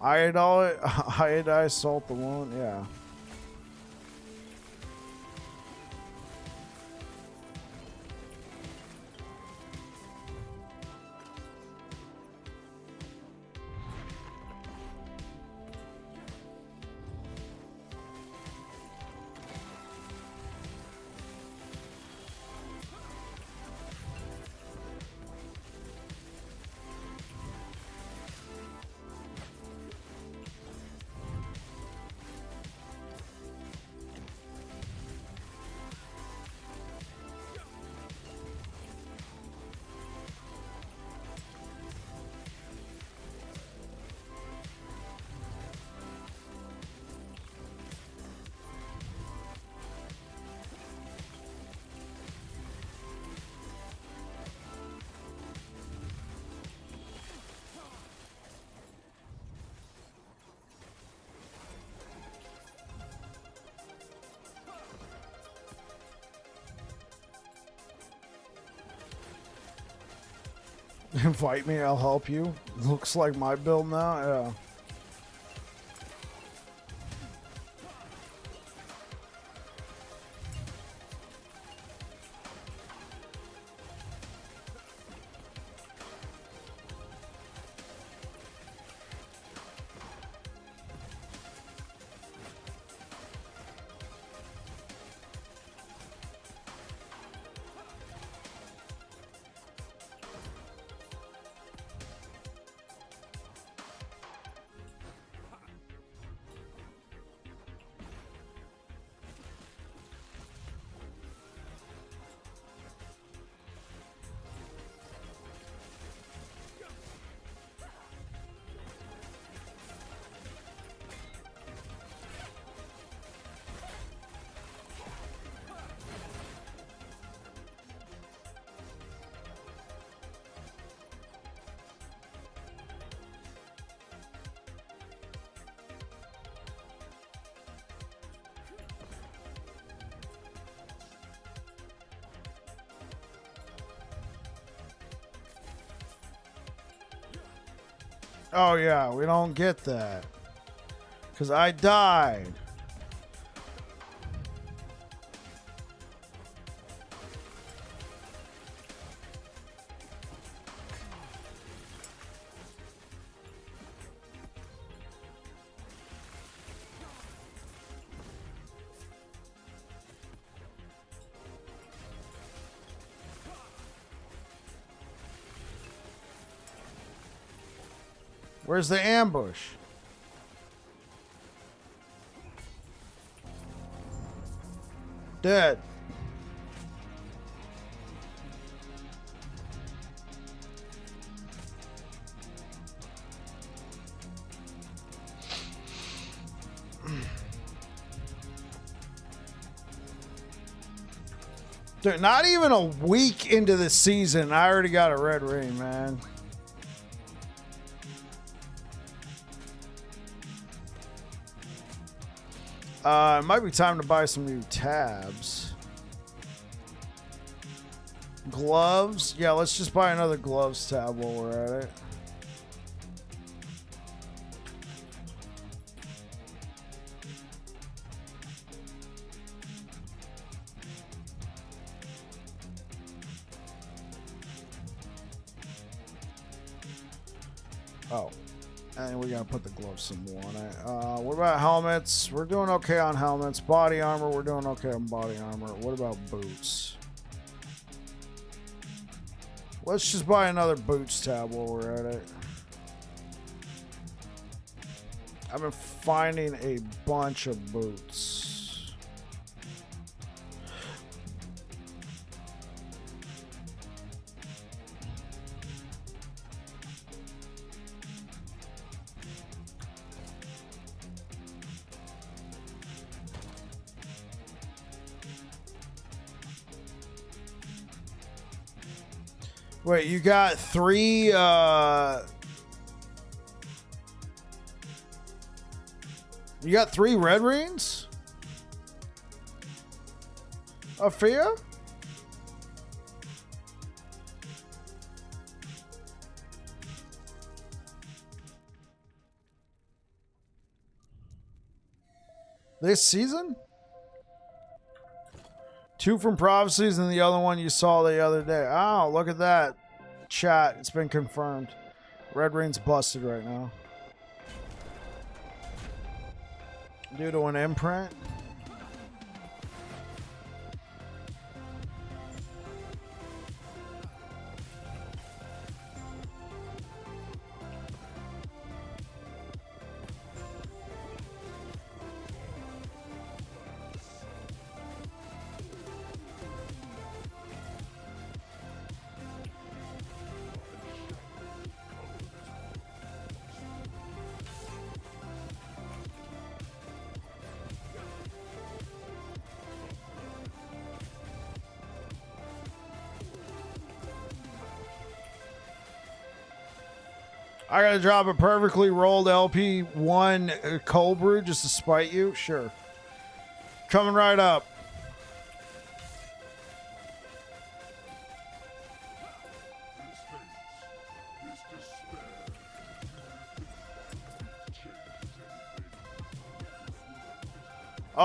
I Salt the Wound, yeah. Invite me, I'll help you. Looks like my build now. Yeah. Oh yeah, we don't get that. Because I died. Where's the ambush? Dead. Dude, not even a week into the season, I already got a red ring, man. It might be time to buy some new tabs. Gloves? Yeah, let's just buy another gloves tab while we're at it. Oh. And we gotta put the gloves some more on it. What about helmets? We're doing okay on helmets. Body armor, we're doing okay on body armor. What about boots? Let's just buy another boots tab while we're at it. I've been finding a bunch of boots. Wait, you got three, you got three red rings? Afia? This season? 2 from Prophecies and the other one you saw the other day. Oh, look at that. Chat, it's been confirmed. Red Ring's busted right now. Due to an imprint. I gotta drop a perfectly rolled LP1 cold brew just to spite you? Sure. Coming right up.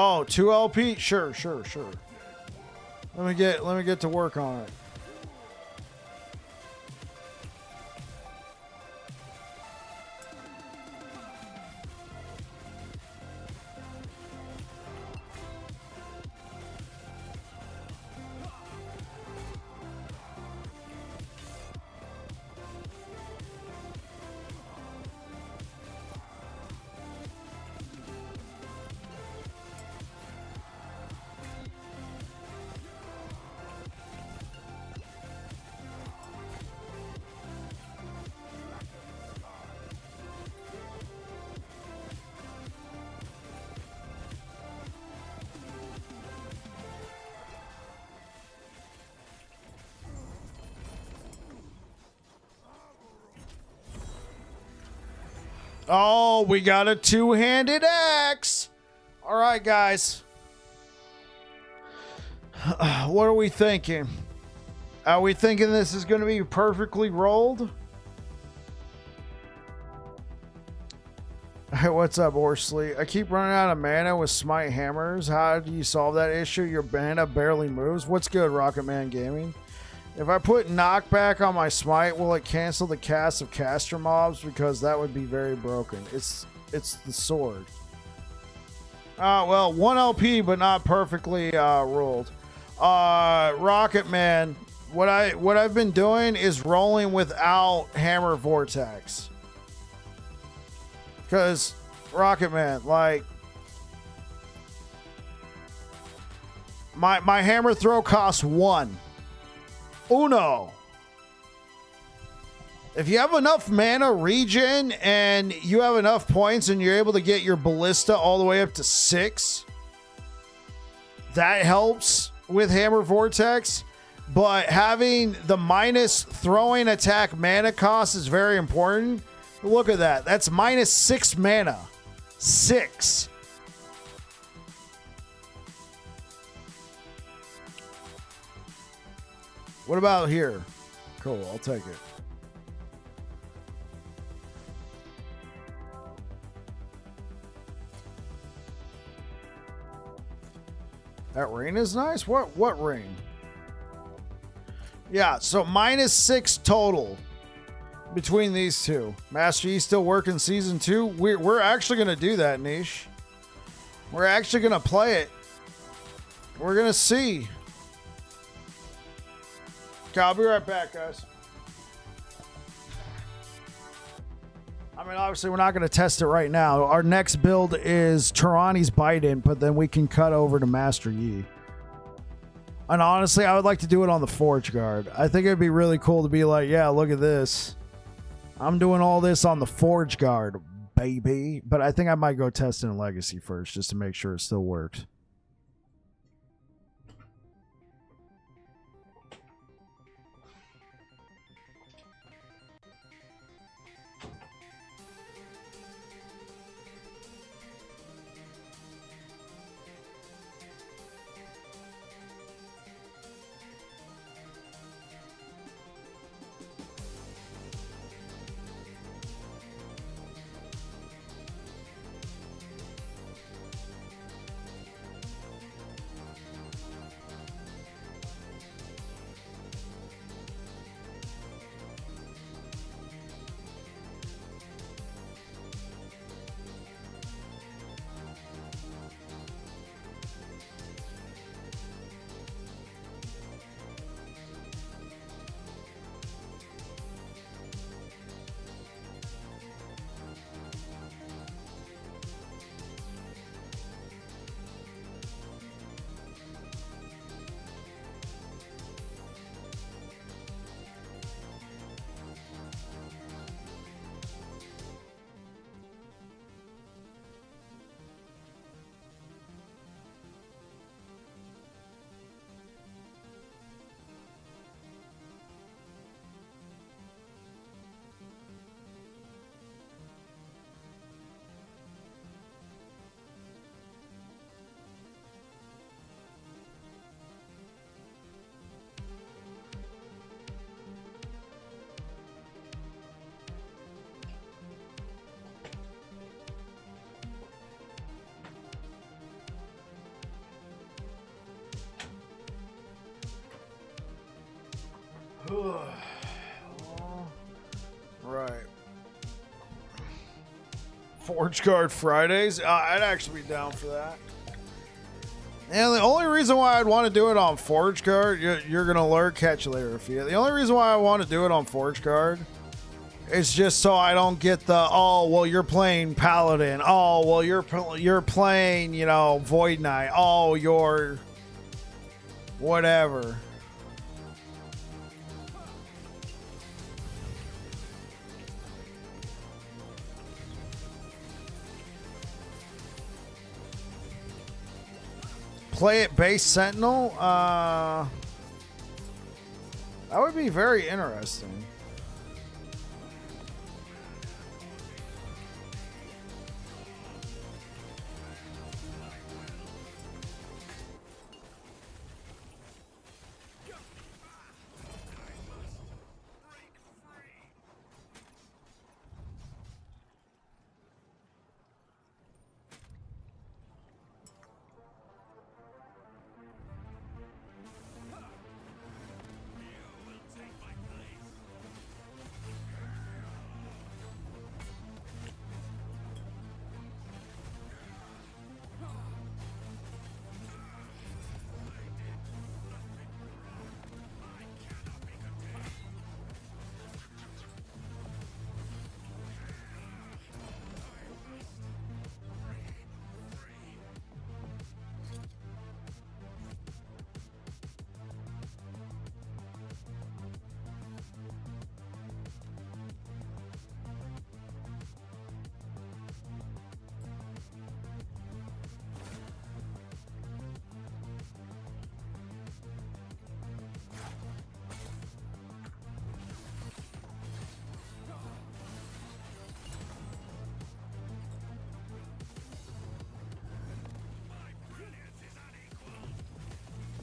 Oh, 2 LP? Sure. Let me get to work on it. Oh, we got a two-handed axe. All right, guys. What are we thinking? Are we thinking this is going to be perfectly rolled? Hey, what's up, Horsley? I keep running out of mana with smite hammers. How do you solve that issue? Your mana barely moves. What's good, Rocket Man Gaming? If I put knockback on my smite, will it cancel the cast of caster mobs? Because that would be very broken. It's the sword. Well, 1 LP, but not perfectly ruled. Rocket Man, what I've been doing is rolling without Hammer Vortex. Because Rocket Man, like, my hammer throw costs 1. Uno. If you have enough mana regen and you have enough points and you're able to get your ballista all the way up to 6, that helps with Hammer Vortex. But having the minus throwing attack mana cost is very important. Look at that. That's minus 6 mana. 6. What about here? Cool, I'll take it. That ring is nice. What ring? Yeah, so minus 6 total between these two. Master Yi still working season 2. We're actually gonna do that, Niche. We're actually gonna play it. We're gonna see. Okay, I'll be right back, guys. I mean, obviously, we're not going to test it right now. Our next build is Tarani's Bite-In, but then we can cut over to Master Yi. And honestly, I would like to do it on the Forge Guard. I think it'd be really cool to be like, yeah, look at this. I'm doing all this on the Forge Guard, baby. But I think I might go test it in Legacy first, just to make sure it still works. Forge Guard Fridays. I'd actually be down for that. And the only reason why I'd want to do it on Forge Guard, you're going to learn, catch you later. The only reason why I want to do it on Forge Guard is just so I don't get the, oh, well, you're playing Paladin. Oh, well, you're playing, you know, Void Knight. Oh, you're whatever. Play it base Sentinel? That would be very interesting.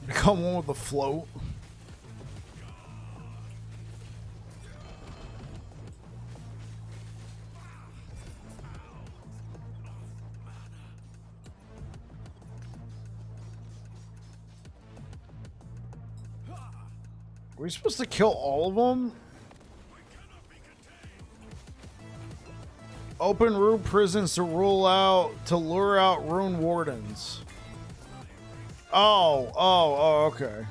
Become one with the float. Were we supposed to kill all of them? Open rune prisons to lure out rune wardens. Oh, okay.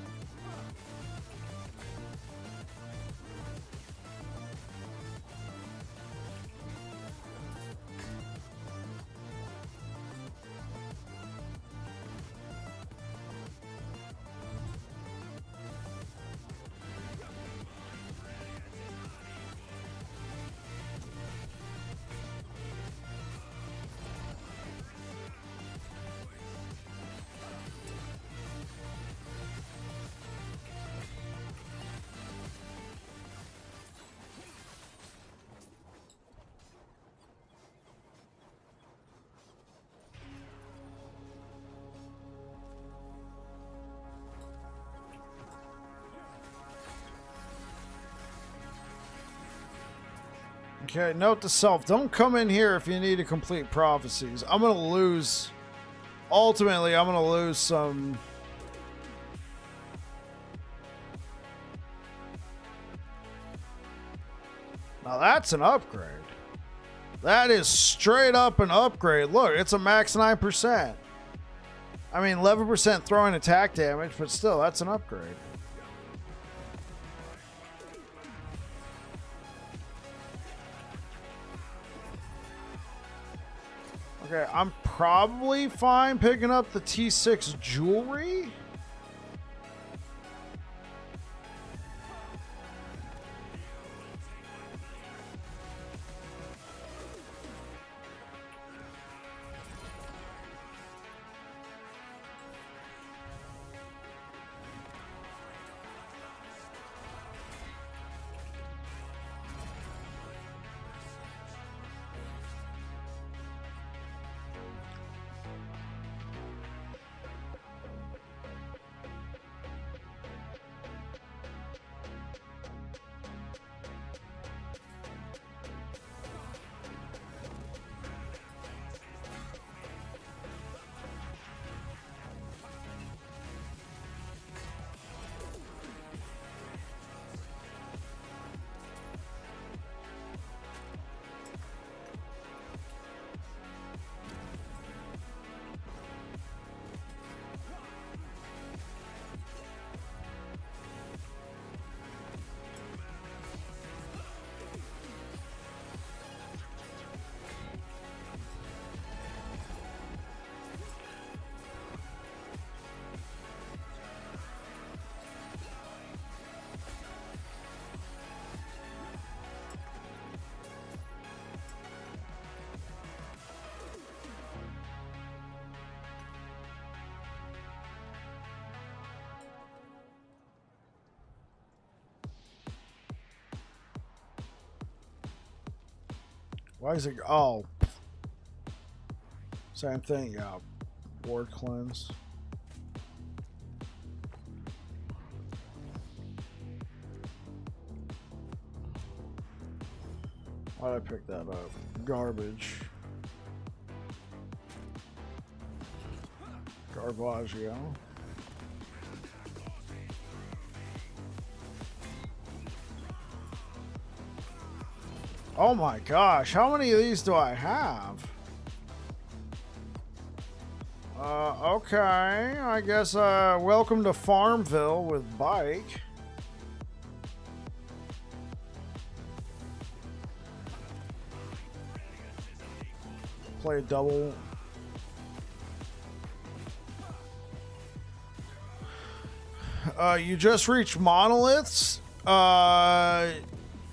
Okay, note to self, don't come in here if you need to complete prophecies. I'm going to lose, ultimately, I'm going to lose some. Now that's an upgrade. That is straight up an upgrade. Look, it's a max 9%. I mean, 11% throwing attack damage, but still, that's an upgrade. Okay, I'm probably fine picking up the T6 jewelry. Why is it? Oh. Same thing, yeah. Ward cleanse. Why'd I pick that up? Garbage. Garbaggio. Oh my gosh, how many of these do I have? Okay, I guess, welcome to Farmville with Bike. Play a double. You just reached monoliths.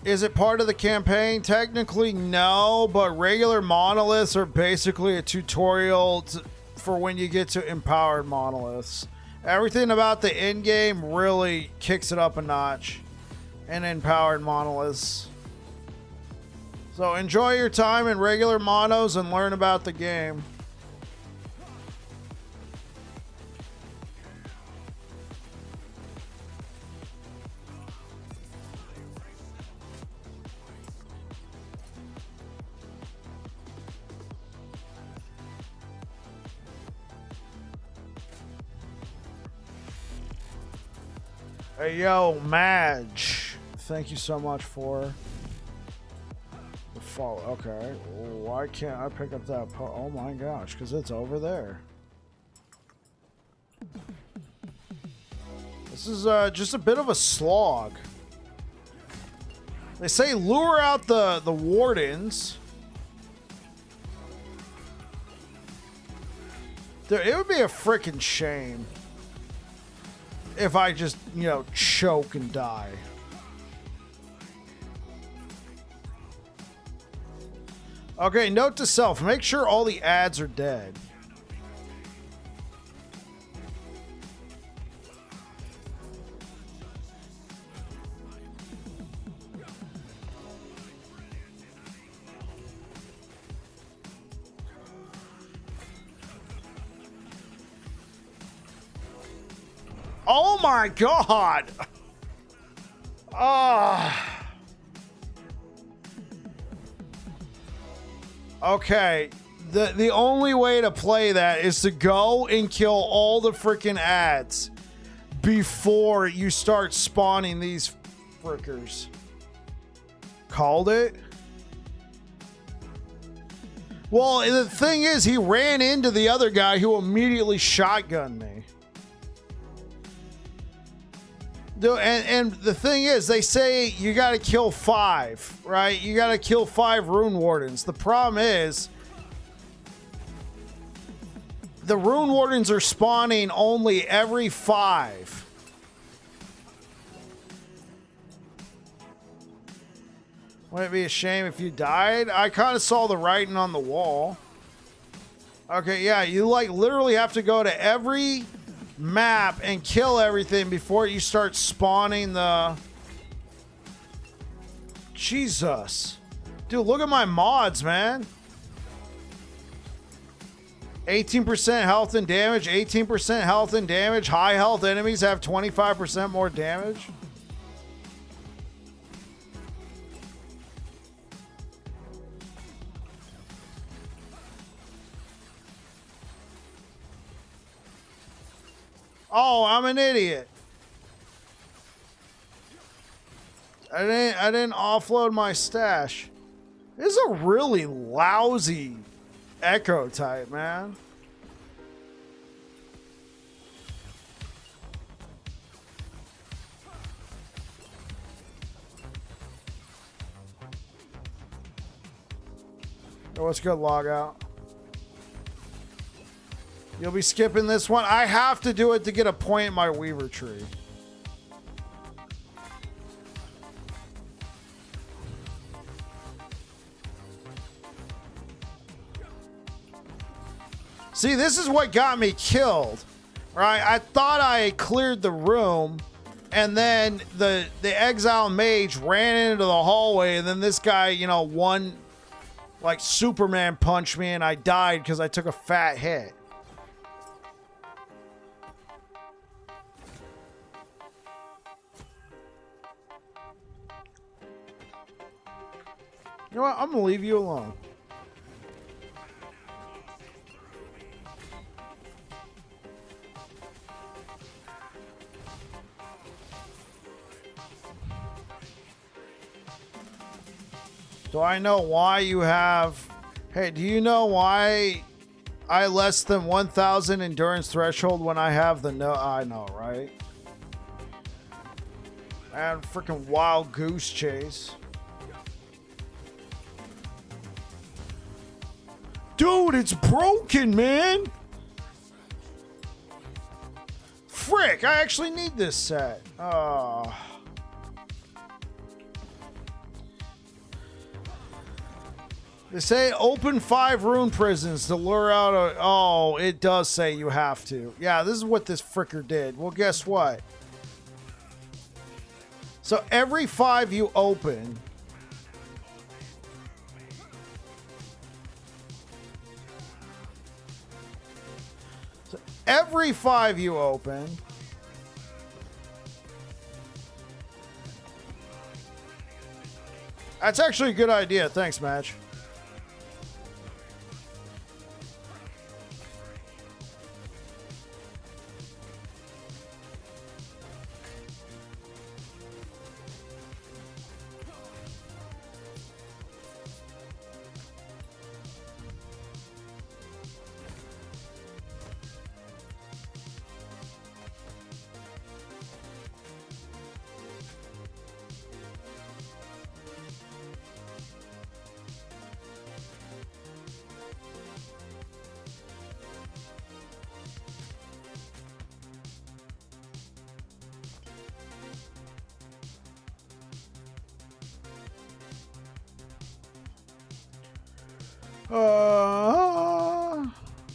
Is it part of the campaign? Technically, no, but regular monoliths are basically a tutorial for when you get to empowered monoliths. Everything about the end game really kicks it up a notch in empowered monoliths. So enjoy your time in regular monos and learn about the game. Hey, yo, Madge. Thank you so much for the follow. Okay. Why can't I pick up that oh my gosh, because it's over there. This is just a bit of a slog. They say lure out the wardens. It would be a freaking shame if I just, you know, choke and die. Okay, note to self, make sure all the ads are dead. Oh my god! Okay, the only way to play that is to go and kill all the freaking ads before you start spawning these frickers. Called it? Well, the thing is, he ran into the other guy who immediately shotgunned me. And the thing is, they say you got to kill 5, right? You got to kill 5 rune wardens. The problem is, the rune wardens are spawning only every 5. Wouldn't it be a shame if you died? I kind of saw the writing on the wall. Okay, yeah, you like literally have to go to every map and kill everything before you start spawning the... Jesus. Dude, look at my mods, man. 18% health and damage, 18% health and damage. High health enemies have 25% more damage. Oh, I'm an idiot. I didn't offload my stash. This is a really lousy echo type, man. Oh, what's good, log out? You'll be skipping this one. I have to do it to get a point in my Weaver tree. See, this is what got me killed, right? I thought I cleared the room, and then the exile mage ran into the hallway, and then this guy, you know, Like Superman punched me and I died because I took a fat hit. You know what? I'm gonna leave you alone. Do I know why you have... Hey, do you know why I less than 1,000 endurance threshold when I have the no... I know, right? And freaking wild goose chase. Dude, it's broken, man! Frick, I actually need this set. Oh... They say open 5 rune prisons to lure out a... Oh, it does say you have to. Yeah, this is what this fricker did. Well, guess what? So every 5 you open... So every 5 you open... That's actually a good idea. Thanks, Match.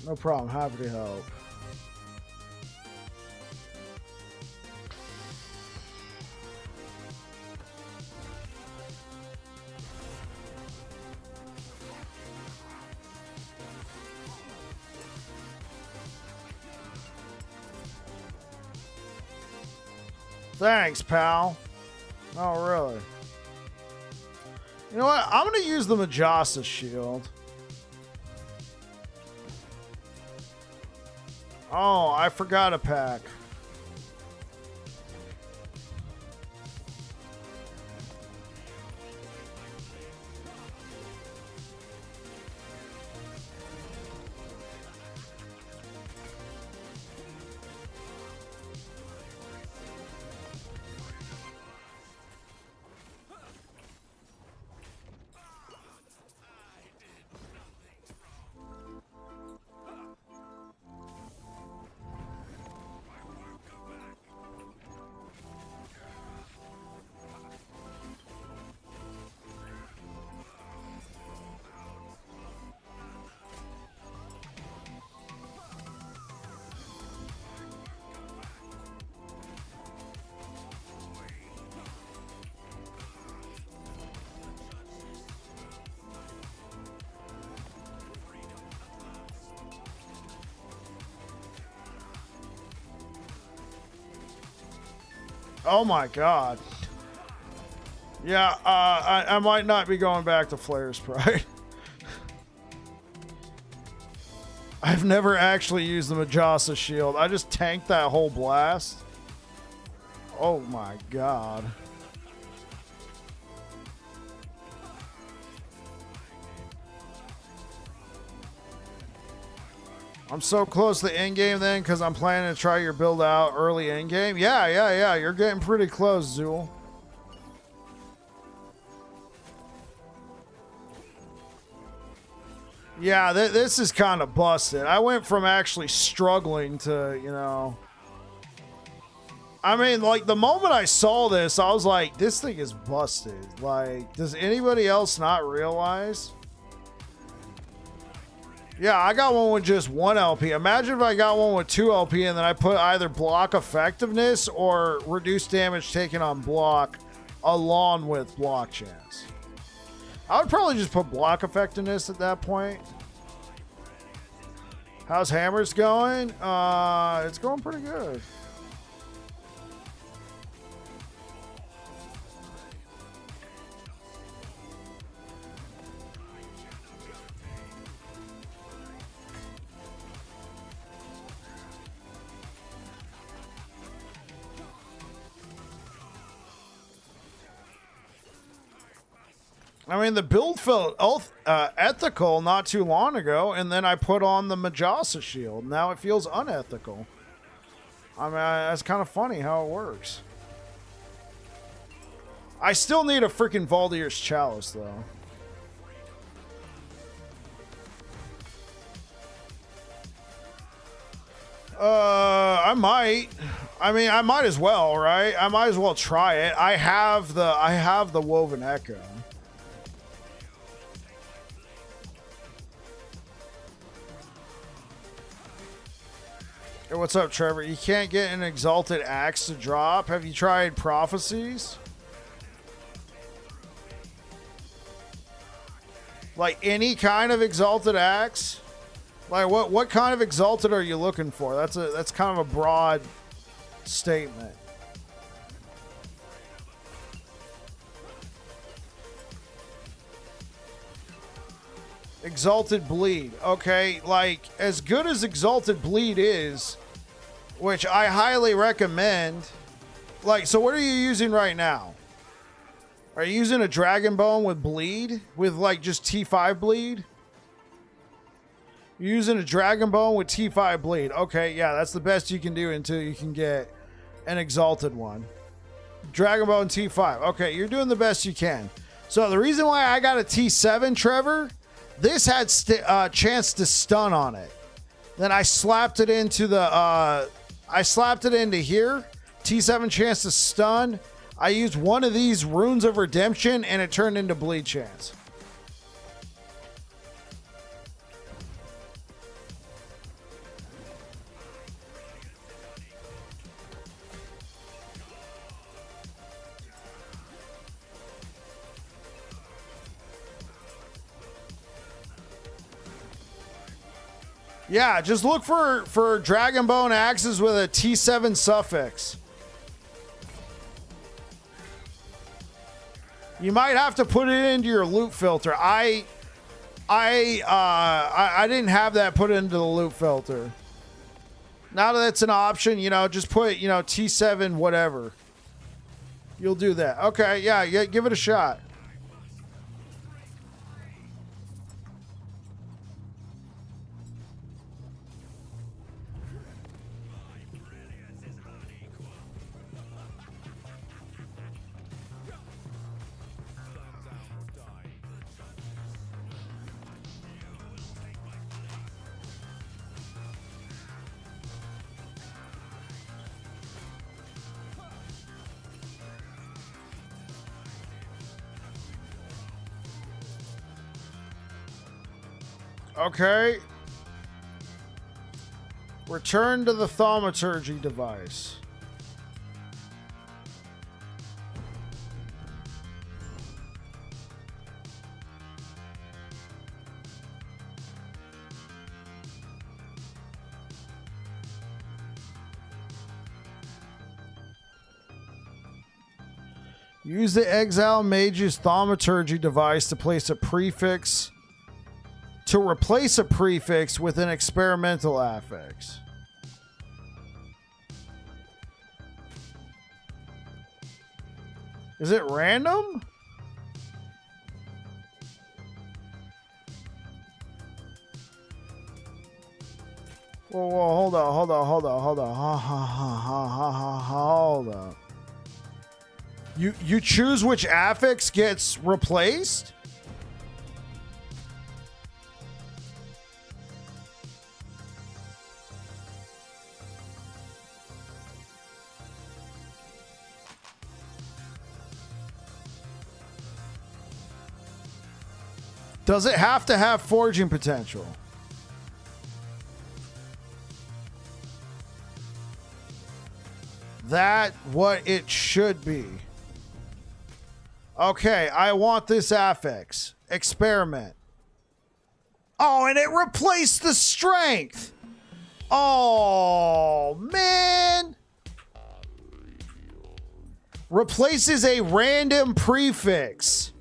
No problem. Happy to help. Thanks, pal. Oh, really? You know what? I'm going to use the Majasa shield. Oh, I forgot a pack. Oh my god. Yeah, I might not be going back to Flare's Pride. I've never actually used the Majasa shield. I just tanked that whole blast. Oh my god. I'm so close to in-game then because I'm planning to try your build out early in-game. Yeah. You're getting pretty close, Zool. Yeah, this is kind of busted. I went from actually struggling to, you know... I mean, like, the moment I saw this, I was like, this thing is busted. Like, does anybody else not realize? Yeah, I got one with just 1 LP. Imagine if I got one with 2 LP and then I put either block effectiveness or reduce damage taken on block along with block chance. I would probably just put block effect in this at that point. How's hammers going? It's going pretty good. I mean, the build felt ethical not too long ago, and then I put on the Majasa shield. Now it feels unethical. I mean, that's kind of funny how it works. I still need a freaking Valdir's Chalice, though. I might. I mean, I might as well, right? I might as well try it. I have the Woven Echo. Hey, what's up, Trevor? You can't get an Exalted Axe to drop. Have you tried Prophecies? Like any kind of Exalted Axe? Like what kind of Exalted are you looking for? That's kind of a broad statement. Exalted Bleed. Okay, like as good as Exalted Bleed is, which I highly recommend. Like, so what are you using right now? Are you using a Dragon Bone with Bleed? With like just T5 Bleed? You're using a Dragon Bone with T5 Bleed. Okay, yeah, that's the best you can do until you can get an Exalted one. Dragon Bone T5. Okay, you're doing the best you can. So the reason why I got a T7, Trevor, this had chance to stun on it. Then I slapped it into the here. T7 chance to stun. I used one of these Runes of Redemption and it turned into Bleed chance. Yeah, just look for Dragon Bone axes with a T7 suffix. You might have to put it into your loot filter. I didn't have that put into the loot filter. Now that it's an option, you know, just put, you know, T7 whatever. You'll do that. Okay, yeah, give it a shot. Okay. Return to the thaumaturgy device. Use the Exile Mage's thaumaturgy device to place a prefix. To replace a prefix with an experimental affix. Is it random? Whoa, hold on. You choose which affix gets replaced? Does it have to have forging potential? That what it should be. Okay, I want this affix. Experiment. Oh, and it replaced the strength. Oh, man. Replaces a random prefix.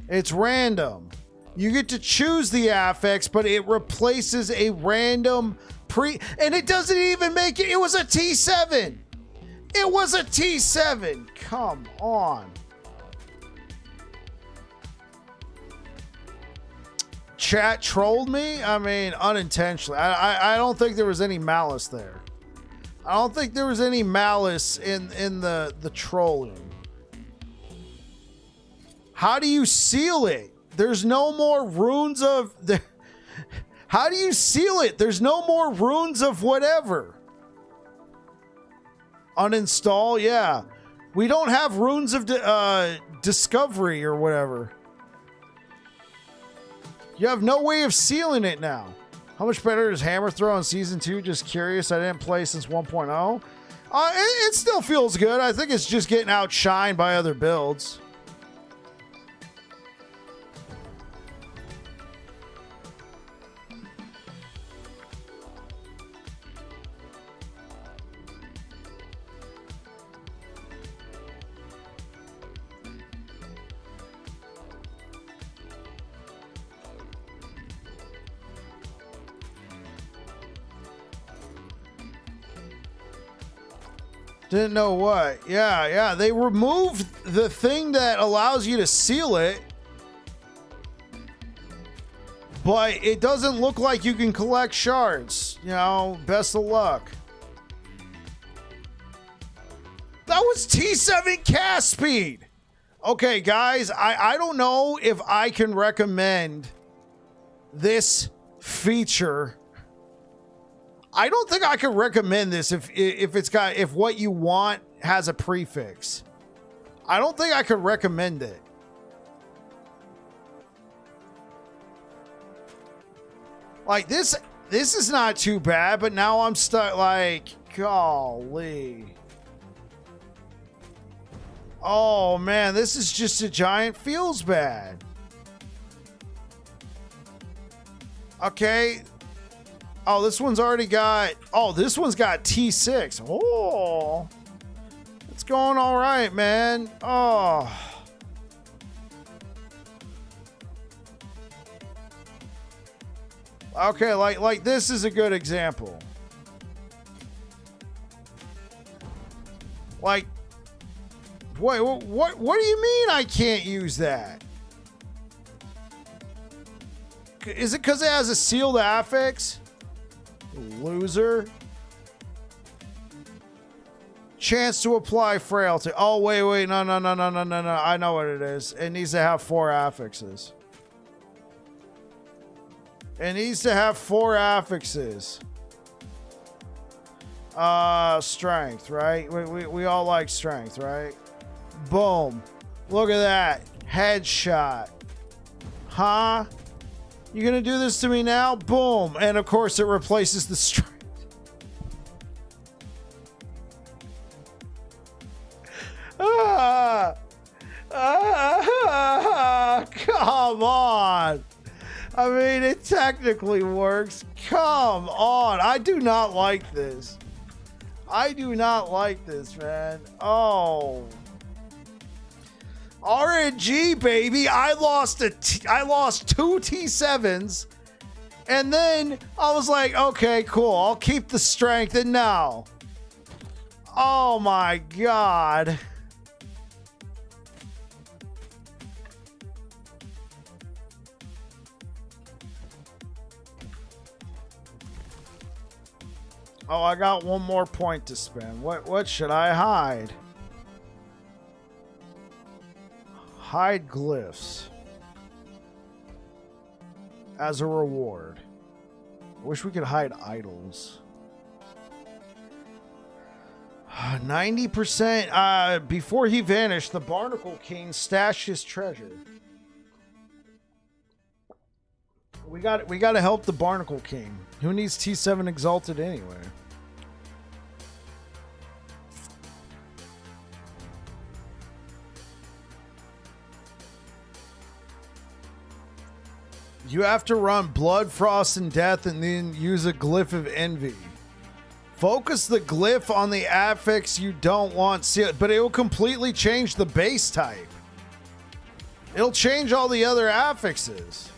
It's random. You get to choose the affix, but it replaces a random and it doesn't even make it. It was a T7. It was a T7. Come on. Chat trolled me? I mean, unintentionally. I don't think there was any malice there. I don't think there was any malice in the trolling. How do you seal it? There's no more runes of... How do you seal it? There's no more runes of whatever. Uninstall? Yeah. We don't have runes of discovery or whatever. You have no way of sealing it now. How much better is Hammer Throw in Season 2? Just curious. I didn't play since 1.0. It still feels good. I think it's just getting outshined by other builds. Didn't know what. Yeah. They removed the thing that allows you to seal it. But it doesn't look like you can collect shards. You know, best of luck. That was T7 cast speed. Okay, guys, I don't know if I can recommend this feature. I don't think I could recommend this if what you want has a prefix. I don't think I could recommend it. Like this is not too bad, but now I'm stuck like, golly. Oh man, this is just a giant feels bad. Okay. Oh, this one's already got... Oh, this one's got T6. Oh. It's going all right, man. Oh. Okay, like this is a good example. Like... Wait, what do you mean I can't use that? Is it because it has a sealed affix? Loser. Chance to apply frailty. Oh, wait. No. I know what it is. It needs to have 4 affixes. It needs to have 4 affixes. Strength, right? We all like strength, right? Boom. Look at that. Headshot. Huh? You gonna do this to me now? Boom. And of course it replaces the strength. Come on. I mean, it technically works. Come on. I do not like this. I do not like this, man. Oh. RNG, baby. I lost 2 T7s. And then I was like, okay, cool. I'll keep the strength. And now. Oh my God. Oh, I got one more point to spend. What should I hide? Hide glyphs as a reward. I wish we could hide idols. 90%. Before he vanished, the Barnacle King stashed his treasure. We got to help the Barnacle King. Who needs T7 Exalted anyway? You have to run Blood, Frost, and Death and then use a Glyph of Envy. Focus the glyph on the affix you don't want sealed, but it will completely change the base type. It'll change all the other affixes.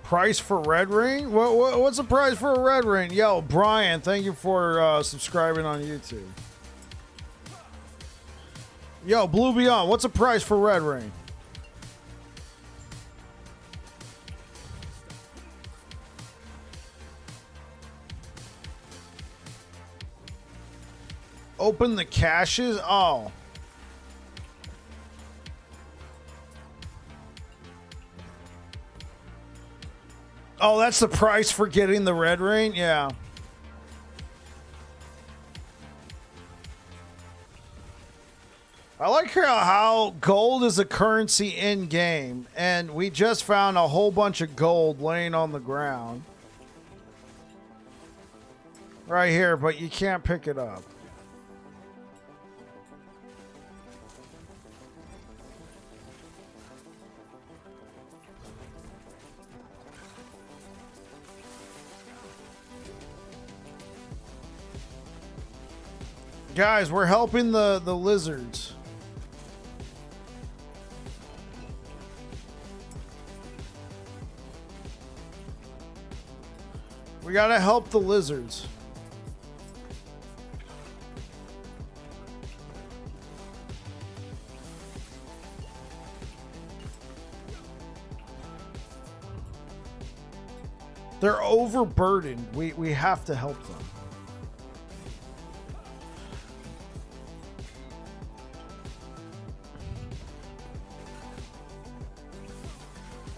Price for red ring? What's the price for a red ring? Yo, Brian, thank you for subscribing on YouTube. Yo, Blue Beyond, what's the price for red ring? Open the caches? Oh. Oh, that's the price for getting the red ring? Yeah. I like how gold is a currency in game, and we just found a whole bunch of gold laying on the ground. Right here, but you can't pick it up. Guys, we're helping the lizards. We gotta help the lizards. They're overburdened. We have to help them.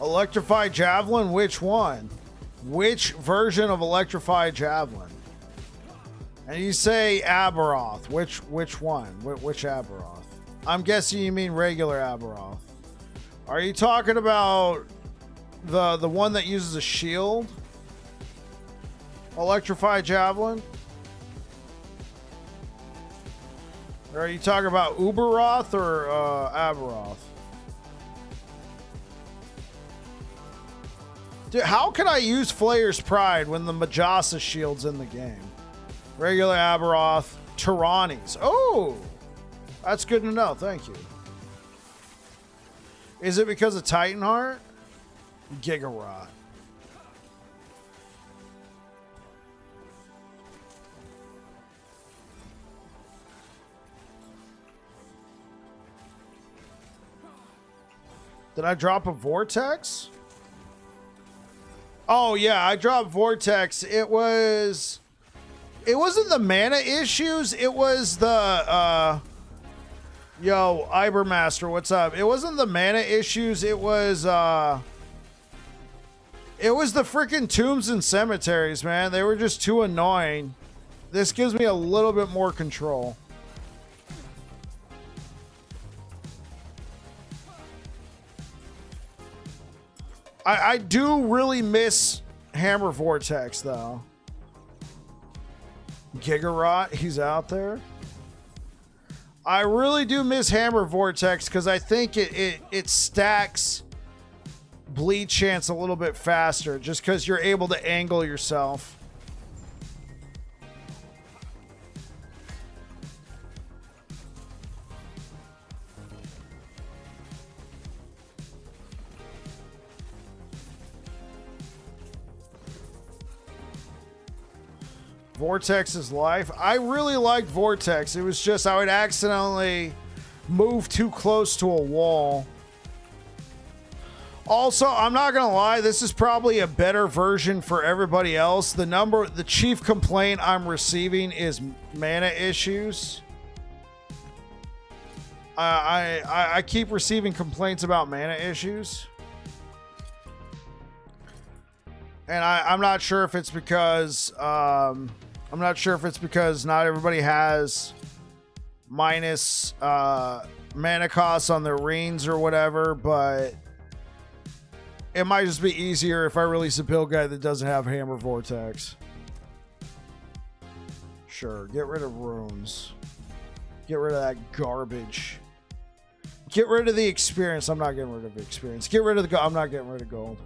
Electrified Javelin? Which one? Which version of Electrified Javelin? And you say Aberoth. Which one? Which Aberoth? I'm guessing you mean regular Aberoth. Are you talking about the one that uses a shield? Electrified Javelin? Or are you talking about Uberoth or Aberoth? Dude, how can I use Flayer's Pride when the Majasa shield's in the game? Regular Aberoth, Tyrannies. Oh, that's good to know. Thank you. Is it because of Titanheart? Gigarot. Did I drop a Vortex? Oh yeah, I dropped Vortex. It wasn't the mana issues. It was the yo, Ibermaster, what's up? It wasn't the mana issues. It was the freaking tombs and cemeteries, man. They were just too annoying. This gives me a little bit more control. I do really miss Hammer Vortex, though. Gigarot, he's out there. I really do miss Hammer Vortex because I think it stacks bleed chance a little bit faster just because you're able to angle yourself. Vortex's life. I really liked Vortex. It was just I would accidentally move too close to a wall. Also, I'm not gonna lie, this is probably a better version for everybody else. The chief complaint I'm receiving is mana issues. I keep receiving complaints about mana issues. And I'm not sure if it's because not everybody has minus mana costs on their reins or whatever, but it might just be easier if I release a build guide that doesn't have Hammer Vortex. Sure, get rid of runes. Get rid of that garbage. Get rid of the experience. I'm not getting rid of the experience. Get rid of the gold. I'm not getting rid of gold.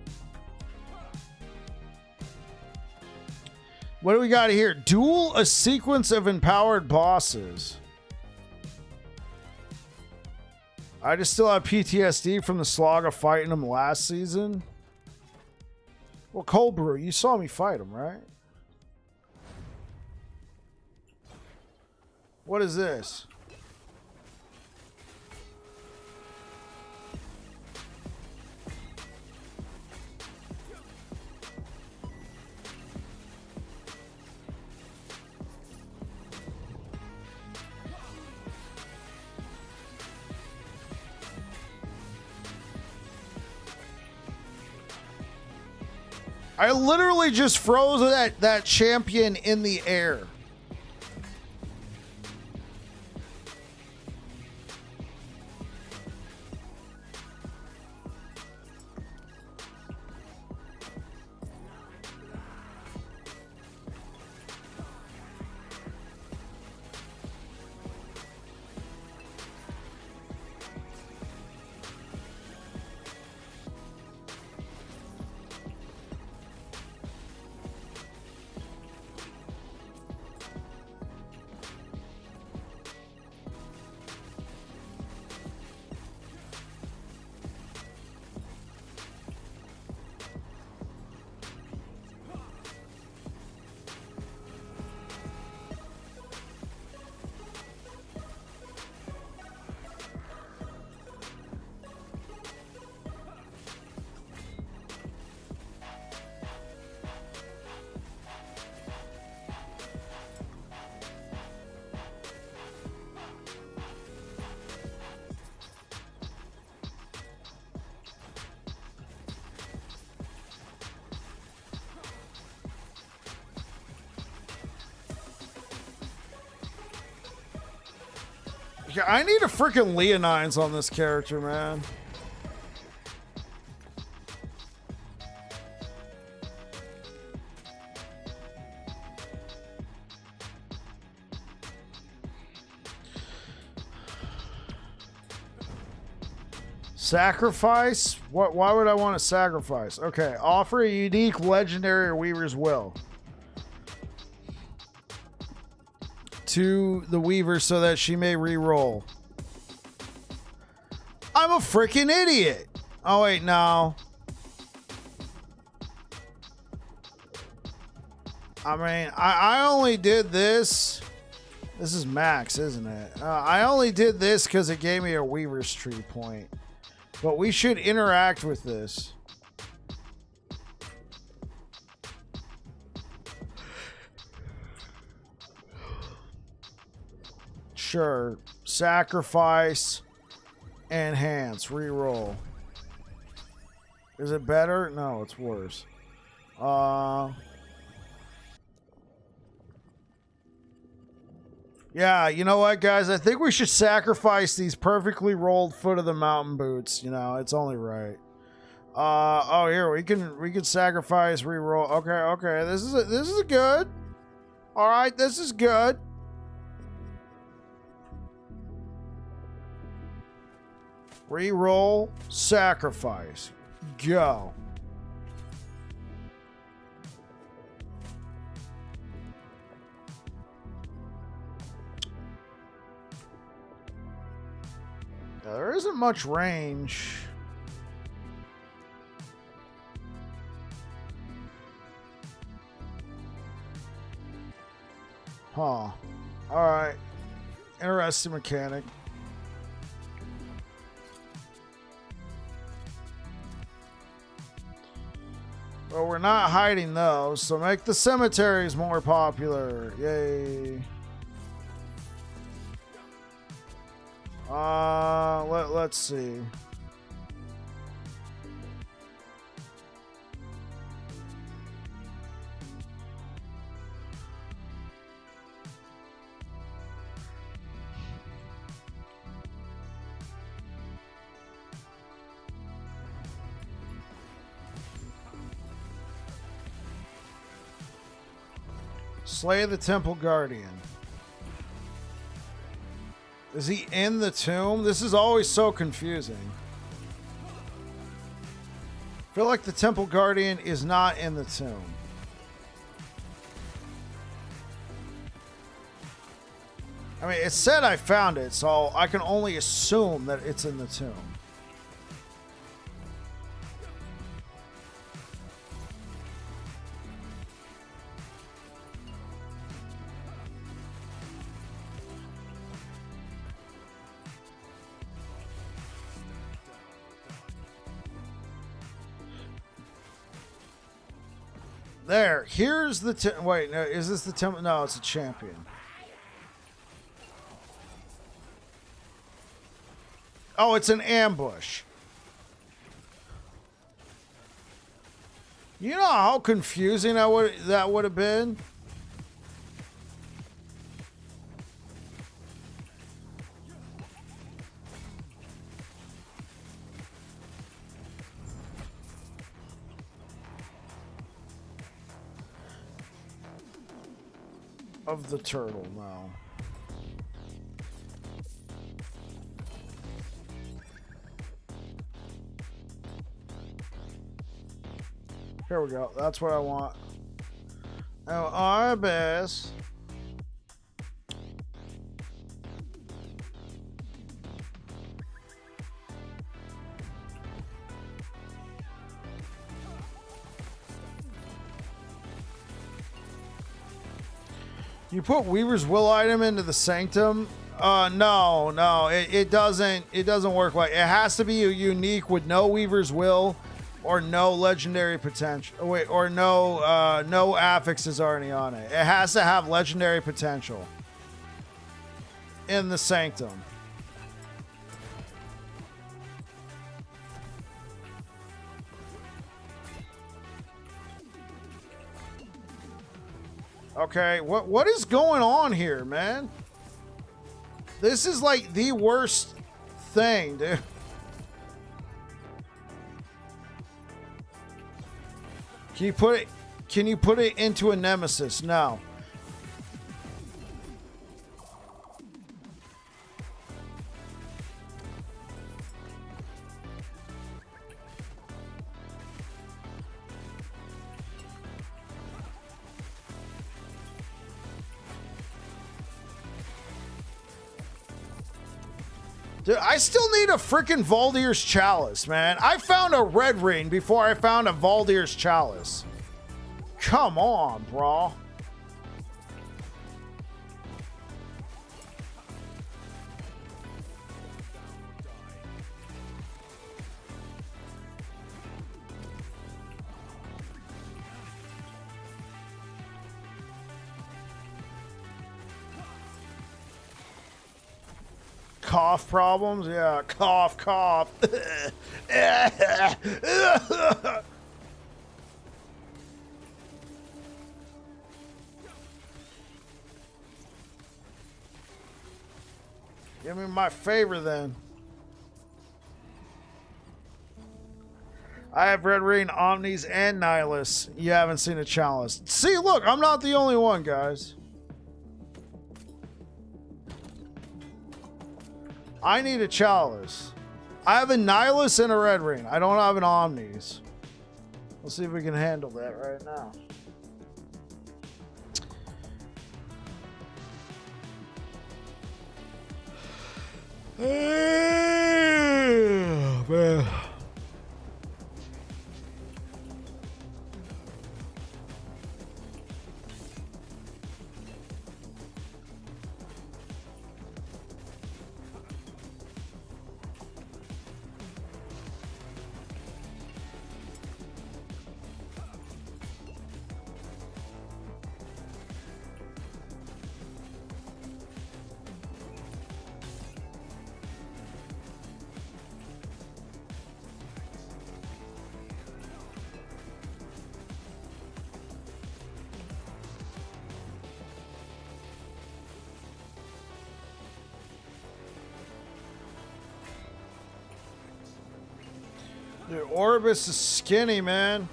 What do we got here? Duel a sequence of empowered bosses. I just still have PTSD from the slog of fighting them last season. Well, Cold Brew, you saw me fight him, right? What is this? I literally just froze that champion in the air. Yeah, I need a freaking Leonines on this character, man. Sacrifice? What? Why would I want to sacrifice? Okay, offer a unique legendary or Weaver's Will to the Weaver so that she may re-roll. I'm a freaking idiot. Oh wait, no. I mean, I only did this. This is max, isn't it? I only did this because it gave me a Weaver's Tree point. But we should interact with this. Sure. Sacrifice. Enhance. Reroll. Is it better? No, it's worse. Yeah, you know what, guys? I think we should sacrifice these perfectly rolled Foot of the Mountain boots. You know, it's only right. Oh, here we can sacrifice, reroll. Okay. This is good. All right, this is good. Reroll, sacrifice, go. There isn't much range. Huh. All right. Interesting mechanic. Well, we're not hiding those, so make the cemeteries more popular. Yay. Let's see. Slay the Temple Guardian. Is he in the tomb? This is always so confusing. I feel like the Temple Guardian is not in the tomb. I mean, it said I found it, so I can only assume that it's in the tomb. There, here's the wait, no, is this the temple? No, it's a champion. Oh, it's an ambush. You know how confusing that would have been? Of the turtle, no. Here we go. That's what I want. Oh, our best. You put Weaver's Will item into the Sanctum? No, it doesn't work like it has to be unique with no Weaver's Will or no legendary potential. Wait, or no affixes already on it. It has to have legendary potential in the Sanctum. Okay, what is going on here, man? This is like the worst thing, dude. Can you put it into a nemesis? No. Dude, I still need a freaking Valdir's Chalice, man. I found a red ring before I found a Valdir's Chalice. Come on, bro. Cough problems? Yeah, cough. Give me my favor then. I have Red Ring, Omnis, and Nihilus. You haven't seen a Chalice. See, look, I'm not the only one, guys. I need a Chalice. I have a Nihilus and a Red Ring. I don't have an Omnis. Let's see if we can handle that right now. Oh, man. Dude, Orbis is skinny, man.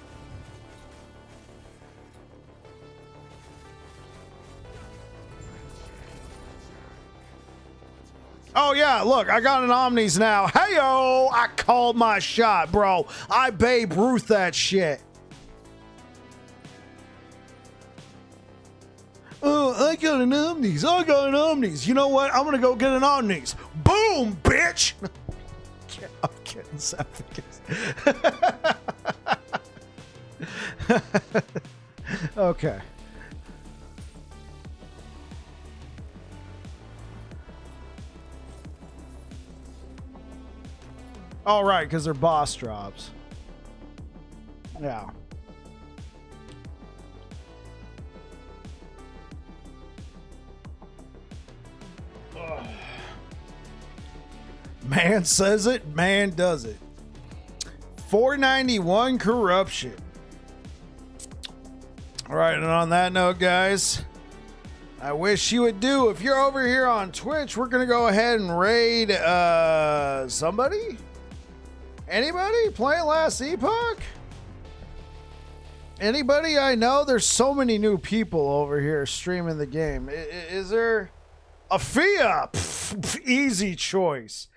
Oh, yeah, look, I got an Omnis now. Hey-yo, I called my shot, bro. I Babe Ruth that shit. Oh, I got an Omnis. I got an Omnis. You know what? I'm going to go get an Omnis. Boom, bitch. I'm kidding, Sapphicus. Okay. All right, because they're boss drops. Yeah. Ugh. Man says it, man does it. 491 corruption. All right, and on that note, guys, I wish you would do. If you're over here on Twitch, we're going to go ahead and raid somebody? Anybody playing last Epoch? Anybody I know? There's so many new people over here streaming the game. Is there a Fia? Easy choice.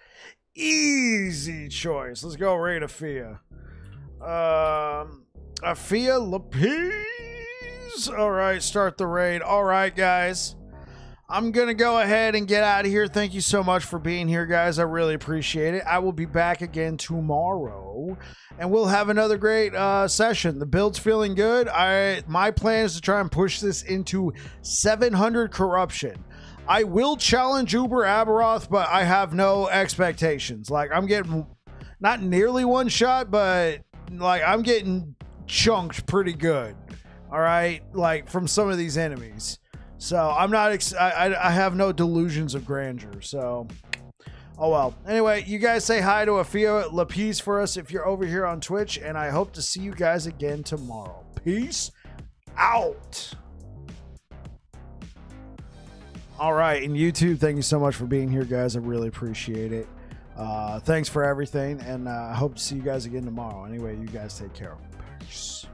Easy choice. Let's go raid a Fia. A Fia Lapis. All right, start the raid. All right, guys. I'm going to go ahead and get out of here. Thank you so much for being here, guys. I really appreciate it. I will be back again tomorrow, and we'll have another great session. The build's feeling good. My plan is to try and push this into 700 corruption. I will challenge Uber Aberoth, but I have no expectations. Like, I'm getting not nearly one shot, but like I'm getting chunked pretty good. All right, like from some of these enemies. So I'm not, I have no delusions of grandeur. So, oh well. Anyway, you guys say hi to Afia Lapis for us if you're over here on Twitch, and I hope to see you guys again tomorrow. Peace out. All right, and YouTube, thank you so much for being here, guys. I really appreciate it. Thanks for everything, and I hope to see you guys again tomorrow. Anyway, you guys take care. Peace.